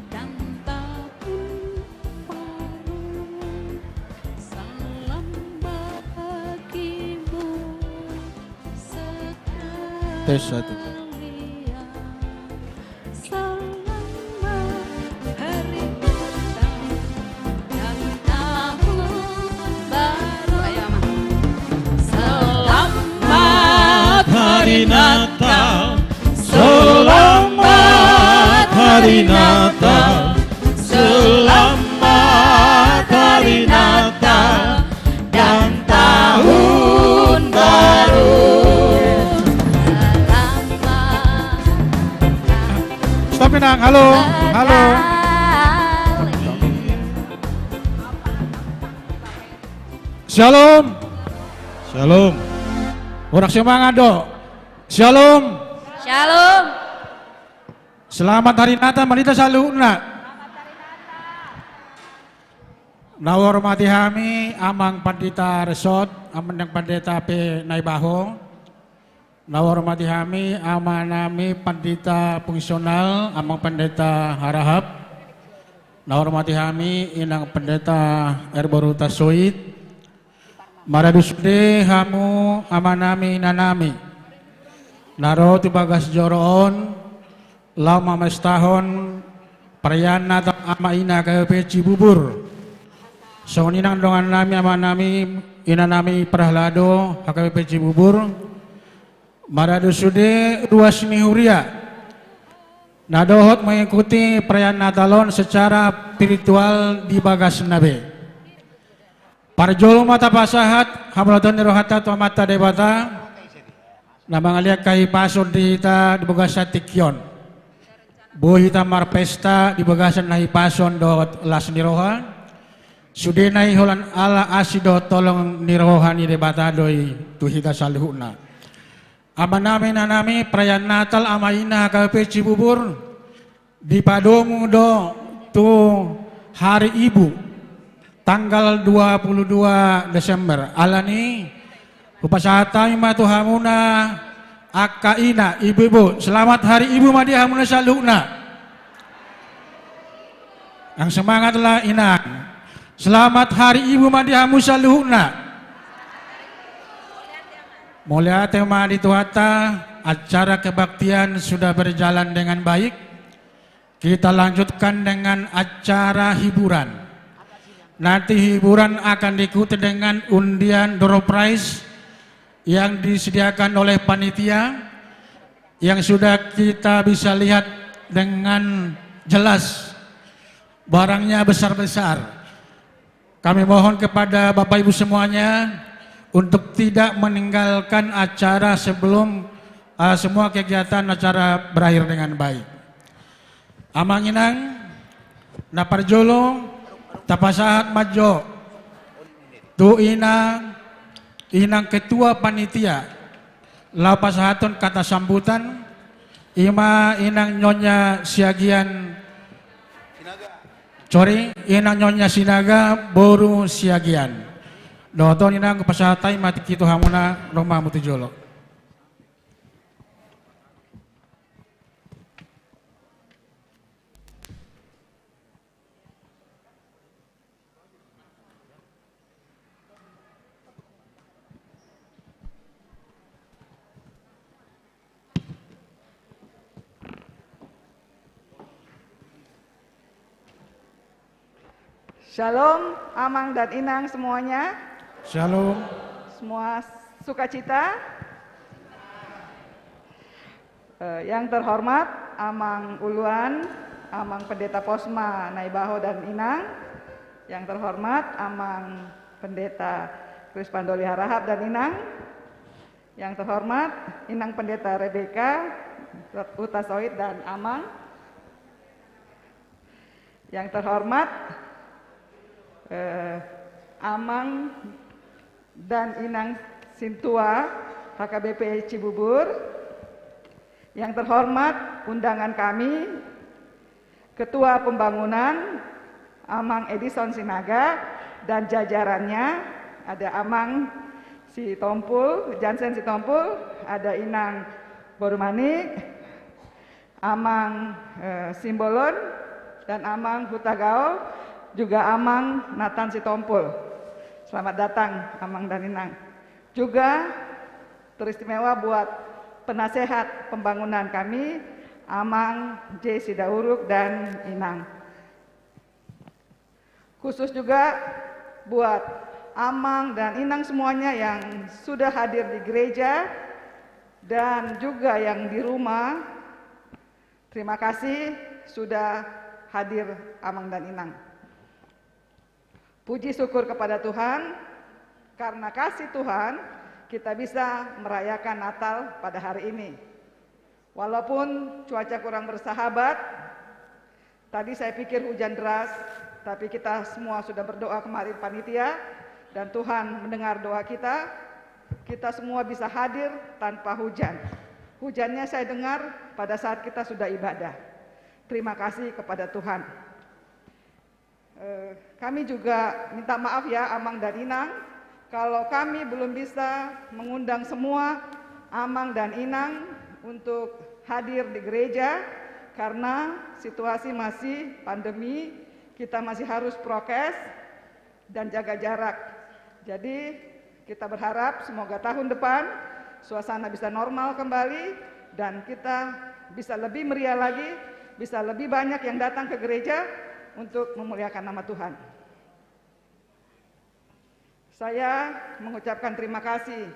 Speaker 10: dan tahun baru. Salam bagimu sekalian.
Speaker 9: Tes satu.
Speaker 10: Hari Natal, selamat hari Natal, selamat hari Natal dan tahun baru.
Speaker 9: Stop Minang, halo, halo. Shalom, shalom. Orang semangat dok. Shalom.
Speaker 10: Shalom.
Speaker 9: Selamat hari Natal, malita saluna. Nawar mati kami, amang pandita resort, amang yang pandita pe naibaho. Nawar mati kami, amang nami pandita fungsional, amang pandita harahap. Nawar mati kami, inang pandita erboruta soit. Maradusde hamu amanami nanami naro tubagas joroon lama mestahon perayaan ama ina KP Cibubur soninang dongan nami amanami inanami Prahlado HKP Cibubur Maradusde ruas nihuria nadohot mengikuti perayaan Natalon secara spiritual di Bagas Nabe. Parjolo mata pasahat hamlaton nirohata tu mata debata namang aliak kai pasod dita di bagasan tikyon bohita marpesta di bagasan nahi pason dot las niroha sudenai holan ala asido tolong niroha ni debata doi tuhita salihuna amanami nanami perayaan Natal amaina KP Cibubur di padomu do tu hari ibu tanggal 22 Desember alani upasatami matuhamuna akaina ibu-ibu selamat hari ibu madi hamuna saluna yang semangatlah inang selamat hari ibu madi hamu saluna mulia tema di Tuhata acara kebaktian sudah berjalan dengan baik kita lanjutkan dengan acara hiburan. Nanti hiburan akan diikuti dengan undian door prize yang disediakan oleh panitia yang sudah kita bisa lihat dengan jelas, barangnya besar-besar. Kami mohon kepada Bapak Ibu semuanya untuk tidak meninggalkan acara sebelum semua kegiatan acara berakhir dengan baik. Amang inang, naparjolo, tapasahat majo, tu inang ketua panitia, lapasahaton kata sambutan, ima inang nyonya siagian, inang nyonya sinaga boru siagian. Doton inang kepasahatai mati kitu hamuna Roma mutujolo.
Speaker 11: Shalom, Amang dan Inang semuanya.
Speaker 9: Shalom.
Speaker 11: Semua sukacita. Yang terhormat Amang Uluan, Amang Pendeta Posma Naibaho dan Inang. Yang terhormat Amang Pendeta Kris Pandoli Harahap dan Inang. Yang terhormat Inang Pendeta Rebeka Utasoid dan Amang. Yang terhormat Amang dan Inang Sintua HKBP Cibubur. Yang terhormat undangan kami Ketua Pembangunan Amang Edison Sinaga dan jajarannya, ada Amang Sitompul, Jansen Sitompul, ada Inang Borumanik, Amang Simbolon dan Amang Hutagao, juga Amang Nathan Sitompul. Selamat datang Amang dan Inang. Juga teristimewa buat penasehat pembangunan kami, Amang J. Sidauruk dan Inang. Khusus juga buat Amang dan Inang semuanya yang sudah hadir di gereja dan juga yang di rumah. Terima kasih sudah hadir Amang dan Inang. Puji syukur kepada Tuhan, karena kasih Tuhan kita bisa merayakan Natal pada hari ini. Walaupun cuaca kurang bersahabat, tadi saya pikir hujan deras, tapi kita semua sudah berdoa kemarin panitia, dan Tuhan mendengar doa kita. Kita semua bisa hadir tanpa hujan. Hujannya saya dengar pada saat kita sudah ibadah. Terima kasih kepada Tuhan. Kami juga minta maaf ya Amang dan Inang, kalau kami belum bisa mengundang semua Amang dan Inang untuk hadir di gereja karena situasi masih pandemi, kita masih harus prokes dan jaga jarak. Jadi kita berharap semoga tahun depan suasana bisa normal kembali dan kita bisa lebih meriah lagi, bisa lebih banyak yang datang ke gereja untuk memuliakan nama Tuhan. Saya mengucapkan terima kasih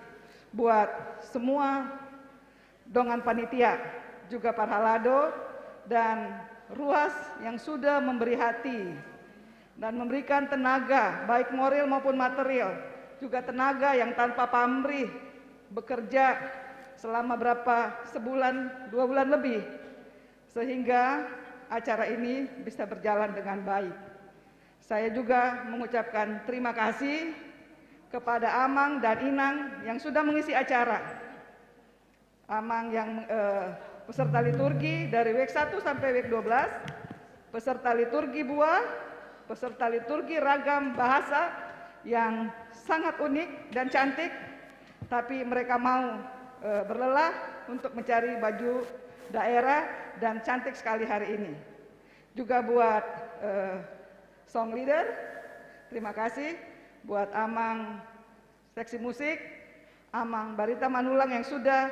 Speaker 11: buat semua dongan panitia, juga para halado dan ruas yang sudah memberi hati dan memberikan tenaga baik moral maupun material, juga tenaga yang tanpa pamrih bekerja selama sebulan, 2 bulan lebih, sehingga acara ini bisa berjalan dengan baik. Saya juga mengucapkan terima kasih kepada Amang dan Inang yang sudah mengisi acara. Amang yang peserta liturgi dari week 1 sampai week 12, peserta liturgi buah, peserta liturgi ragam bahasa yang sangat unik dan cantik, tapi mereka mau berlelah untuk mencari baju daerah dan cantik sekali hari ini. Juga buat song leader, terima kasih. Buat Amang seksi musik, Amang Barita Manulang yang sudah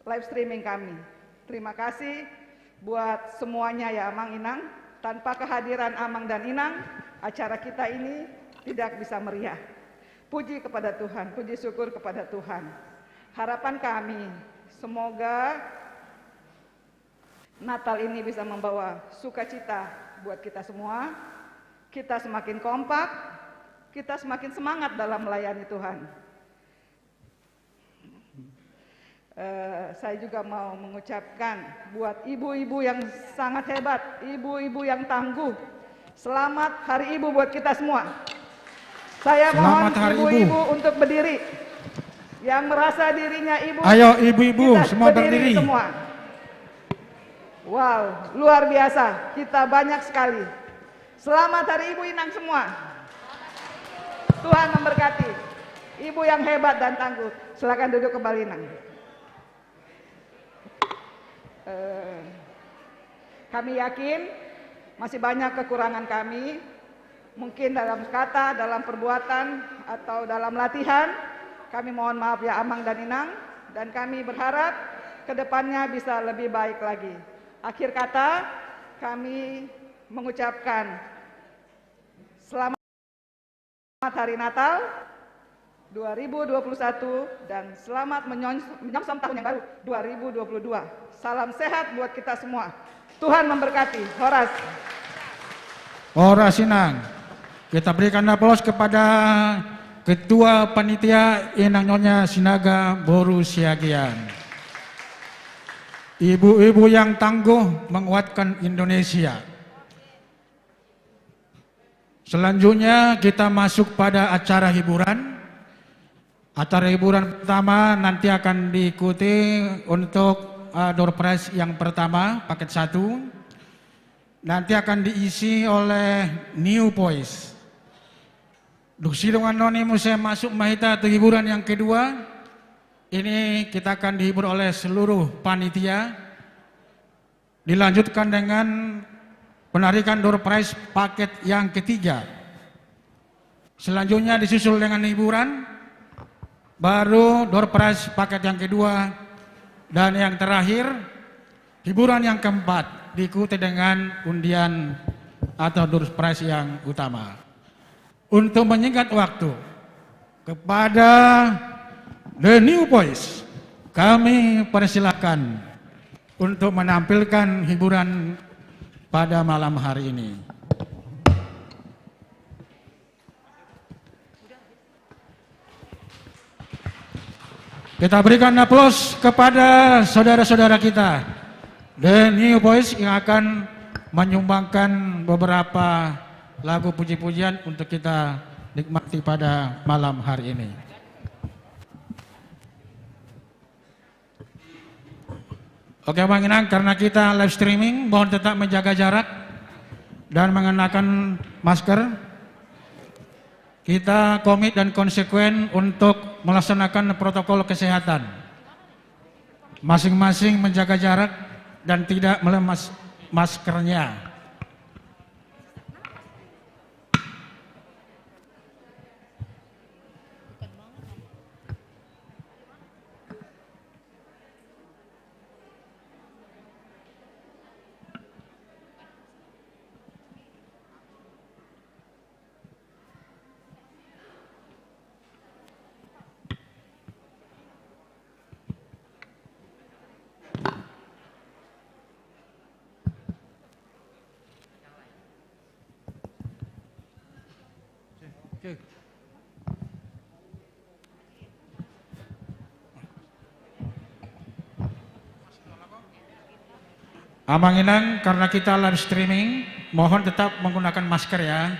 Speaker 11: live streaming kami. Terima kasih buat semuanya ya Amang Inang. Tanpa kehadiran Amang dan Inang, acara kita ini tidak bisa meriah. Puji kepada Tuhan, puji syukur kepada Tuhan. Harapan kami, semoga Natal ini bisa membawa sukacita buat kita semua. Kita semakin kompak, kita semakin semangat dalam melayani Tuhan. Saya juga mau mengucapkan buat ibu-ibu yang sangat hebat, ibu-ibu yang tangguh. Selamat Hari Ibu buat kita semua. Saya mohon ibu-ibu untuk berdiri. Yang merasa dirinya ibu,
Speaker 9: ayo ibu-ibu semua berdiri.
Speaker 11: Semua. Wow, luar biasa. Kita banyak sekali. Selamat Hari Ibu Inang semua. Tuhan memberkati. Ibu yang hebat dan tangguh. Silakan duduk kembali, Inang. Kami yakin masih banyak kekurangan kami, mungkin dalam kata, dalam perbuatan, atau dalam latihan. Kami mohon maaf ya Amang dan Inang, dan kami berharap kedepannya bisa lebih baik lagi. Akhir kata, kami mengucapkan selamat Hari Natal 2021 dan selamat menyongsong tahun yang baru 2022. Salam sehat buat kita semua. Tuhan memberkati. Horas.
Speaker 9: Horas Inang. Kita berikan aplaus kepada Ketua Panitia Inang Nyonya Sinaga Boru Siagian. Ibu-ibu yang tangguh menguatkan Indonesia. Selanjutnya kita masuk pada acara hiburan. Acara hiburan pertama nanti akan diikuti untuk door prize yang pertama, paket 1. Nanti akan diisi oleh New Voice. Dusilong Anonimus saya masuk mahita atau hiburan yang kedua. Ini kita akan dihibur oleh seluruh panitia. Dilanjutkan dengan penarikan door prize paket yang ketiga. Selanjutnya disusul dengan hiburan, baru door prize paket yang kedua, dan yang terakhir hiburan yang keempat diikuti dengan undian atau door prize yang utama. Untuk menyingkat waktu, kepada The New Voice kami persilakan untuk menampilkan hiburan pada malam hari ini. Kita berikan aplaus kepada saudara-saudara kita The New Voice yang akan menyumbangkan beberapa lagu puji-pujian untuk kita nikmati pada malam hari ini. Oke Bang Inang, karena kita live streaming, mohon tetap menjaga jarak dan mengenakan masker. Kita komit dan konsekuen untuk melaksanakan protokol kesehatan. Masing-masing menjaga jarak dan tidak melemas maskernya. Amang Inang, karena kita live streaming, mohon tetap menggunakan masker ya.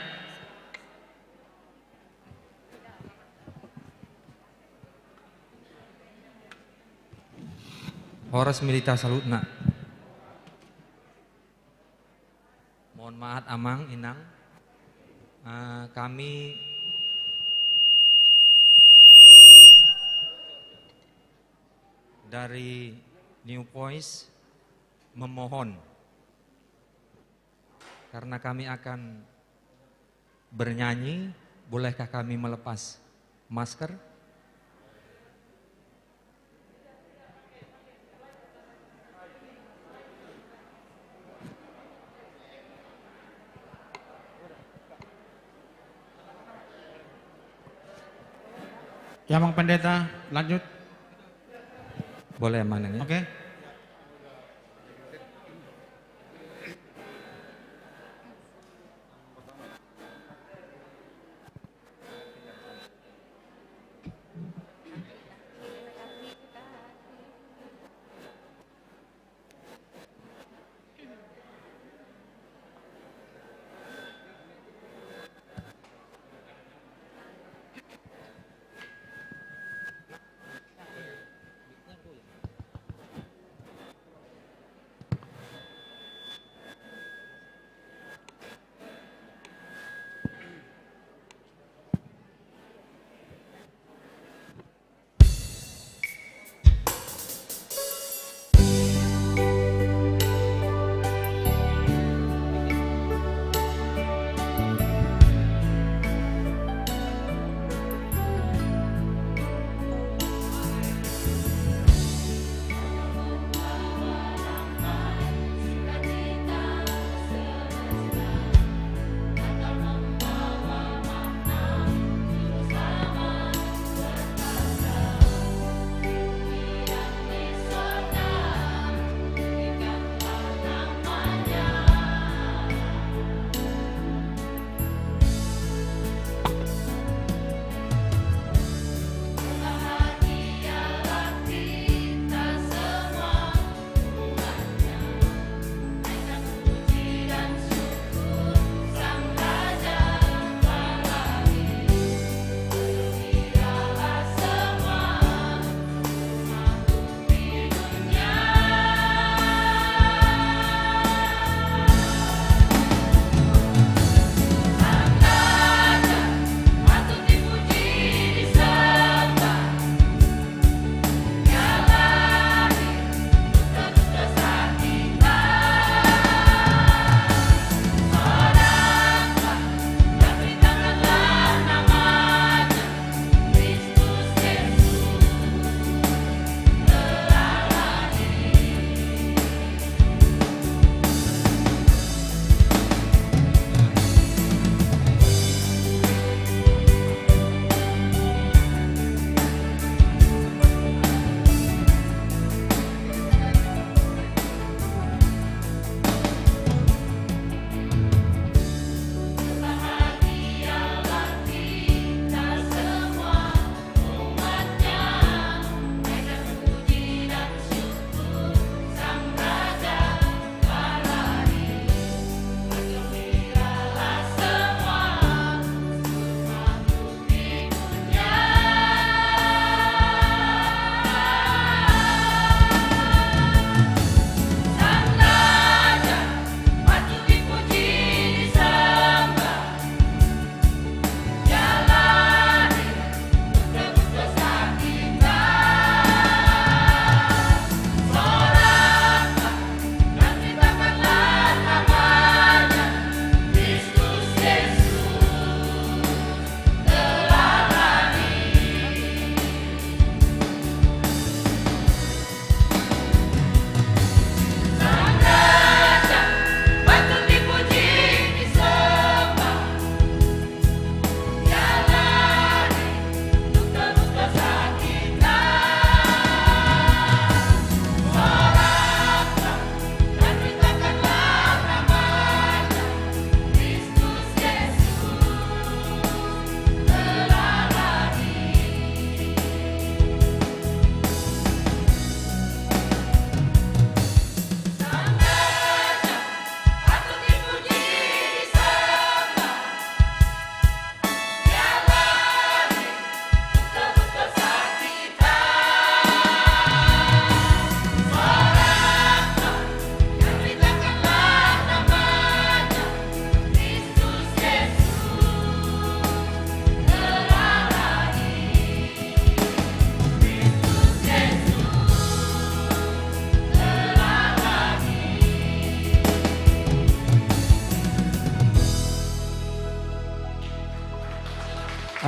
Speaker 14: Horas Milita Salutna. Mohon maaf Amang Inang, kami dari New Voice memohon karena kami akan bernyanyi, bolehkah kami melepas masker?
Speaker 9: Ya Bang Pendeta, lanjut.
Speaker 14: Boleh mana ya?
Speaker 9: Oke.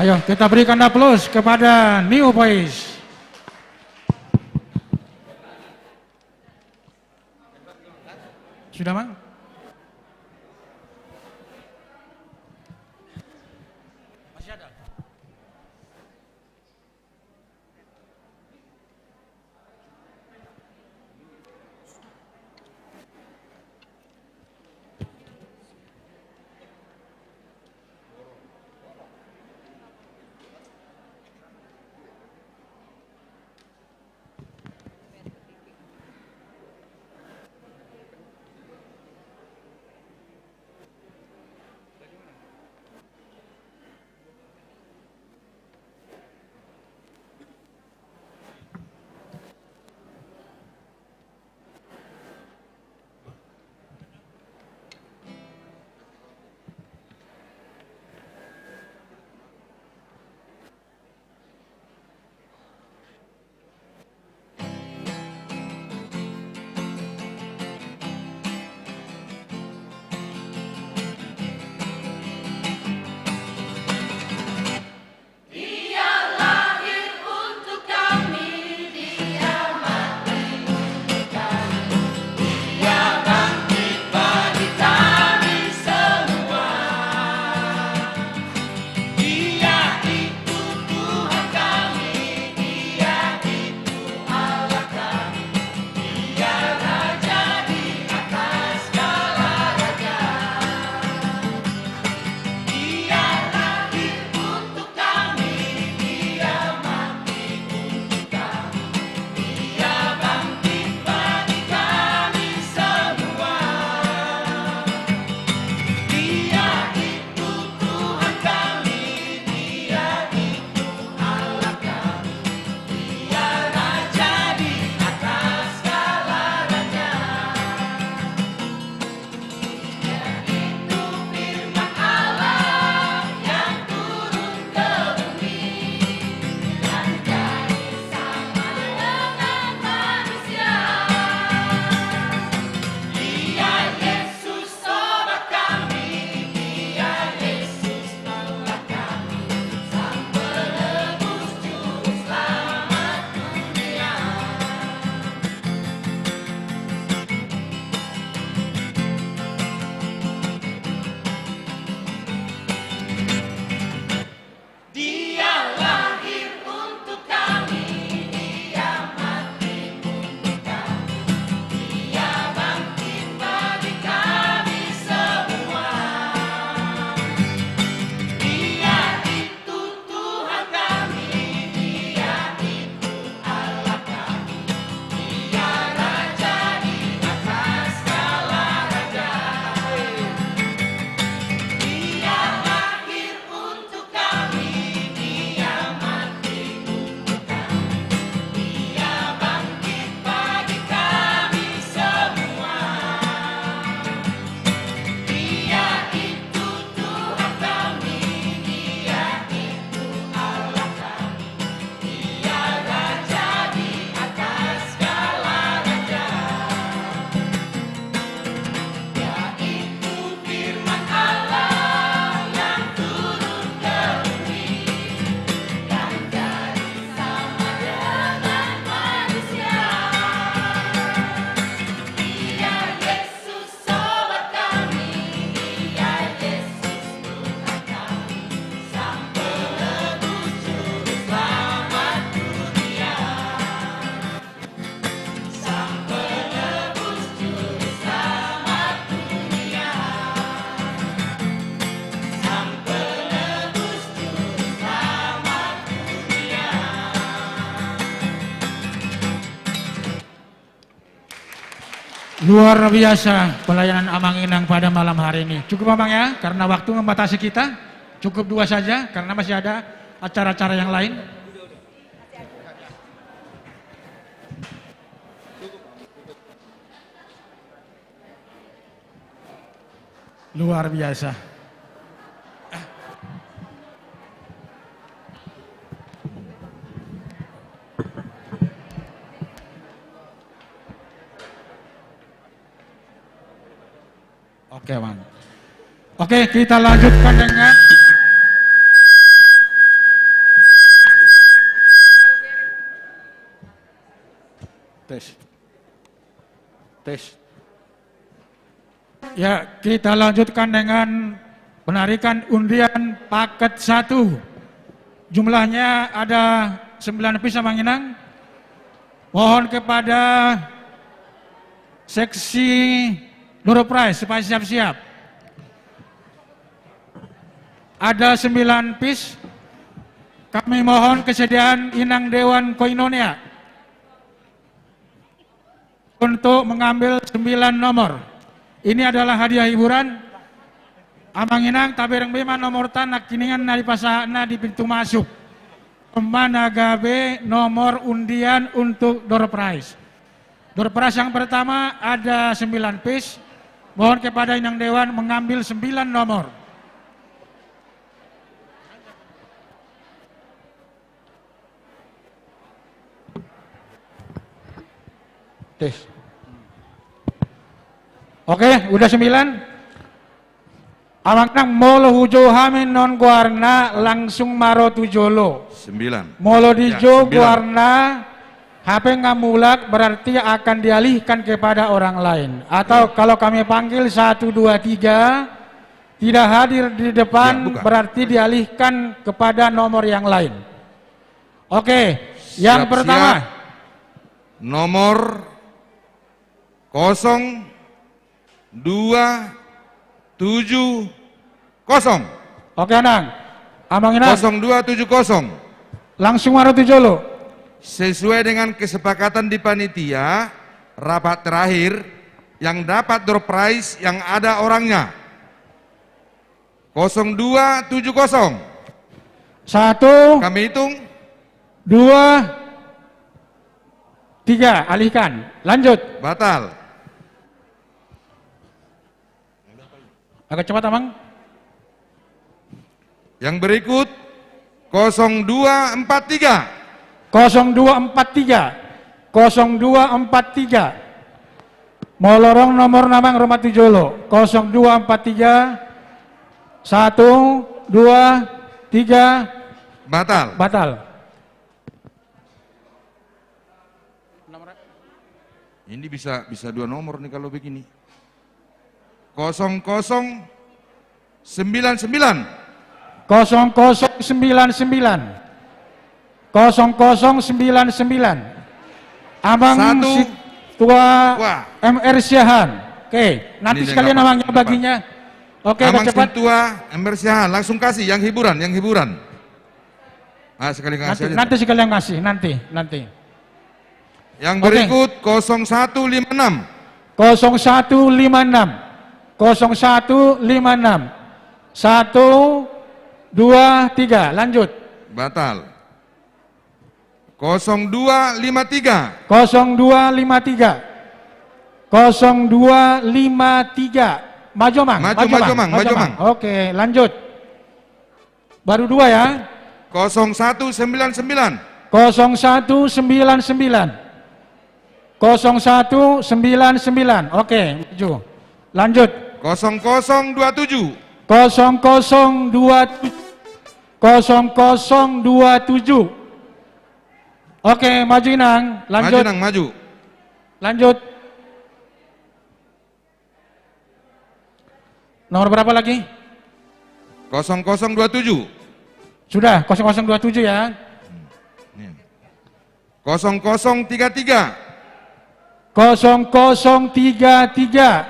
Speaker 9: Ayo kita berikan aplaus kepada New Voice. Sudah, Mang? Masih ada? Luar biasa pelayanan Amang Inang pada malam hari ini. Cukup Amang ya, karena waktu membatasi kita. Cukup 2 saja, karena masih ada acara-acara yang lain. Luar biasa. Oke, Man. Oke, kita lanjutkan dengan Tes. Ya, kita lanjutkan dengan penarikan undian paket 1. Jumlahnya ada 9 pis Amang Inang. Mohon kepada seksi door prize supaya siap-siap. Ada 9 pis. Kami mohon kesediaan Inang Dewan Koinonia untuk mengambil 9 nomor. Ini adalah hadiah hiburan. Amang Inang tabereng bema nomor tanah kiningan na di pasana di pintu masuk. Managabe nomor undian untuk door prize. Door prize yang pertama ada 9 pis. Mohon kepada Inang Dewan mengambil 9 nomor. Tes. Oke, udah 9. Amang Inang molo hujo hamin non guarna langsung maro tujolo.
Speaker 3: 9.
Speaker 9: Molo dijo
Speaker 3: Ya, 9.
Speaker 9: guarna HP ngamulak berarti akan dialihkan kepada orang lain. Atau kalau kami panggil 1, 2, 3 tidak hadir di depan
Speaker 3: Ya,
Speaker 9: berarti dialihkan kepada nomor yang lain. Oke, yang pertama
Speaker 3: nomor 0270.
Speaker 9: Oke, Anang. Amang Inang
Speaker 3: 0270.
Speaker 9: langsung maro tujolo.
Speaker 3: Sesuai dengan kesepakatan di panitia rapat terakhir yang dapat door prize yang ada orangnya 0270.
Speaker 9: 1
Speaker 3: kami hitung
Speaker 9: 2 3 alihkan. Lanjut.
Speaker 3: Batal.
Speaker 9: Agak cepat Amang.
Speaker 3: Yang berikut 0243.
Speaker 9: 0243. 0243. Mau lorong nomor namang rumah tujolo. 0243. 1, 2, 3.
Speaker 3: Batal.
Speaker 9: Batal.
Speaker 3: Ini bisa 2 nomor nih kalau begini. 0099.
Speaker 9: 0099. 0099. Abang
Speaker 3: Satu.
Speaker 9: Tua
Speaker 3: Wah.
Speaker 9: MR Syahan. Oke, nanti
Speaker 3: Ini
Speaker 9: sekalian
Speaker 3: nggak
Speaker 9: namanya
Speaker 3: apa-apa.
Speaker 9: baginya. Oke,
Speaker 3: Amang
Speaker 9: cepat.
Speaker 3: Tua Ember Syahan, langsung kasih yang hiburan. Ah, sekali kasih aja.
Speaker 9: Nanti sekalian kasih, nanti.
Speaker 3: Yang
Speaker 9: Oke.
Speaker 3: berikut 0156.
Speaker 9: 0156. 0156. 1, 2, 3. Lanjut.
Speaker 3: Batal. 0253.
Speaker 9: 0253. 0253. Maju Mang. Oke, lanjut. Baru 2 ya.
Speaker 3: 0199.
Speaker 9: 0199. 0199. Oke, maju. Lanjut.
Speaker 3: 0027.
Speaker 9: 0027. 0027. Oke, maju Inang. Lanjut.
Speaker 3: Maju.
Speaker 9: Lanjut. Nomor berapa lagi?
Speaker 3: 0027.
Speaker 9: Sudah, 0027 ya.
Speaker 3: 0033.
Speaker 9: 0033.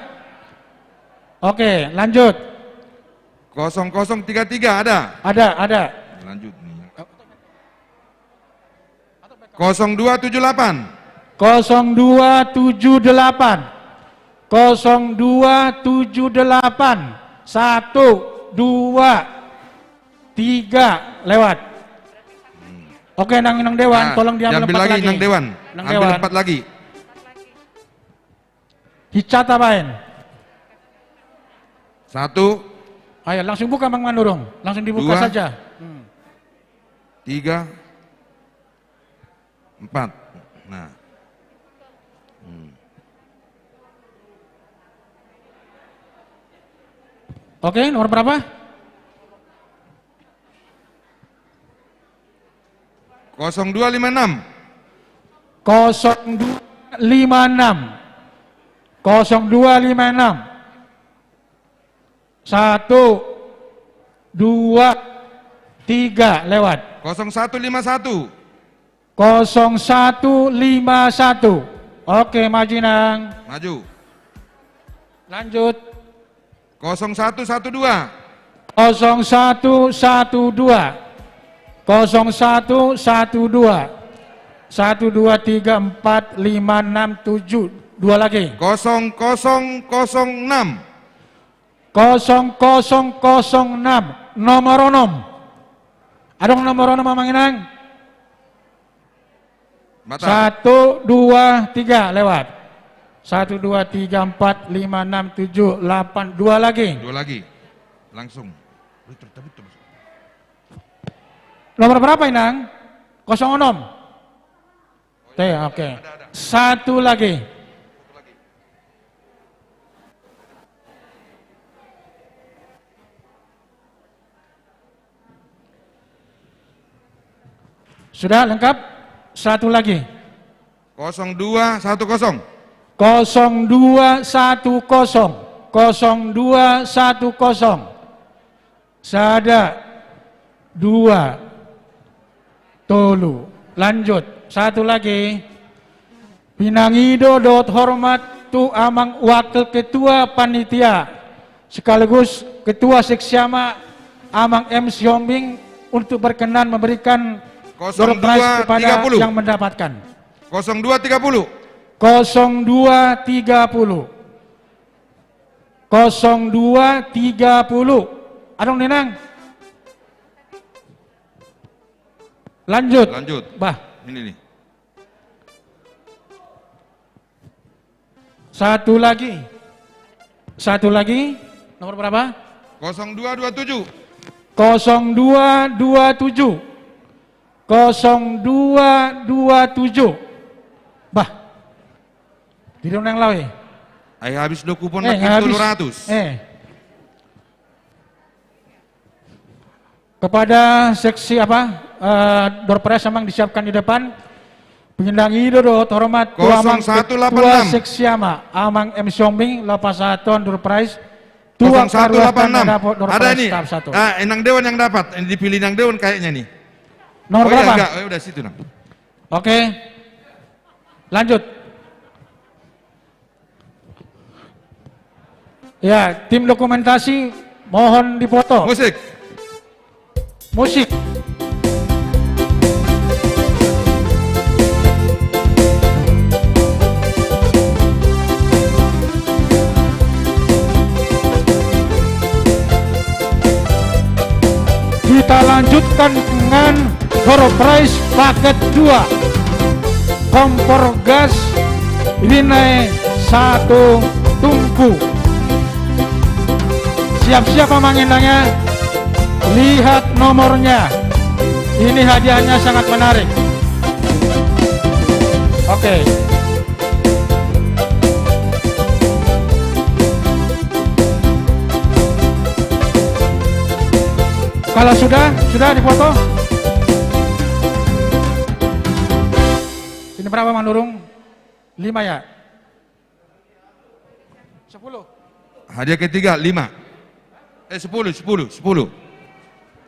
Speaker 9: Oke, lanjut.
Speaker 3: 0033 ada?
Speaker 9: Ada.
Speaker 3: Lanjut nih. 0278.
Speaker 9: 0278. 0278. 1, 2, 3 lewat. Oke, Inang Dewan, tolong diambil 4 lagi.
Speaker 3: Inang Dewan. Ambil 4 lagi.
Speaker 9: Hicat apain?
Speaker 3: 1.
Speaker 9: Ayo langsung buka Mang Manurung. Langsung dibuka
Speaker 3: 2,
Speaker 9: saja.
Speaker 3: 3, 4. Nah.
Speaker 9: Oke, nomor berapa?
Speaker 3: 0256.
Speaker 9: 0256. 0256. 1, 2, 3 lewat.
Speaker 3: 0151.
Speaker 9: 0151. Oke, maju Nang.
Speaker 3: Maju.
Speaker 9: Lanjut.
Speaker 3: 0112.
Speaker 9: 0112. 0112. 1, 2, 3, 4, 5, 6, 7. 2 lagi.
Speaker 3: 0006.
Speaker 9: 0006. Nomor 6. Adong nomor 6 Mamang Inang. 1, 2, 3 lewat. 1, 2, 3, 4, 5, 6, 7, 8. 2 lagi.
Speaker 3: 2 lagi. Langsung.
Speaker 9: Nomor berapa Inang? 06. Oke. 1 lagi. Sudah lengkap? 1 lagi.
Speaker 3: 0210.
Speaker 9: 0210. 0210. Sada 2 tolu. Lanjut. 1 lagi. Pinangido dot hormat tu amang wakil ketua panitia sekaligus ketua seksiama amang M. Siombing untuk berkenan memberikan door prize kepada yang mendapatkan.
Speaker 3: 0230.
Speaker 9: 0230. 0230. Adong Ninang. Lanjut. Bah.
Speaker 3: Ini nih.
Speaker 9: 1 lagi. 1 lagi. Nomor berapa?
Speaker 3: 0227.
Speaker 9: 0227. 0227. Bah. Tidak yang lawe.
Speaker 3: Ayo habis do kupon makin 700.
Speaker 9: Kepada seksi door prize memang disiapkan di depan. Penyendang Ido hormat Tuamang Ketua Seksi Amang M. Siombing Lapasaton door prize.
Speaker 3: 0186. Ada ini. Enang Dewan yang dapat. Yang dipilih Enang Dewan kayaknya nih.
Speaker 9: Nomor berapa?
Speaker 3: Enggak, udah situ Nang.
Speaker 9: Oke. Lanjut. Ya, tim dokumentasi mohon dipoto.
Speaker 3: Musik.
Speaker 9: Kita lanjutkan dengan door prize paket 2. Kompor gas Rinnai 1 tungku. Siap-siap pemanginannya. Lihat nomornya. Ini hadiahnya sangat menarik. Oke. Kalau sudah dipoto. Ini berapa Manurung? 5 ya? 10.
Speaker 3: Hadiah ketiga 5. 10.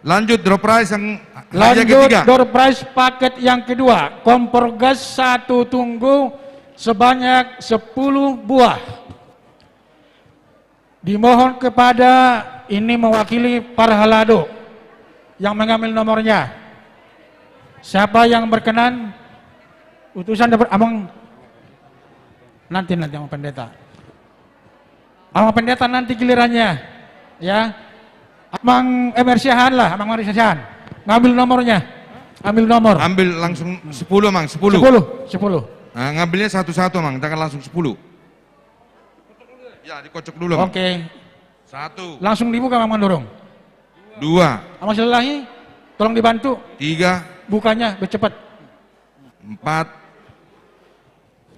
Speaker 3: Lanjut door prize yang hadiah ketiga.
Speaker 9: Lanjut door prize paket yang kedua. Kompor gas 1 tunggu sebanyak 10 buah. Dimohon kepada ini mewakili Parhalado yang mengambil nomornya. Siapa yang berkenan? Utusan dapat amang nanti amang pendeta. Amang pendeta nanti gilirannya, ya. Amang Emersiahan lah, amang Emersiahan. Ngambil nomornya. Ambil nomor.
Speaker 3: Ambil langsung 10 Mang, 10.
Speaker 9: 10.
Speaker 3: Nah, ngambilnya satu-satu Mang, jangan langsung 10. Ya, dikocok dulu Mang.
Speaker 9: Oke.
Speaker 3: 1.
Speaker 9: Langsung dibuka Mang Mandorong.
Speaker 3: 2.
Speaker 9: Amas Ilahi, tolong dibantu.
Speaker 3: 3.
Speaker 9: Bukanya bercepat.
Speaker 3: 4.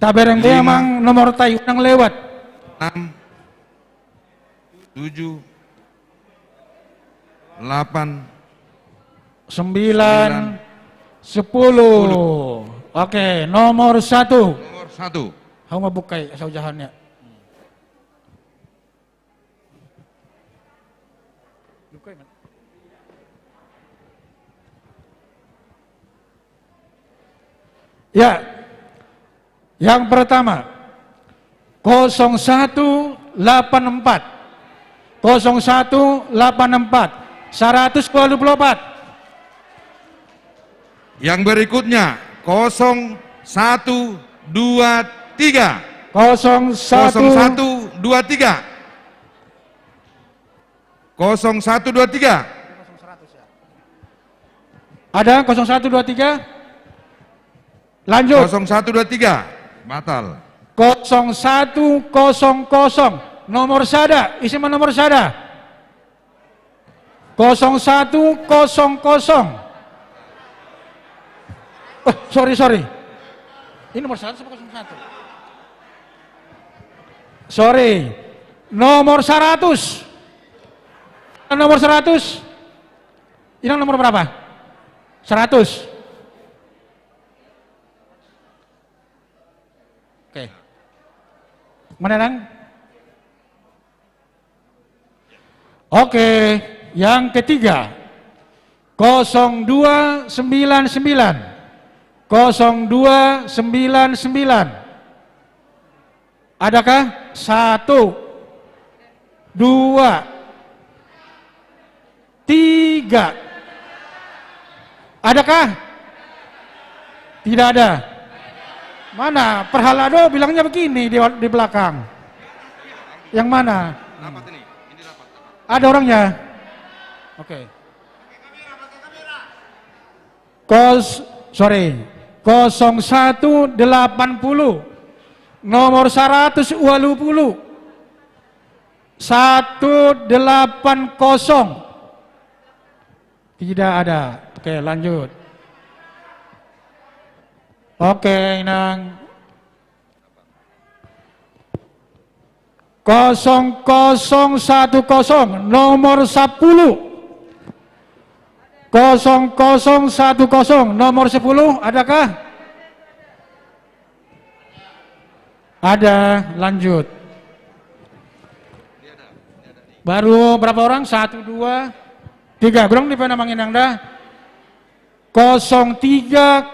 Speaker 9: Tabereng dia Mang nomor tayu yang lewat.
Speaker 3: 6. 7. 8.
Speaker 9: 9. 10. Oke, nomor 1.
Speaker 3: Nomor 1.
Speaker 9: Kamu mau bukai asal jahannya. Ya, yang pertama 0184 0184 124.
Speaker 26: Yang berikutnya 0123
Speaker 9: Ada 0123? Lanjut.
Speaker 26: 0123 batal.
Speaker 9: 0100 nomor sada, isi nomor sada. 0100. Sorry. Ini nomor 100 atau 01? Sorry. Nomor 100. Nomor 100. Ini nomor berapa? 100. Oke. Mana Nang? Oke, yang ketiga 0299 0299. Adakah? 1 2 3. Adakah? Tidak ada. Mana? Perhalado bilangnya begini di belakang. Yang mana? Ada orangnya? Oke. 0180 nomor 120 180. Tidak ada. Oke, lanjut. Oke, Nang. 0010 nomor 10. 0010 nomor 10, adakah? Ada, lanjut. Baru berapa orang? 1, 2, 3. Belum di namangin yang dah. 0303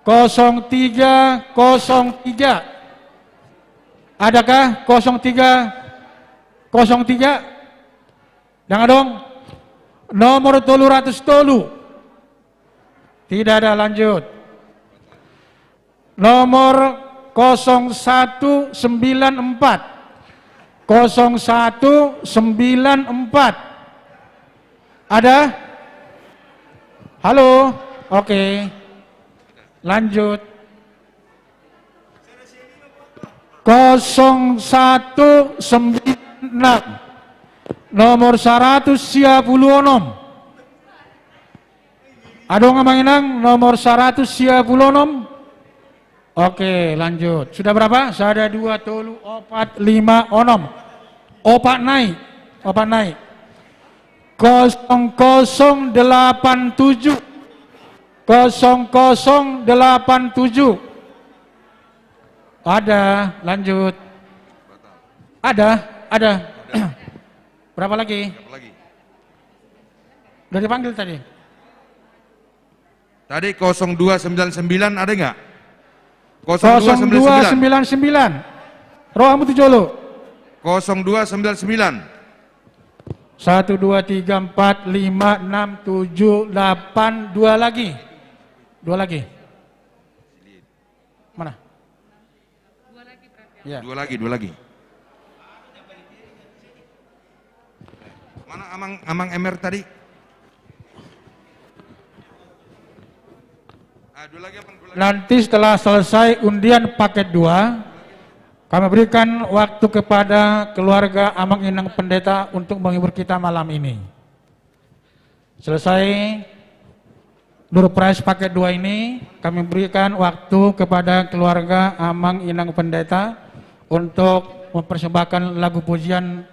Speaker 9: 0303. Adakah 0303? Jangan dong. Nomor 300. Tidak ada, lanjut. Nomor 0194 0194. Ada? Halo? Oke. Lanjut. 0196 nomor 100 siapuluonom. Ada ngamanginang nomor 100 siapuluonom. Oke, lanjut. Sudah berapa? Sada 2 tolu 4 5 onom. Opat naik. 0087 0087. Ada, lanjut. Ada. Berapa lagi? Udah dipanggil tadi.
Speaker 26: Tadi 0299 ada nggak?
Speaker 9: 0299. Rohamu Tujolo.
Speaker 26: 0299.
Speaker 9: 1 2 3 4 5 6 7 8. Dua lagi. Mana? Ya.
Speaker 26: Dua lagi. Mana Amang Emer tadi?
Speaker 9: Nanti setelah selesai undian paket 2, kami berikan waktu kepada keluarga Amang Inang Pendeta untuk menghibur kita malam ini. Selesai door prize paket 2 ini, kami berikan waktu kepada keluarga Amang Inang Pendeta untuk mempersembahkan lagu pujian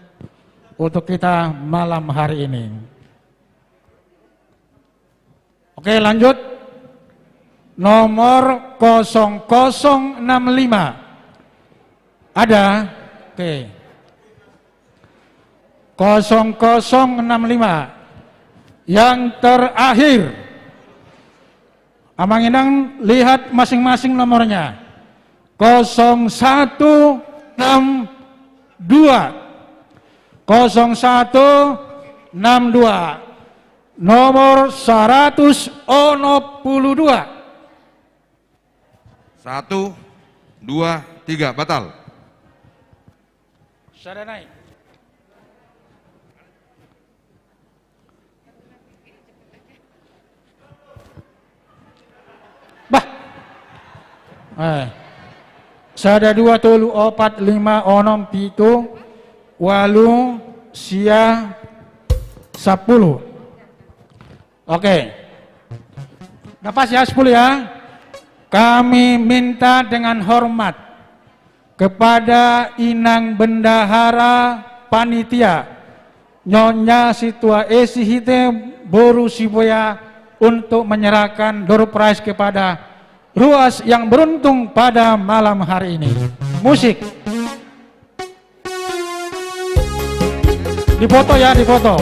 Speaker 9: untuk kita malam hari ini. Oke, lanjut. Nomor 0065. Ada? Oke. 0065. Yang terakhir, Amang Inang lihat masing-masing nomornya. 0162 nomor 100 ono
Speaker 26: 1, 2, 3, batal.
Speaker 9: Sudah naik. Bah. Sada 2 tolu 4 5 6 7 8 sia 10. Oke. Dapat ya 10 ya. Kami minta dengan hormat kepada Inang Bendahara Panitia Nyonya Situa Esi Hite Boru Siboya untuk menyerahkan door prize kepada Ruas yang beruntung pada malam hari ini. Musik. Difoto ya, difoto.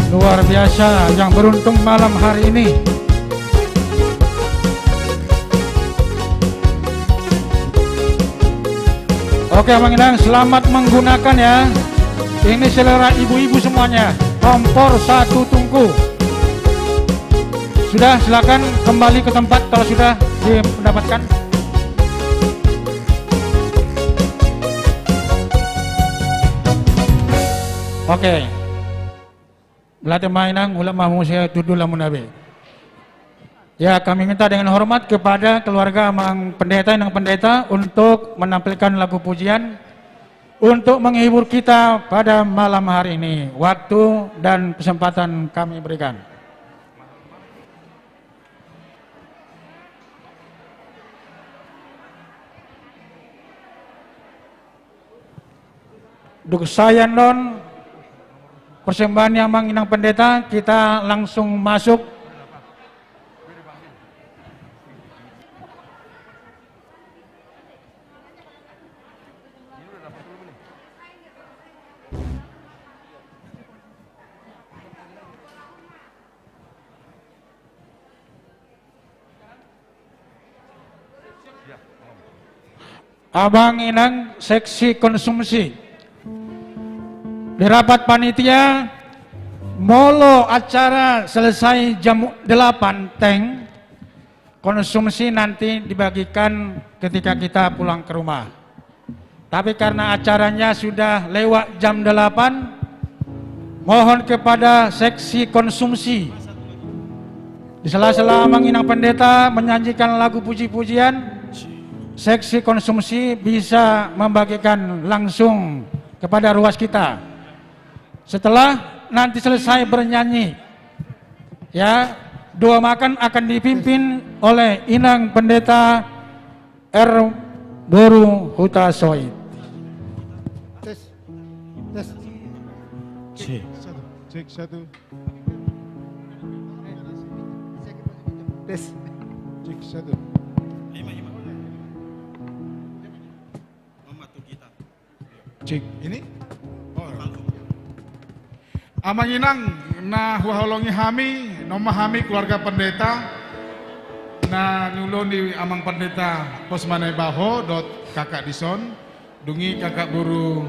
Speaker 9: Luar biasa yang beruntung malam hari ini. Oke Bang Inang, selamat menggunakan ya. Ini selera ibu-ibu semuanya. Kompor 1 tungku. Sudah, silakan kembali ke tempat kalau sudah didapatkan. Oke. Latih mainang ulama musia tuduh lamun nabi. Ya, kami minta dengan hormat kepada keluarga Amang Pendeta, Inang Pendeta untuk menampilkan lagu pujian untuk menghibur kita pada malam hari ini. Waktu dan kesempatan kami berikan. Duk saya non persembahan yang Amang Inang Pendeta, kita langsung masuk. Abang Inang seksi konsumsi. Di rapat panitia, molo acara selesai jam 8 teng, konsumsi nanti dibagikan ketika kita pulang ke rumah. Tapi karena acaranya sudah lewat jam 8, mohon kepada seksi konsumsi, di sela-sela Amang Inang Pendeta menyanyikan lagu puji-pujian, seksi konsumsi bisa membagikan langsung kepada ruas kita. Setelah nanti selesai bernyanyi, ya, doa makan akan dipimpin oleh Inang Pendeta R. Boru Huta Soid.
Speaker 2: Tes. Cek satu. Tes. Cek satu. Cek ini. Amang Inang na huhalongi hami, nomahami keluarga pendeta, na nulon di Amang Pendeta Posmanai Baho dot kakak dison, dungi kakak Boru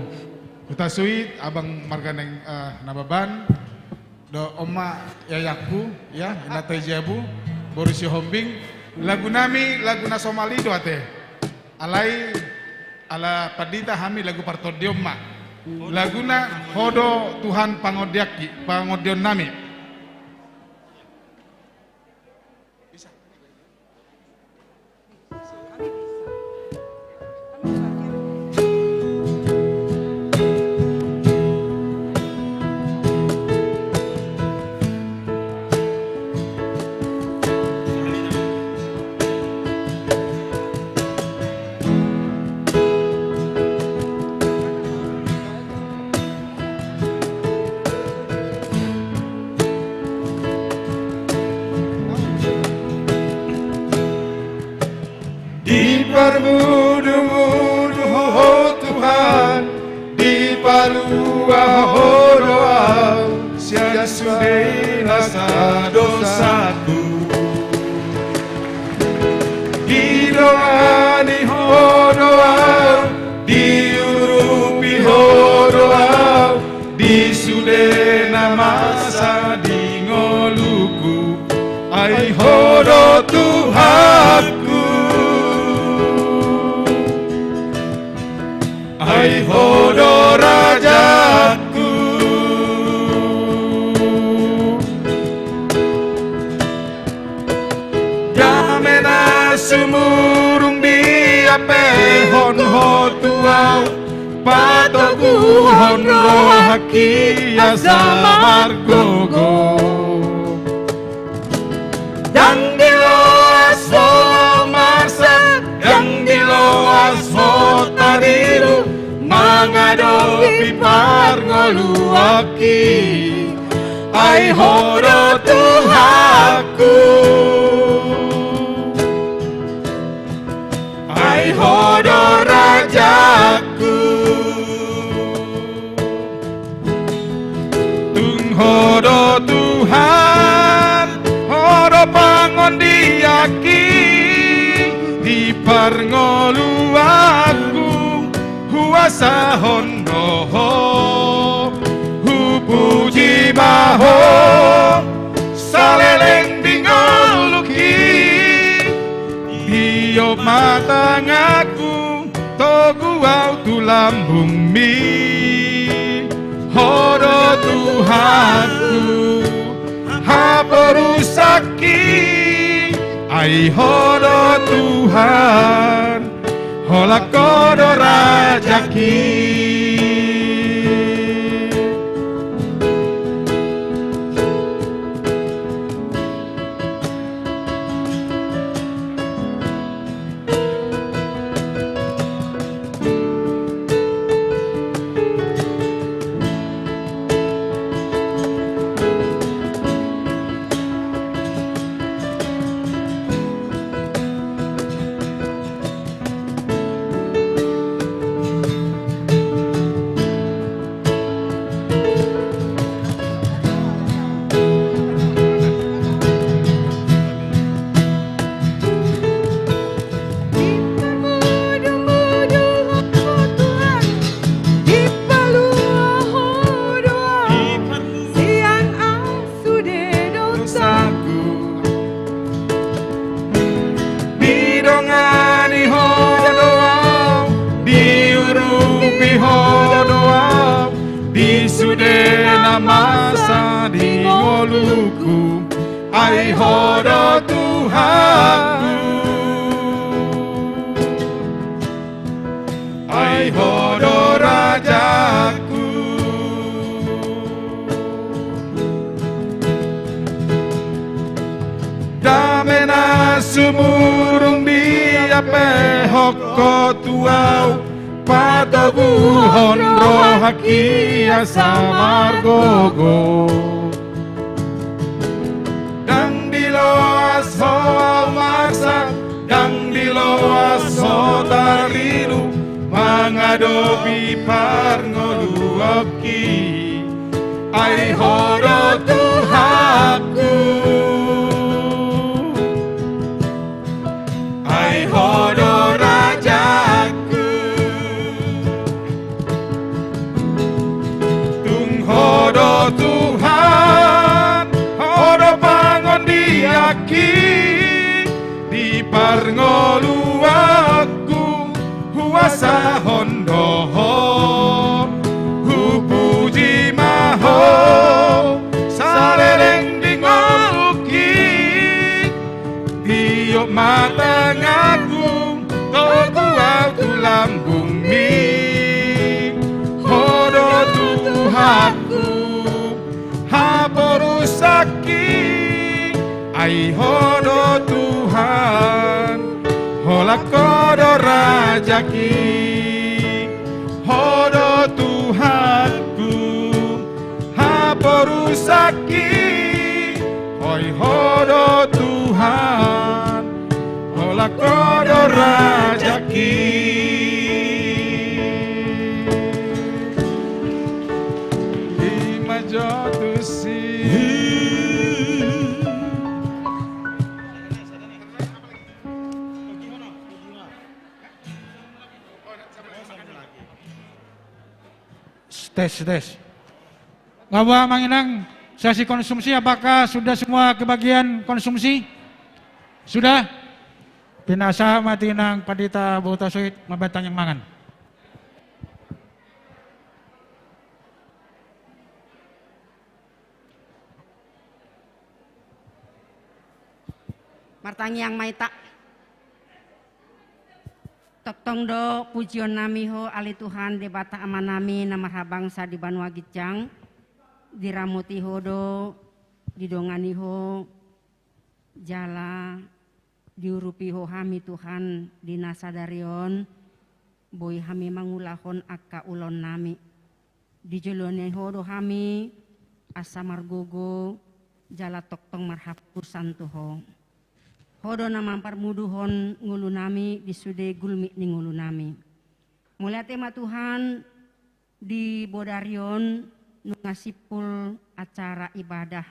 Speaker 2: Huta Soid, abang marganeng nababan, do oma yayaku, ya inatai jabu, Boris Yohombing, lagu nami lagu na Somali do ate, alai ala padita hami lagu partodiom mak. Laguna hodo Tuhan pangodion nami.
Speaker 27: Bermudu-mudu oh Tuhan di palua oh doa sia sudah nasa dosaku di doa di oh doa diurupi oh doa di sudah masa di ngoluku ai hodo Tuhanku ai hodo rajaku jamena sumurung dia pehon ho tuau patoku hon rohaki asamar gogo yang diloas ho marsa yang diloas ho tarilu mengadopi parngoluaki ai hodo Tuhanku ai hodo rajaku tung hodo Tuhan hodo pangon diaki di parngoluaku huasa hondoho hupuji maho saleleng dingoluki iyo matangaku togu au tulambung mi hodo Tuhanku haporusaki ai hodo Tuhan hola kodo rajaki masa di ngoluku ai hodo Tuhanku ai hodo rajaku damena sumurung dia pehoko tuau patogu honro hakia samar gogo dang diloas ho maksa dang diloas ho tarilu mangadopi parngoluoki ai hodo Tuhanku ai hodo rajaku hodo Tuhan, hodo pangon diaki di parngoluaku huasa hondoho hupuji maho saleleng dingoluki diok matangaku toku au tulambung mi hodo Tuhanku haporusaki ai hodo Tuhan hola kodo rajaki hodo Tuhanku haporusaki oi hodo Tuhan
Speaker 28: Ola kodo rajaki Ima jotusi
Speaker 9: Tes. Ngawa Manginang, sesi konsumsi apakah sudah semua kebagian konsumsi? Sudah? Pinasa matinang padita bauta suit mabatang yang mangan.
Speaker 16: Martangi yang maita. Toktong do pujion nami ho ali Tuhan debata amanami nama bangsa di Banua Gicang diramuti ho do didongani ho jala diurupi ho hami Tuhan dinasadarion boy hami mangulahon akka ulon nami dijolone ho do hami asa margogo jala toktong marhapusan tuho hodo na mamparmuduhon ngulu nami disude gulmi ni ngulu nami. Mulai tema Tuhan di Bodarion nungasipul acara ibadah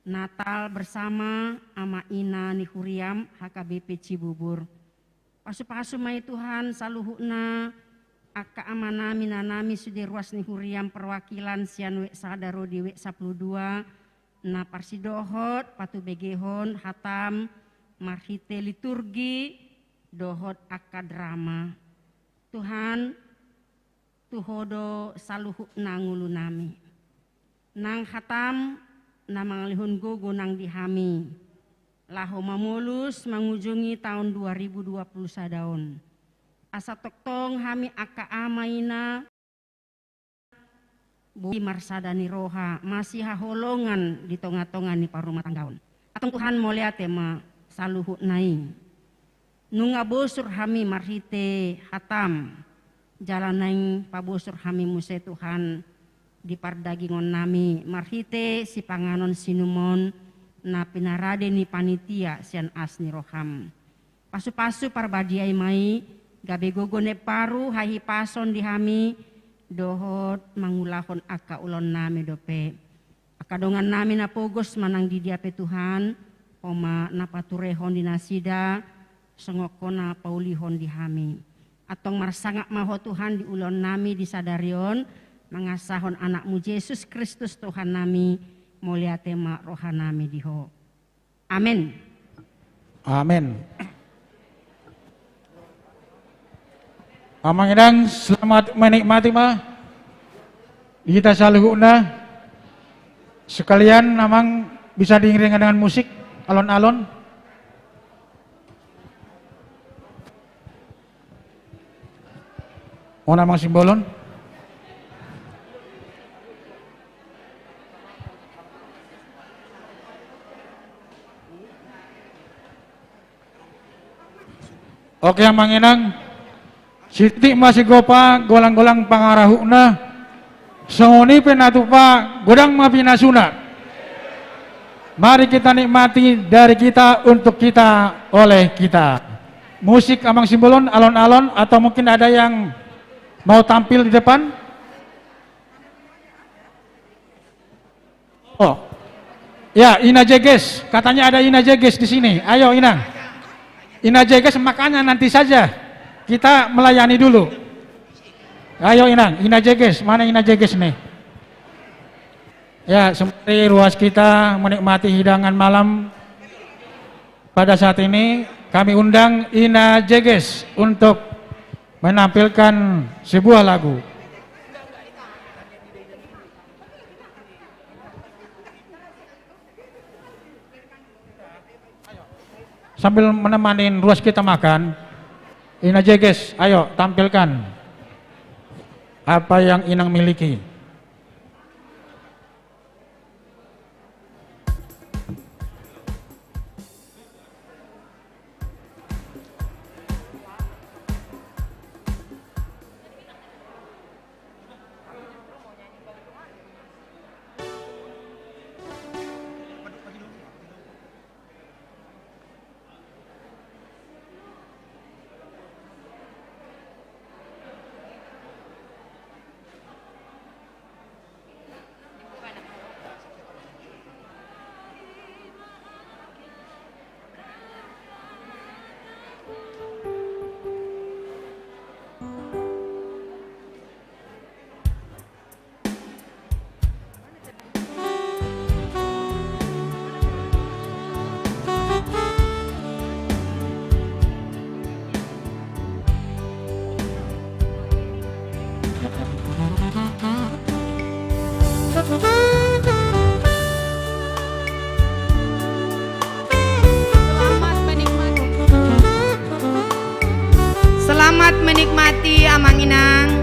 Speaker 16: Natal bersama ama ina ni Huriam HKBP Cibubur. Pasu-pasu mai Tuhan saluhuna akka amanami nanami sude ruas ni Huriam perwakilan sian wek sadaro di wek 12 na parsidohot patu begehon hatam marhite liturgi dohot akka drama Tuhan tuhodo saluhu nangulu nami nang hatam na mangalihun gogo nang dihami laho mamulus mangujungi tahun 2020 sadaun asa toktong hami akka amaina bui marsadani roha masih haholongan di tonga-tonga ni parumah tanggaun atong Tuhan molia tema saluhu nai nunga bosur hami marhite hatam jalan pabosur hami muse Tuhan di pardagingon nami marhite si panganon sinumon na pinarade ni panitia sian asni roham pasu-pasu parbadiai mai gabe gogone paru hahi pason di hami dohot mangulahon akka ulon nami dope akadongan nami na pogos manang di diape Tuhan oma napaturehon di nasida sengokona paulihon di hami atong marsangak maho Tuhan di ulon nami di sadarion mangasahon anakmu Yesus Kristus Tuhan nami mulia tema rohanami diho amin
Speaker 9: amin. Amangidang selamat menikmati mah kita saluhuna sekalian namang bisa diiringi dengan musik alon-alon. Oh namang simbolon. Oke Manginang, Siti masih gopa golang-golang pangarahuna, songoni penatupa godang mapinasuna. Mari kita nikmati dari kita untuk kita oleh kita. Musik amang simbolon alon-alon atau mungkin ada yang mau tampil di depan? Oh, ya Ina Jeges, katanya ada Ina Jeges di sini. Ayo Ina, Ina Jeges makanya nanti saja kita melayani dulu. Ayo Ina Jeges, mana Ina Jeges nih? Ya, sembari ruas kita menikmati hidangan malam pada saat ini, kami undang Ina Jeges untuk menampilkan sebuah lagu. Sambil menemani ruas kita makan, Ina Jeges, ayo tampilkan apa yang Inang miliki.
Speaker 16: Selamat menikmati Amang Inang.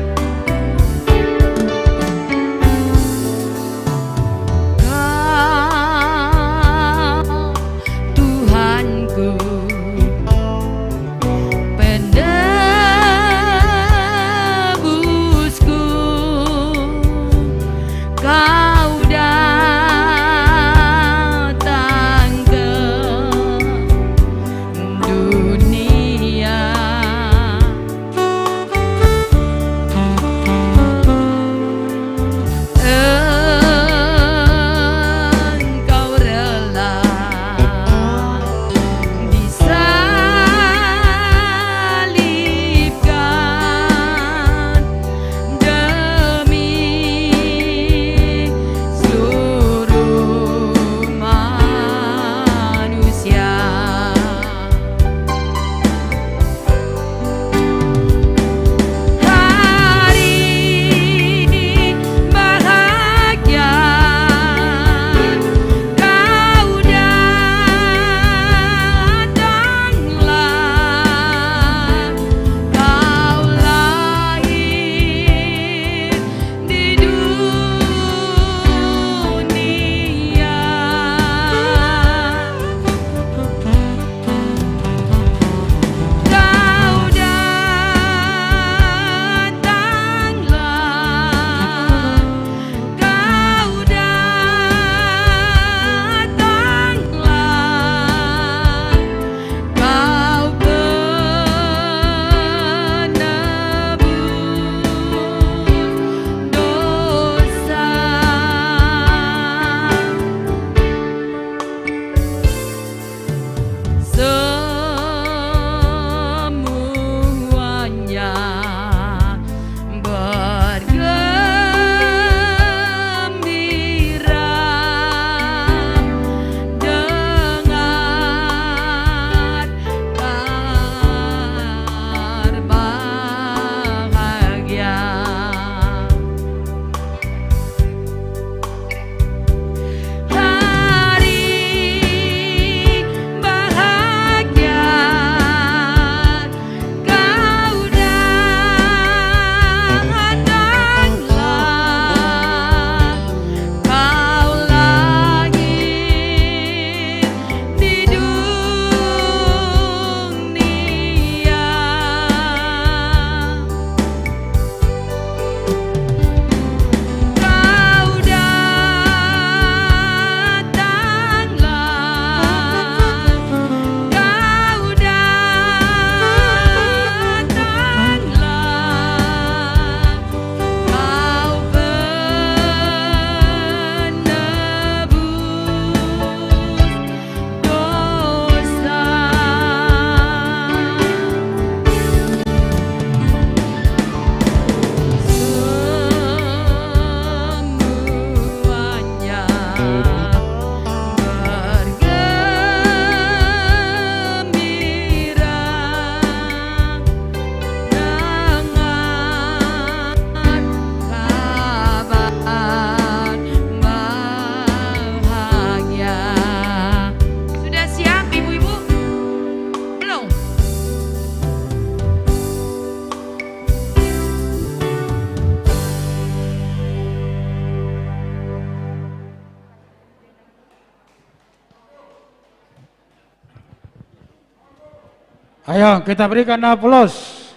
Speaker 9: Ayo kita berikan aplaus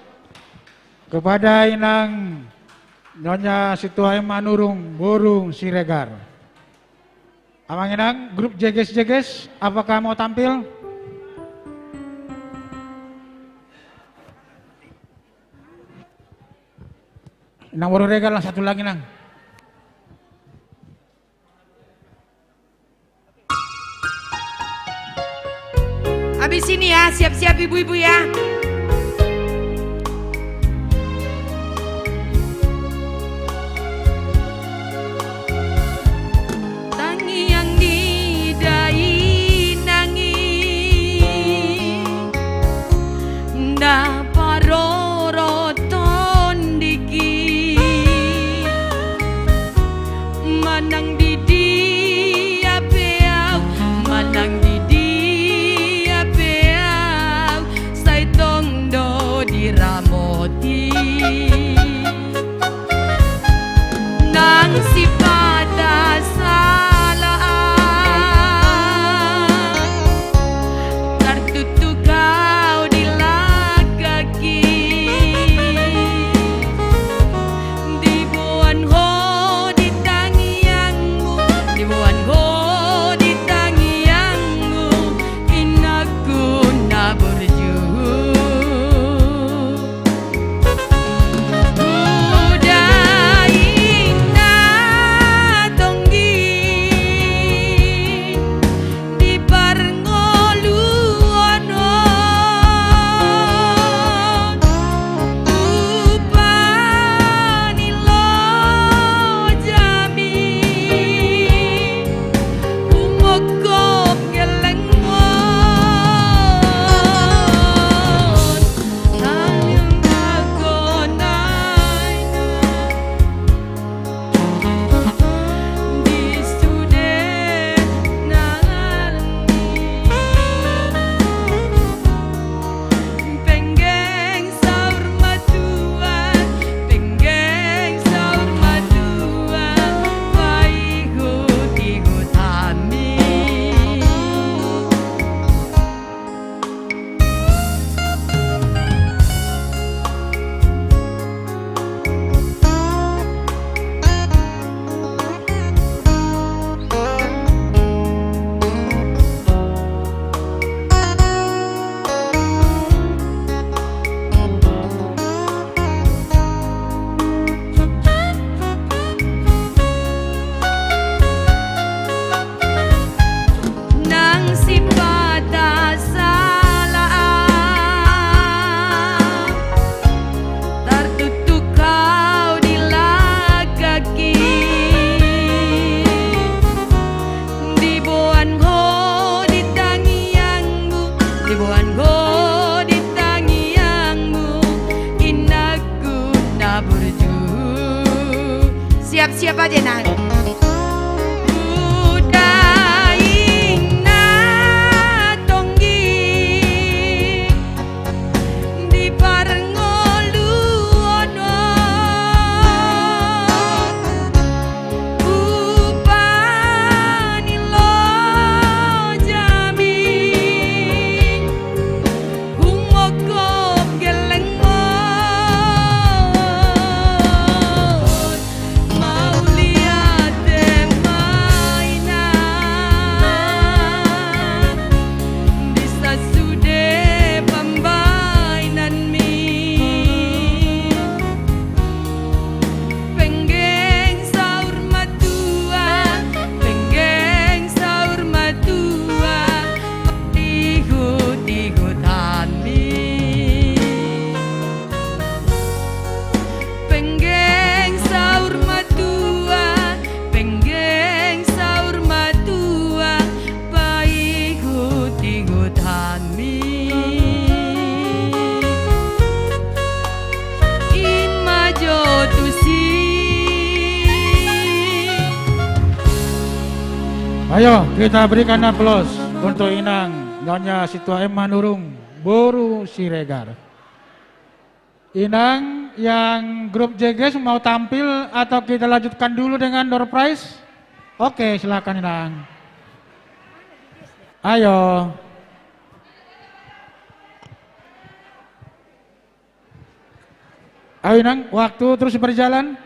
Speaker 9: kepada Inang Nyonya Situai Manurung Burung Siregar. Amang Inang, grup jeges-jeges, apakah mau tampil? Inang Burung Siregar lah, satu lagi Nang.
Speaker 16: Habis ini ya, siap-siap ibu-ibu ya. Tangi yang didai nangi nda paroroton diki manang di dia peau manang di dia peau saito pajenan.
Speaker 9: Ayo kita berikan aplaus untuk Inang Nyonya Situa Emma Nurung Boru Siregar. Inang yang grup JGS mau tampil atau kita lanjutkan dulu dengan door prize? Oke, silakan Inang. Ayo. Ayo Inang, waktu terus berjalan.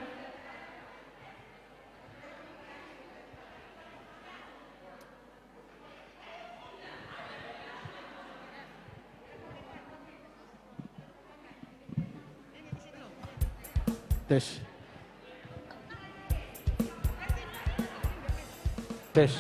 Speaker 9: Tes. Tes.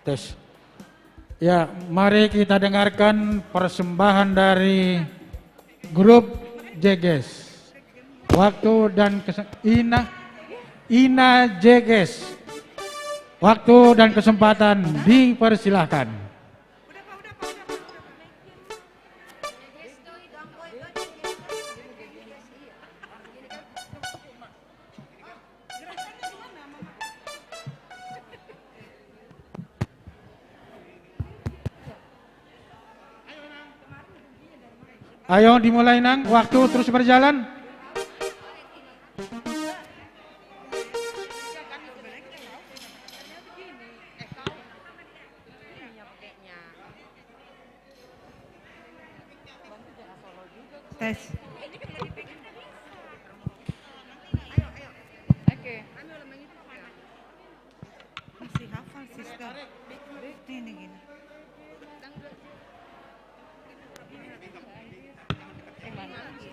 Speaker 9: Tes. Ya, mari kita dengarkan persembahan dari grup JGS. Waktu dan Ina JGS. Waktu dan kesempatan dipersilahkan. Ayo dimulai Nang, waktu terus berjalan.
Speaker 8: Tes.
Speaker 10: Oke.
Speaker 8: Masih hafal sister. Ini gini.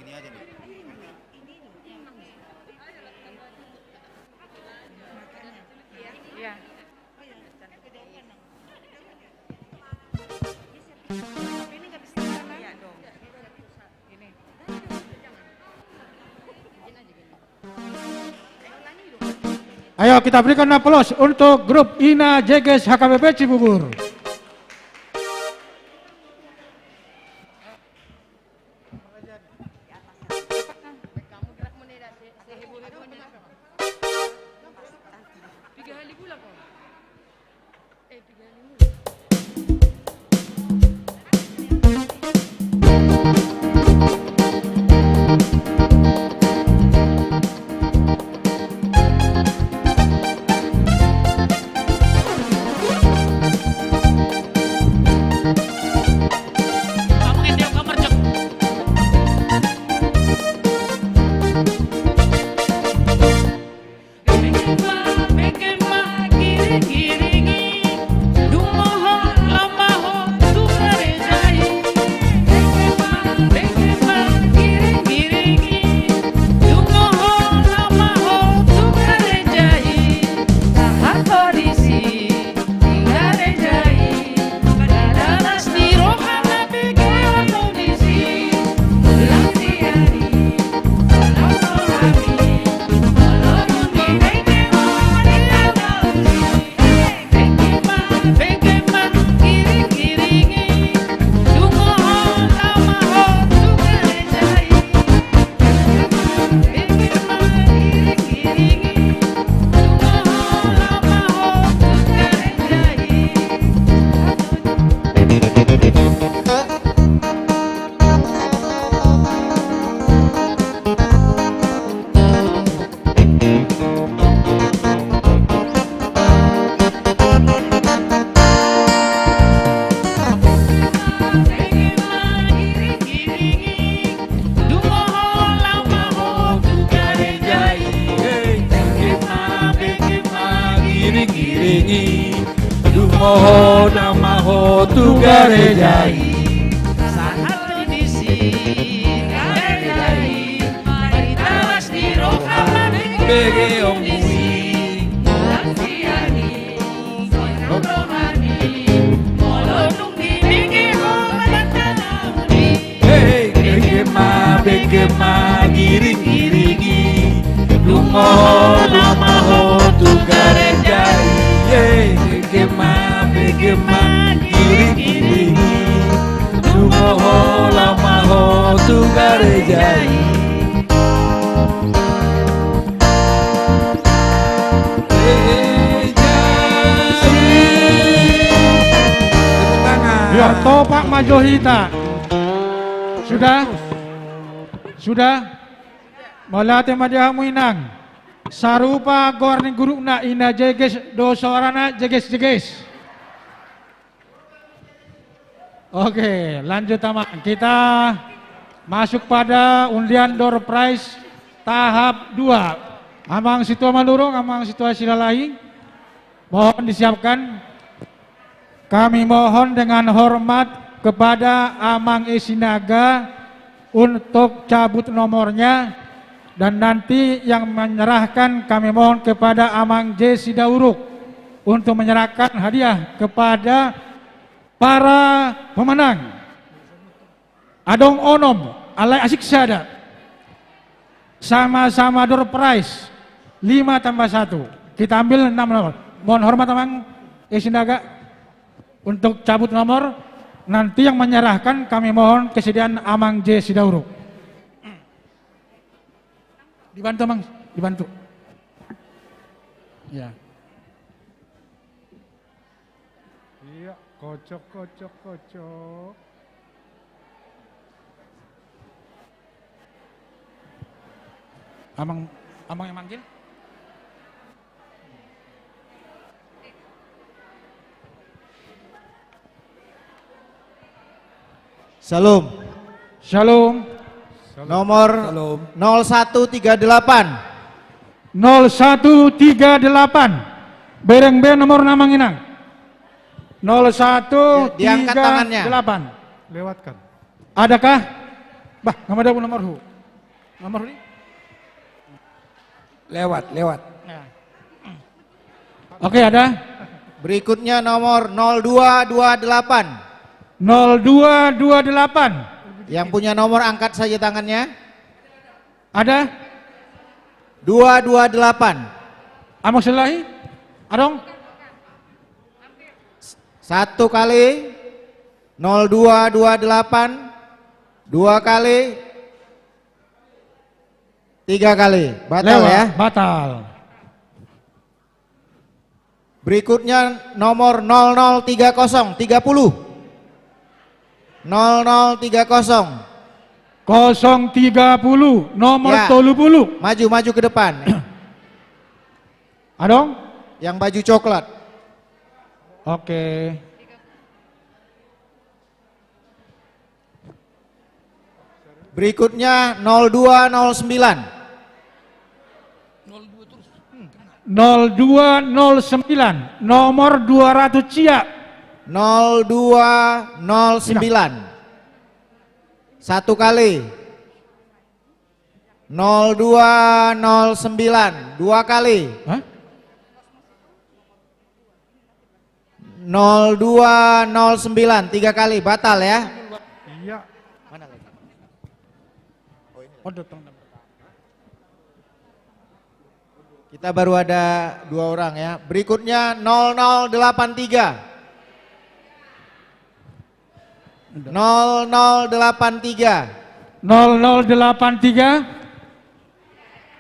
Speaker 10: Gini aja nih. Iya.
Speaker 9: Ayo kita berikan aplaus untuk grup Ina JGS HKBP Cibubur.
Speaker 10: Kiringi,
Speaker 9: iringi dumoho namaho tugarejai
Speaker 15: Satu disi garejai mari tawas di rohaman
Speaker 9: bege omui
Speaker 15: Lansiani rohani molonung di bege homalatanauni
Speaker 9: hey bege ma giring iringi dumoho namaho tugarejai hey bege ma giring iringi dumoho namaho tugarejai biar topak majohita. Sudah? Sudah? Malate madiamu inang. Sarupa gorning gurukna ina jeges dosorana jeges. Oke, lanjut teman. Kita masuk pada undian door prize tahap 2. Amang situa malurung, amang situasi lalai. Mohon disiapkan. Kami mohon dengan hormat kepada Amang Isinaga untuk cabut nomornya dan nanti yang menyerahkan kami mohon kepada Amang J. Sidauruk untuk menyerahkan hadiah kepada para pemenang. Adong Onom, Alai Asik Syada, sama-sama door prize 5+1. Kita ambil 6 nomor. Mohon hormat Amang Isinaga untuk cabut nomor, nanti yang menyerahkan kami mohon kesediaan Amang J. Sidauruk. Dibantu Amang, dibantu. Ya. Iya, kocok. Amang yang manggil? Shalom.
Speaker 17: Nomor 0138.
Speaker 9: 0138. Bereng nomor namang inang. 0138.
Speaker 17: Diangkat tangannya.
Speaker 9: Lewatkan. Adakah? Bah, nama ada nomor hu. Nomor hu.
Speaker 17: Lewat.
Speaker 9: Ya. Oke, ada.
Speaker 17: Berikutnya nomor 0228.
Speaker 9: 0228.
Speaker 17: Yang punya nomor angkat saja tangannya.
Speaker 9: Ada?
Speaker 17: 228.
Speaker 9: Amang Selahi? Adong?
Speaker 17: 1 kali. 0228. 2 kali. 3 kali. Batal. Lewat, ya?
Speaker 9: Batal.
Speaker 17: Berikutnya nomor 0030. 30. 0030.
Speaker 9: 030 nomor
Speaker 17: ya.
Speaker 9: 30.
Speaker 17: Maju ke depan.
Speaker 9: Adong?
Speaker 17: Yang baju coklat.
Speaker 9: Oke.
Speaker 17: Berikutnya 0209.
Speaker 9: 0209 nomor 200 Cia.
Speaker 17: 0209. 1 kali. 0209. 2 kali.
Speaker 9: Hah?
Speaker 17: 0209. 3 kali. Batal ya.
Speaker 9: Iya.
Speaker 17: Mana lagi? Kita baru ada 2 orang ya. Berikutnya 0083. 0083.
Speaker 9: 0083.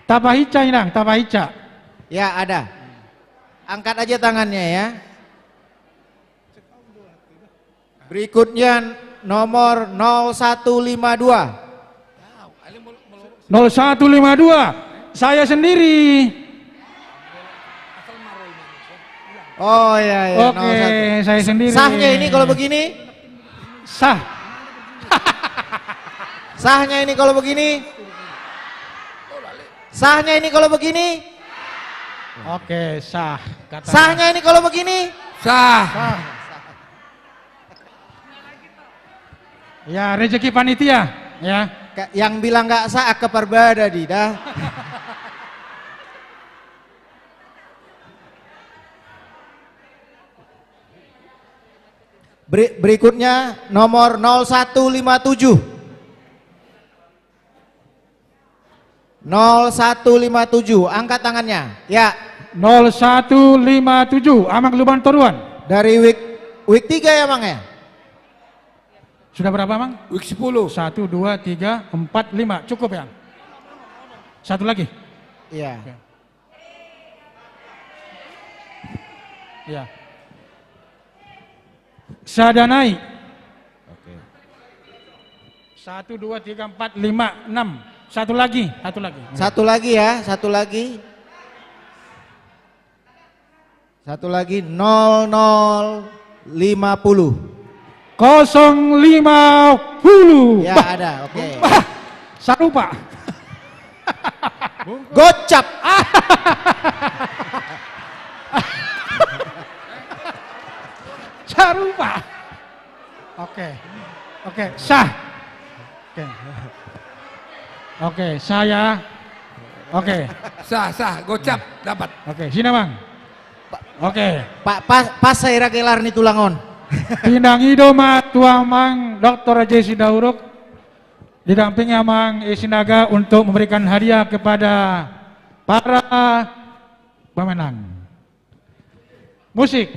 Speaker 9: Tabahica Inang, Tabahica.
Speaker 17: Ya, ada. Angkat aja tangannya ya. Berikutnya nomor 0152.
Speaker 9: 0152. Saya sendiri.
Speaker 17: Oh iya ya.
Speaker 9: Oke, saya sendiri.
Speaker 17: Sahnya ini kalau begini?
Speaker 9: Sah.
Speaker 17: Sahnya ini kalau begini? Sahnya ini kalau begini?
Speaker 9: Oke, sah.
Speaker 17: Sahnya ini kalau begini?
Speaker 9: Sah. Ya, rezeki panitia, ya.
Speaker 17: Yang bilang nggak sah keperbada di dah. Berikutnya nomor 0157. 0157, angkat tangannya. Ya.
Speaker 9: 0157, Amang Luban Toruan.
Speaker 17: Dari week 3 ya Mang ya?
Speaker 9: Sudah berapa Mang?
Speaker 17: Week 10.
Speaker 9: 1, 2, 3, 4, 5. Cukup ya? Satu lagi?
Speaker 17: Iya.
Speaker 9: Ya. Sadanai.
Speaker 17: Oke.
Speaker 9: 1, 2, 3, 4, 5, 6. Satu lagi.
Speaker 17: Satu lagi ya, satu lagi. Satu lagi 0050.
Speaker 9: 050.
Speaker 17: Ya ada, oke.
Speaker 9: Sarupa.
Speaker 17: Gocap.
Speaker 9: Sarupa. Oke, sah. Oke, saya. Oke.
Speaker 18: Sah, gocap dapat.
Speaker 9: Oke, sini Bang. Oke.
Speaker 17: Pak pas saya rakelar nih tulangon.
Speaker 9: Pindang idoma tuang Mang Dr. Jesi Dauruk didampingi Mang Isinaga untuk memberikan hadiah kepada para pemenang. Musik.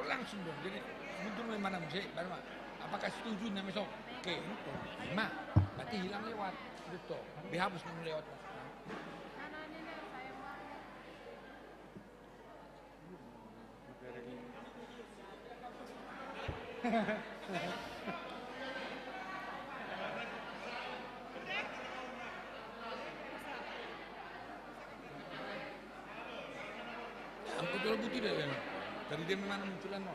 Speaker 18: Langsung dong, jadi mundur mana musik, apakah setuju nih besok? Oke, 5, berarti hilang lewat, betul, dihapus lewat. Aku jual putih deh, dari dia memang munculan mau.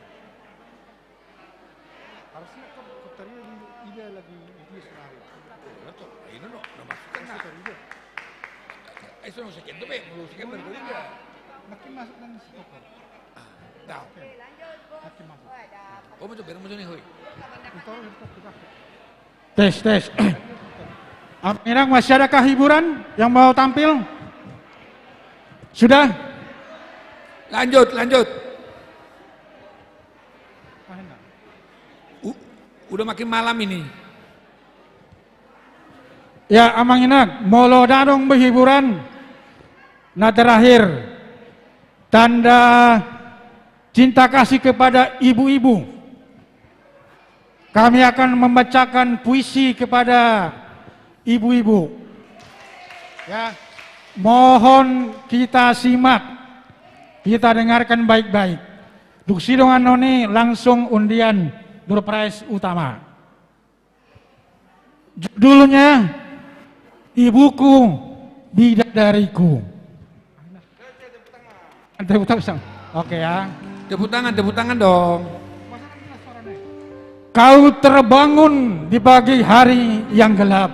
Speaker 2: Harusnya kan kotornya ini lagi di selalu.
Speaker 18: Betul, ini no, masukkan nah. Eso no sé qué, tuh belum sih kan berbeda.
Speaker 2: Makin masuk dan kotor.
Speaker 18: Tahu.
Speaker 2: Makin masuk.
Speaker 18: Oh, macam berapa macam ni, hoi?
Speaker 9: Tes. Aminang, masih adakah hiburan yang mau tampil? Sudah?
Speaker 18: Lanjut. Udah makin malam ini.
Speaker 9: Ya, Amang Inak, molo darong berhiburan. Nah terakhir, tanda cinta kasih kepada ibu-ibu. Kami akan membacakan puisi kepada ibu-ibu. Ya, mohon kita simak, kita dengarkan baik-baik. Duksi dengan noni langsung undian door prize utama. Judulnya Ibuku Bidadariku. Tepuk tangan. Oke ya.
Speaker 18: Tepuk tangan dong.
Speaker 9: Kau terbangun di pagi hari yang gelap.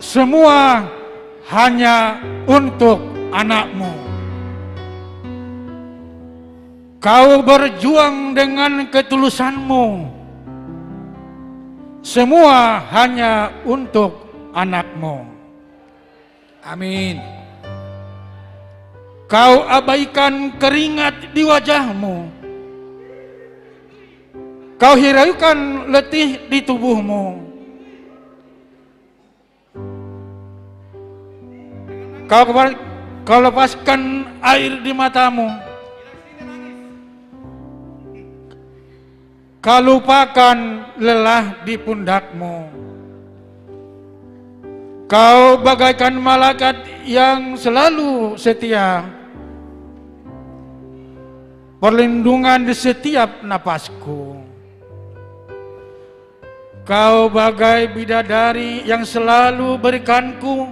Speaker 9: Semua hanya untuk anakmu. Kau berjuang dengan ketulusanmu. Semua hanya untuk anakmu.
Speaker 18: Amin.
Speaker 9: Kau abaikan keringat di wajahmu. Kau hiraukan letih di tubuhmu. Kau lepaskan air di matamu. Kau lupakan lelah di pundakmu. Kau bagaikan malaikat yang selalu setia, perlindungan di setiap napasku. Kau bagai bidadari yang selalu berikanku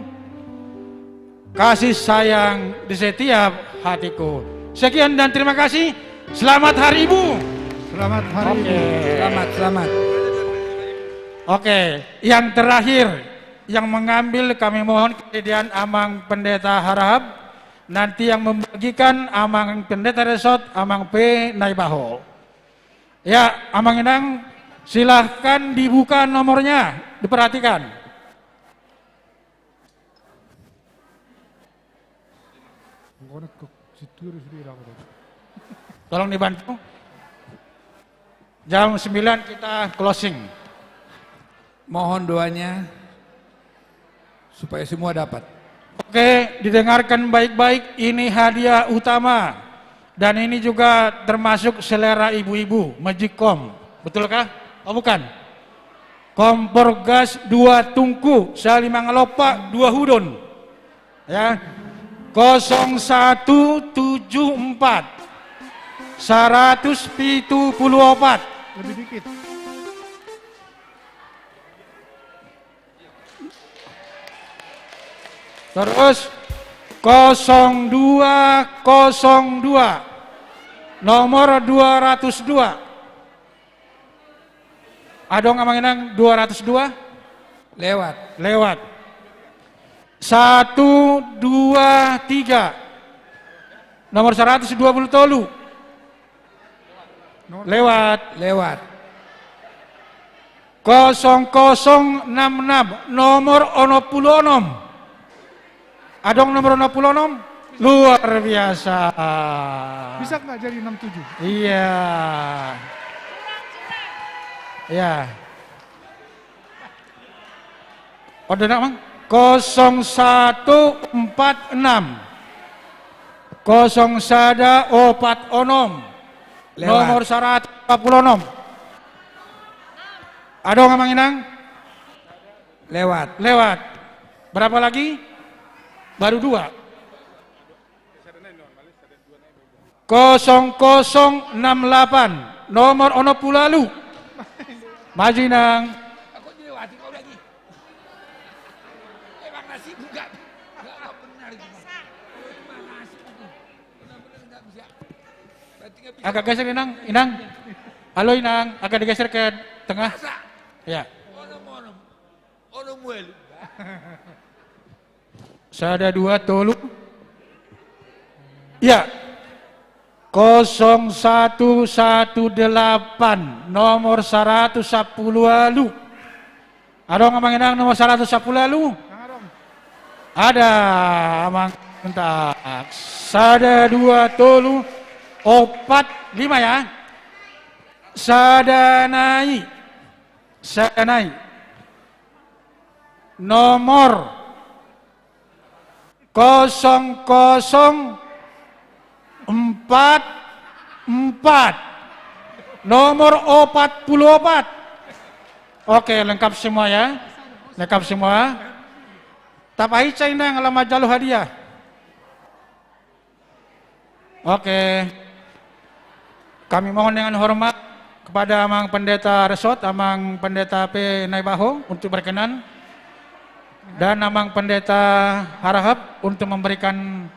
Speaker 9: kasih sayang di setiap hatiku. Sekian dan terima kasih. Selamat Hari Ibu.
Speaker 2: Selamat Hari Ibu.
Speaker 18: Selamat.
Speaker 9: Oke, yang terakhir yang mengambil kami mohon kejadian Amang Pendeta Harahap. Nanti yang membagikan Amang Pendeta Resort, Amang P. Naibaho. Ya, Amang Inang, silahkan dibuka nomornya, diperhatikan. Tolong dibantu. Jam 9 kita closing.
Speaker 18: Mohon doanya supaya semua dapat.
Speaker 9: Oke, didengarkan baik-baik, ini hadiah utama. Dan ini juga termasuk selera ibu-ibu, Magicom. Betulkah? Oh bukan. Kompor gas 2 tungku, salima ngalopak 2 hudun. Ya. 0174 174.
Speaker 2: Lebih dikit.
Speaker 9: Terus 0202 nomor 202. Adong Amang Inang 202?
Speaker 18: Lewat.
Speaker 9: 123 nomor 120 tolu. Lewat. 0066 nomor 26. Adong nomor 26 luar biasa.
Speaker 2: Bisa nggak jadi 67?
Speaker 9: Iya. Ya. Order Mang 0146 0146 nomor 146. Adong Amang Inang?
Speaker 18: Lewat.
Speaker 9: Berapa lagi? Baru 2. 0068 nomor 20. Maju Inang.
Speaker 18: Aku dilewati kau lagi. Emang nasi enggak benar itu. Nasi itu. Benar-benar enggak bisa.
Speaker 9: Agak geser Inang. Halo Inang, agak digeser ke tengah. Ya.
Speaker 18: Ono muel.
Speaker 9: Sada 2 tolu. Ya. 0118 nomor 110 lalu. Adong Amang Inang nomor 110 lalu. Ada Amang entak. Sada 2 tolu 45 ya. Sadanai nomor 0044 nomor 44. Oke, lengkap semua ya. Lengkap semua. Tapai China yang alamat jalur hadiah. Oke. Kami mohon dengan hormat kepada Amang Pendeta Resort, Amang Pendeta P. Naibaho untuk berkenan, dan Amang Pendeta Harahap untuk memberikan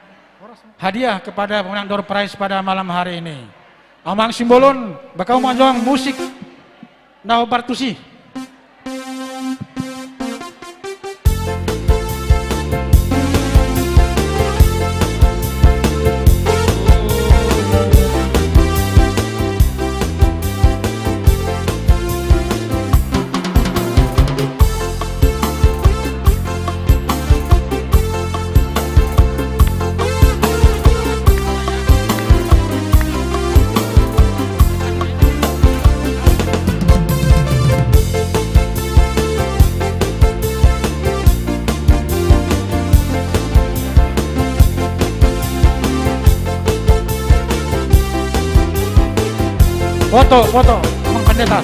Speaker 9: hadiah kepada pemenang door prize pada malam hari ini. Amang Simbolon bakal menjuang musik Nau Bartusi. Foto, Amang Pendeta.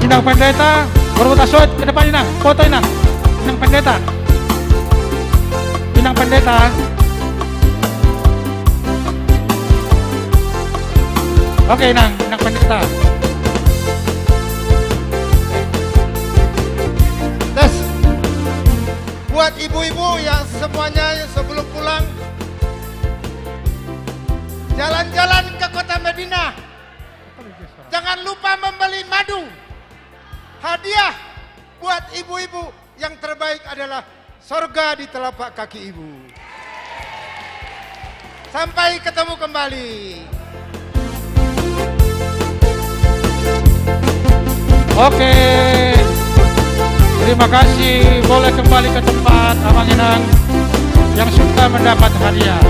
Speaker 9: Inang Pendeta, berbuat suat ke depan Inang, foto Inang. Inang Pendeta. Inang Pendeta. Oke Inang Pendeta.
Speaker 17: Buat ibu-ibu yang semuanya sebelum pulang jalan-jalan ke kota Madinah, jangan lupa membeli madu. Hadiah buat ibu-ibu yang terbaik adalah sorga di telapak kaki ibu. Sampai ketemu kembali.
Speaker 9: Oke. Terima kasih, boleh kembali ke tempat Amang Inang yang sudah mendapat hadiah.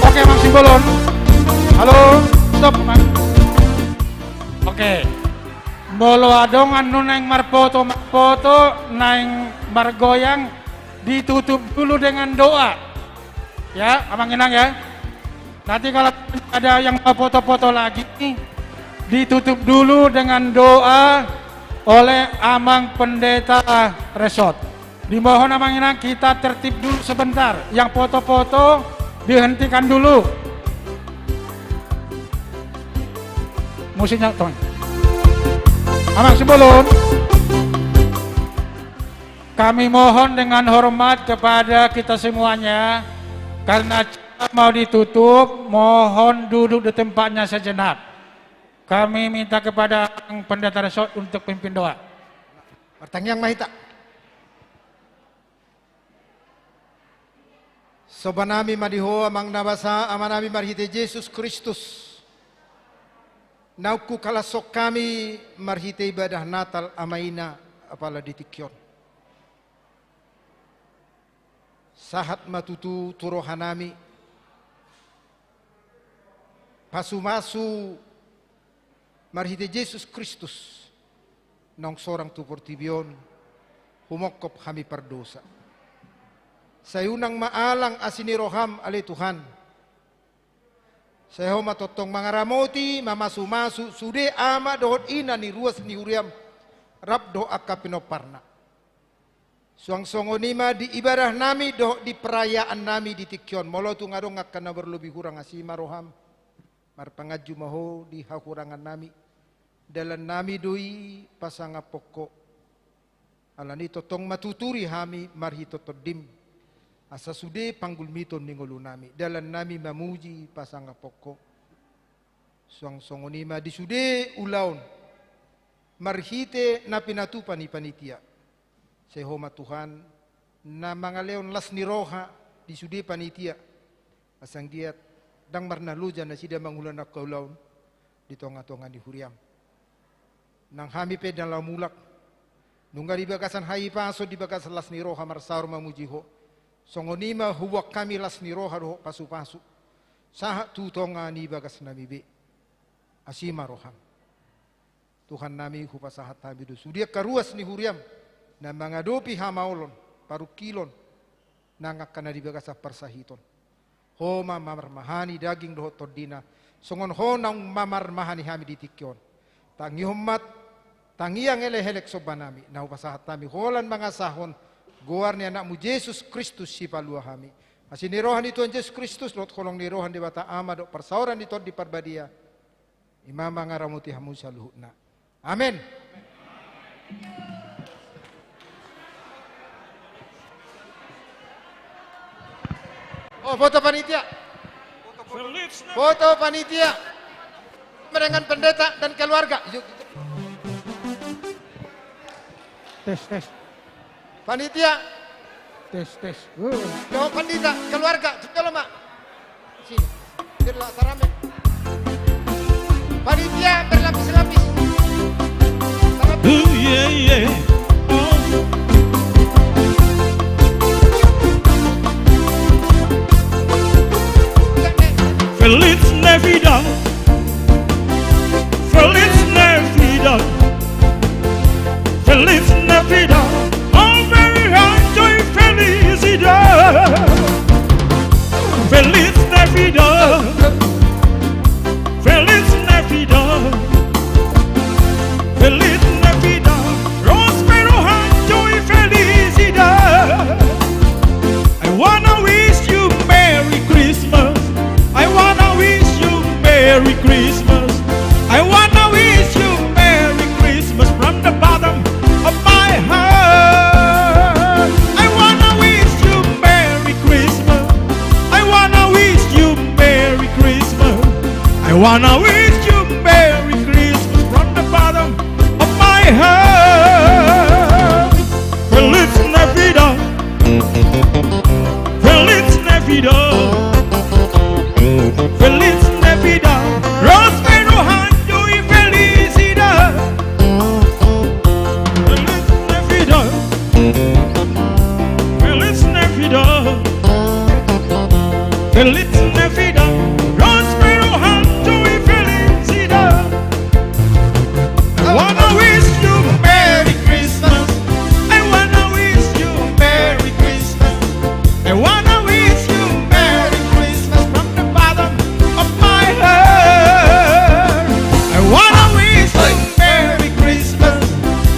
Speaker 9: Oke Amang Simbolon. Halo, stop Amang. Oke. Bolo adongan nuneng marpoto naing margoyang ditutup dulu dengan doa. Ya, Amang Inang ya. Nanti kalau ada yang mau foto-foto lagi, ditutup dulu dengan doa oleh Amang Pendeta Resort. Dimohon Amang Inang kita tertib dulu sebentar. Yang foto-foto dihentikan dulu. Musiknya ton. Amang Simbolon. Kami mohon dengan hormat kepada kita semuanya, karena mau ditutup, mohon duduk di tempatnya sejenak. Kami minta kepada Pendeta Resort untuk pimpin doa.
Speaker 17: Pertanyaan mahita. Sobanami madiho amang nabasa amanami marhite Yesus Kristus. Nauku kalasok kami marhite ibadah Natal amaina apala ditikyon. Sahat matutu turohanami. Pasu-masu marhite Yesus Kristus nang sorang tuportibion humokop kami perdosa. Sayunang maalang asiniroham ale Tuhan. Sayo matotong mangaramoti mamasumasu sude ama dohot ina ni ruas ni huriam rab doa kapinoparna. Suang songonima di ibadah nami doh di perayaan nami di tikyon molo tu ngadong akan berlebih kurang asima roham marpangaju maho di hakurangan nami. Dalam nami doi pasanga pokok alani totong matuturi hami marhi totodim asa sude panggul miton ningolu nami dalam nami mamuji pasanga pokok suang songonima di sude ulaun marhite na pinatupan ni panitia sehoma Tuhan na mangaleon las ni roha di sude panitia asang giat dang marnaluja na sida mangulan ak kaulaun di tonga-tonga di huriam nang hami pe dalam mulak Nungga di bagasan hai paso di bagasan las ni roha marsaur mamuji ho. Songonima huwak kami las ni roha roh pasu-pasu. Saha tutonga ni bagas nami be. Asima roham. Tuhan nami hupasahat nami du. Sudia karuas ni huriam. Na mangadopi hamaulon. Paru kilon. Nangak kana di bagasa persahiton. Homa mamar mahani daging dohot tordina. Songon ho nang mamar mahani hami ditikyon. Tangi homat, tangi yang ele-helek sobanami. Nah upasahat nami holan mga sahon. Goar ni anakmu Yesus Kristus si palua hami. Asin ni rohan Tuhan Yesus Kristus lot kolong ni rohan di bata ama dok persauran di di parbadia. Imam ngaramuti hamu saluhna. Amin. Oh, foto panitia. Foto panitia. Dengan pendeta dan keluarga. Yuk.
Speaker 2: Tes.
Speaker 17: Panitia.
Speaker 2: Tes.
Speaker 17: Yo, panitia, keluarga. Coba mak. Sini. Biarlah sarame. Panitia berlapis-lapis.
Speaker 28: Yeah. Feliz Navidad. Feliz Navidad. Feliz Navidad. Oh, very high joy, felicidad. Feliz Navidad. Feliz Navidad. Feliz Navidad. Prospero high joy, felicidad. I wanna wish you Merry Christmas. I wanna wish you Merry Christmas. I wanna wish you Merry Christmas from the bottom of my heart. I wanna wish you Merry Christmas. I wanna wish you Merry Christmas. I wanna wish you Merry Christmas from the bottom of my heart. Feliz Navidad. Feliz Navidad. Feliz Navidad, prospero año y felicidad. Feliz Navidad, Feliz Navidad, Feliz Navidad, prospero año y felicidad. I wanna wish you Merry Christmas. I wanna wish you Merry Christmas. I wanna wish you Merry Christmas from the bottom of my heart. I wanna wish you Merry Christmas.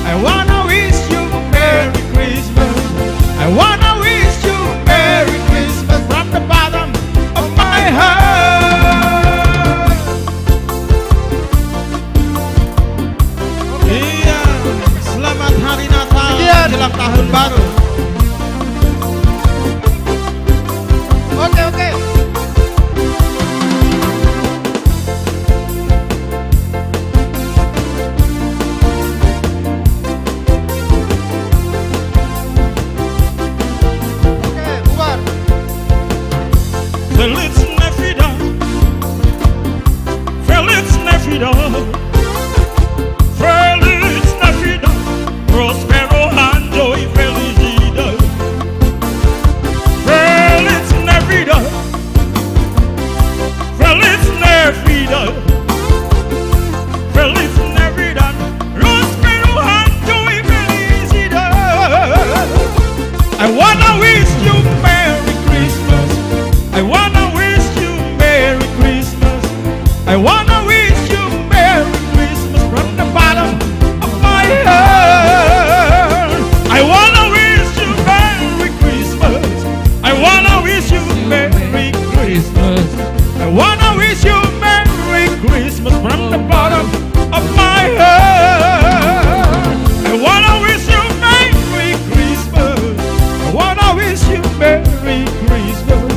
Speaker 28: I wanna wish you Merry Christmas. I wanna wish you Merry Christmas from the bottom of my heart. Iya, selamat hari Natal jelang tahun baru.
Speaker 17: Oke. Bubar.
Speaker 28: Feliz Navidad. Feliz Navidad. Feliz Navidad. Prospero año y felicidad. Feliz Navidad. Feliz Navidad. Feliz Navidad. Prospero año y felicidad. I wanna wish you Merry Christmas. I wanna wish you Merry Christmas. I wanna wish you Merry Christmas from the bottom of my heart. I wanna wish you Merry Christmas. I wanna wish you Merry Christmas. I wanna wish you Merry Christmas from the bottom of my heart. I wanna wish you Merry Christmas. I wanna wish you Merry Christmas.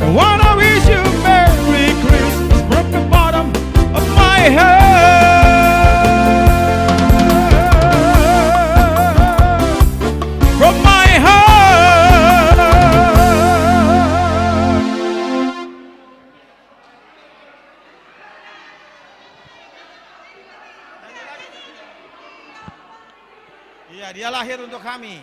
Speaker 28: I wanna wish you Merry Christmas from the bottom of my heart. From my heart.
Speaker 5: Iya, dia lahir untuk kami.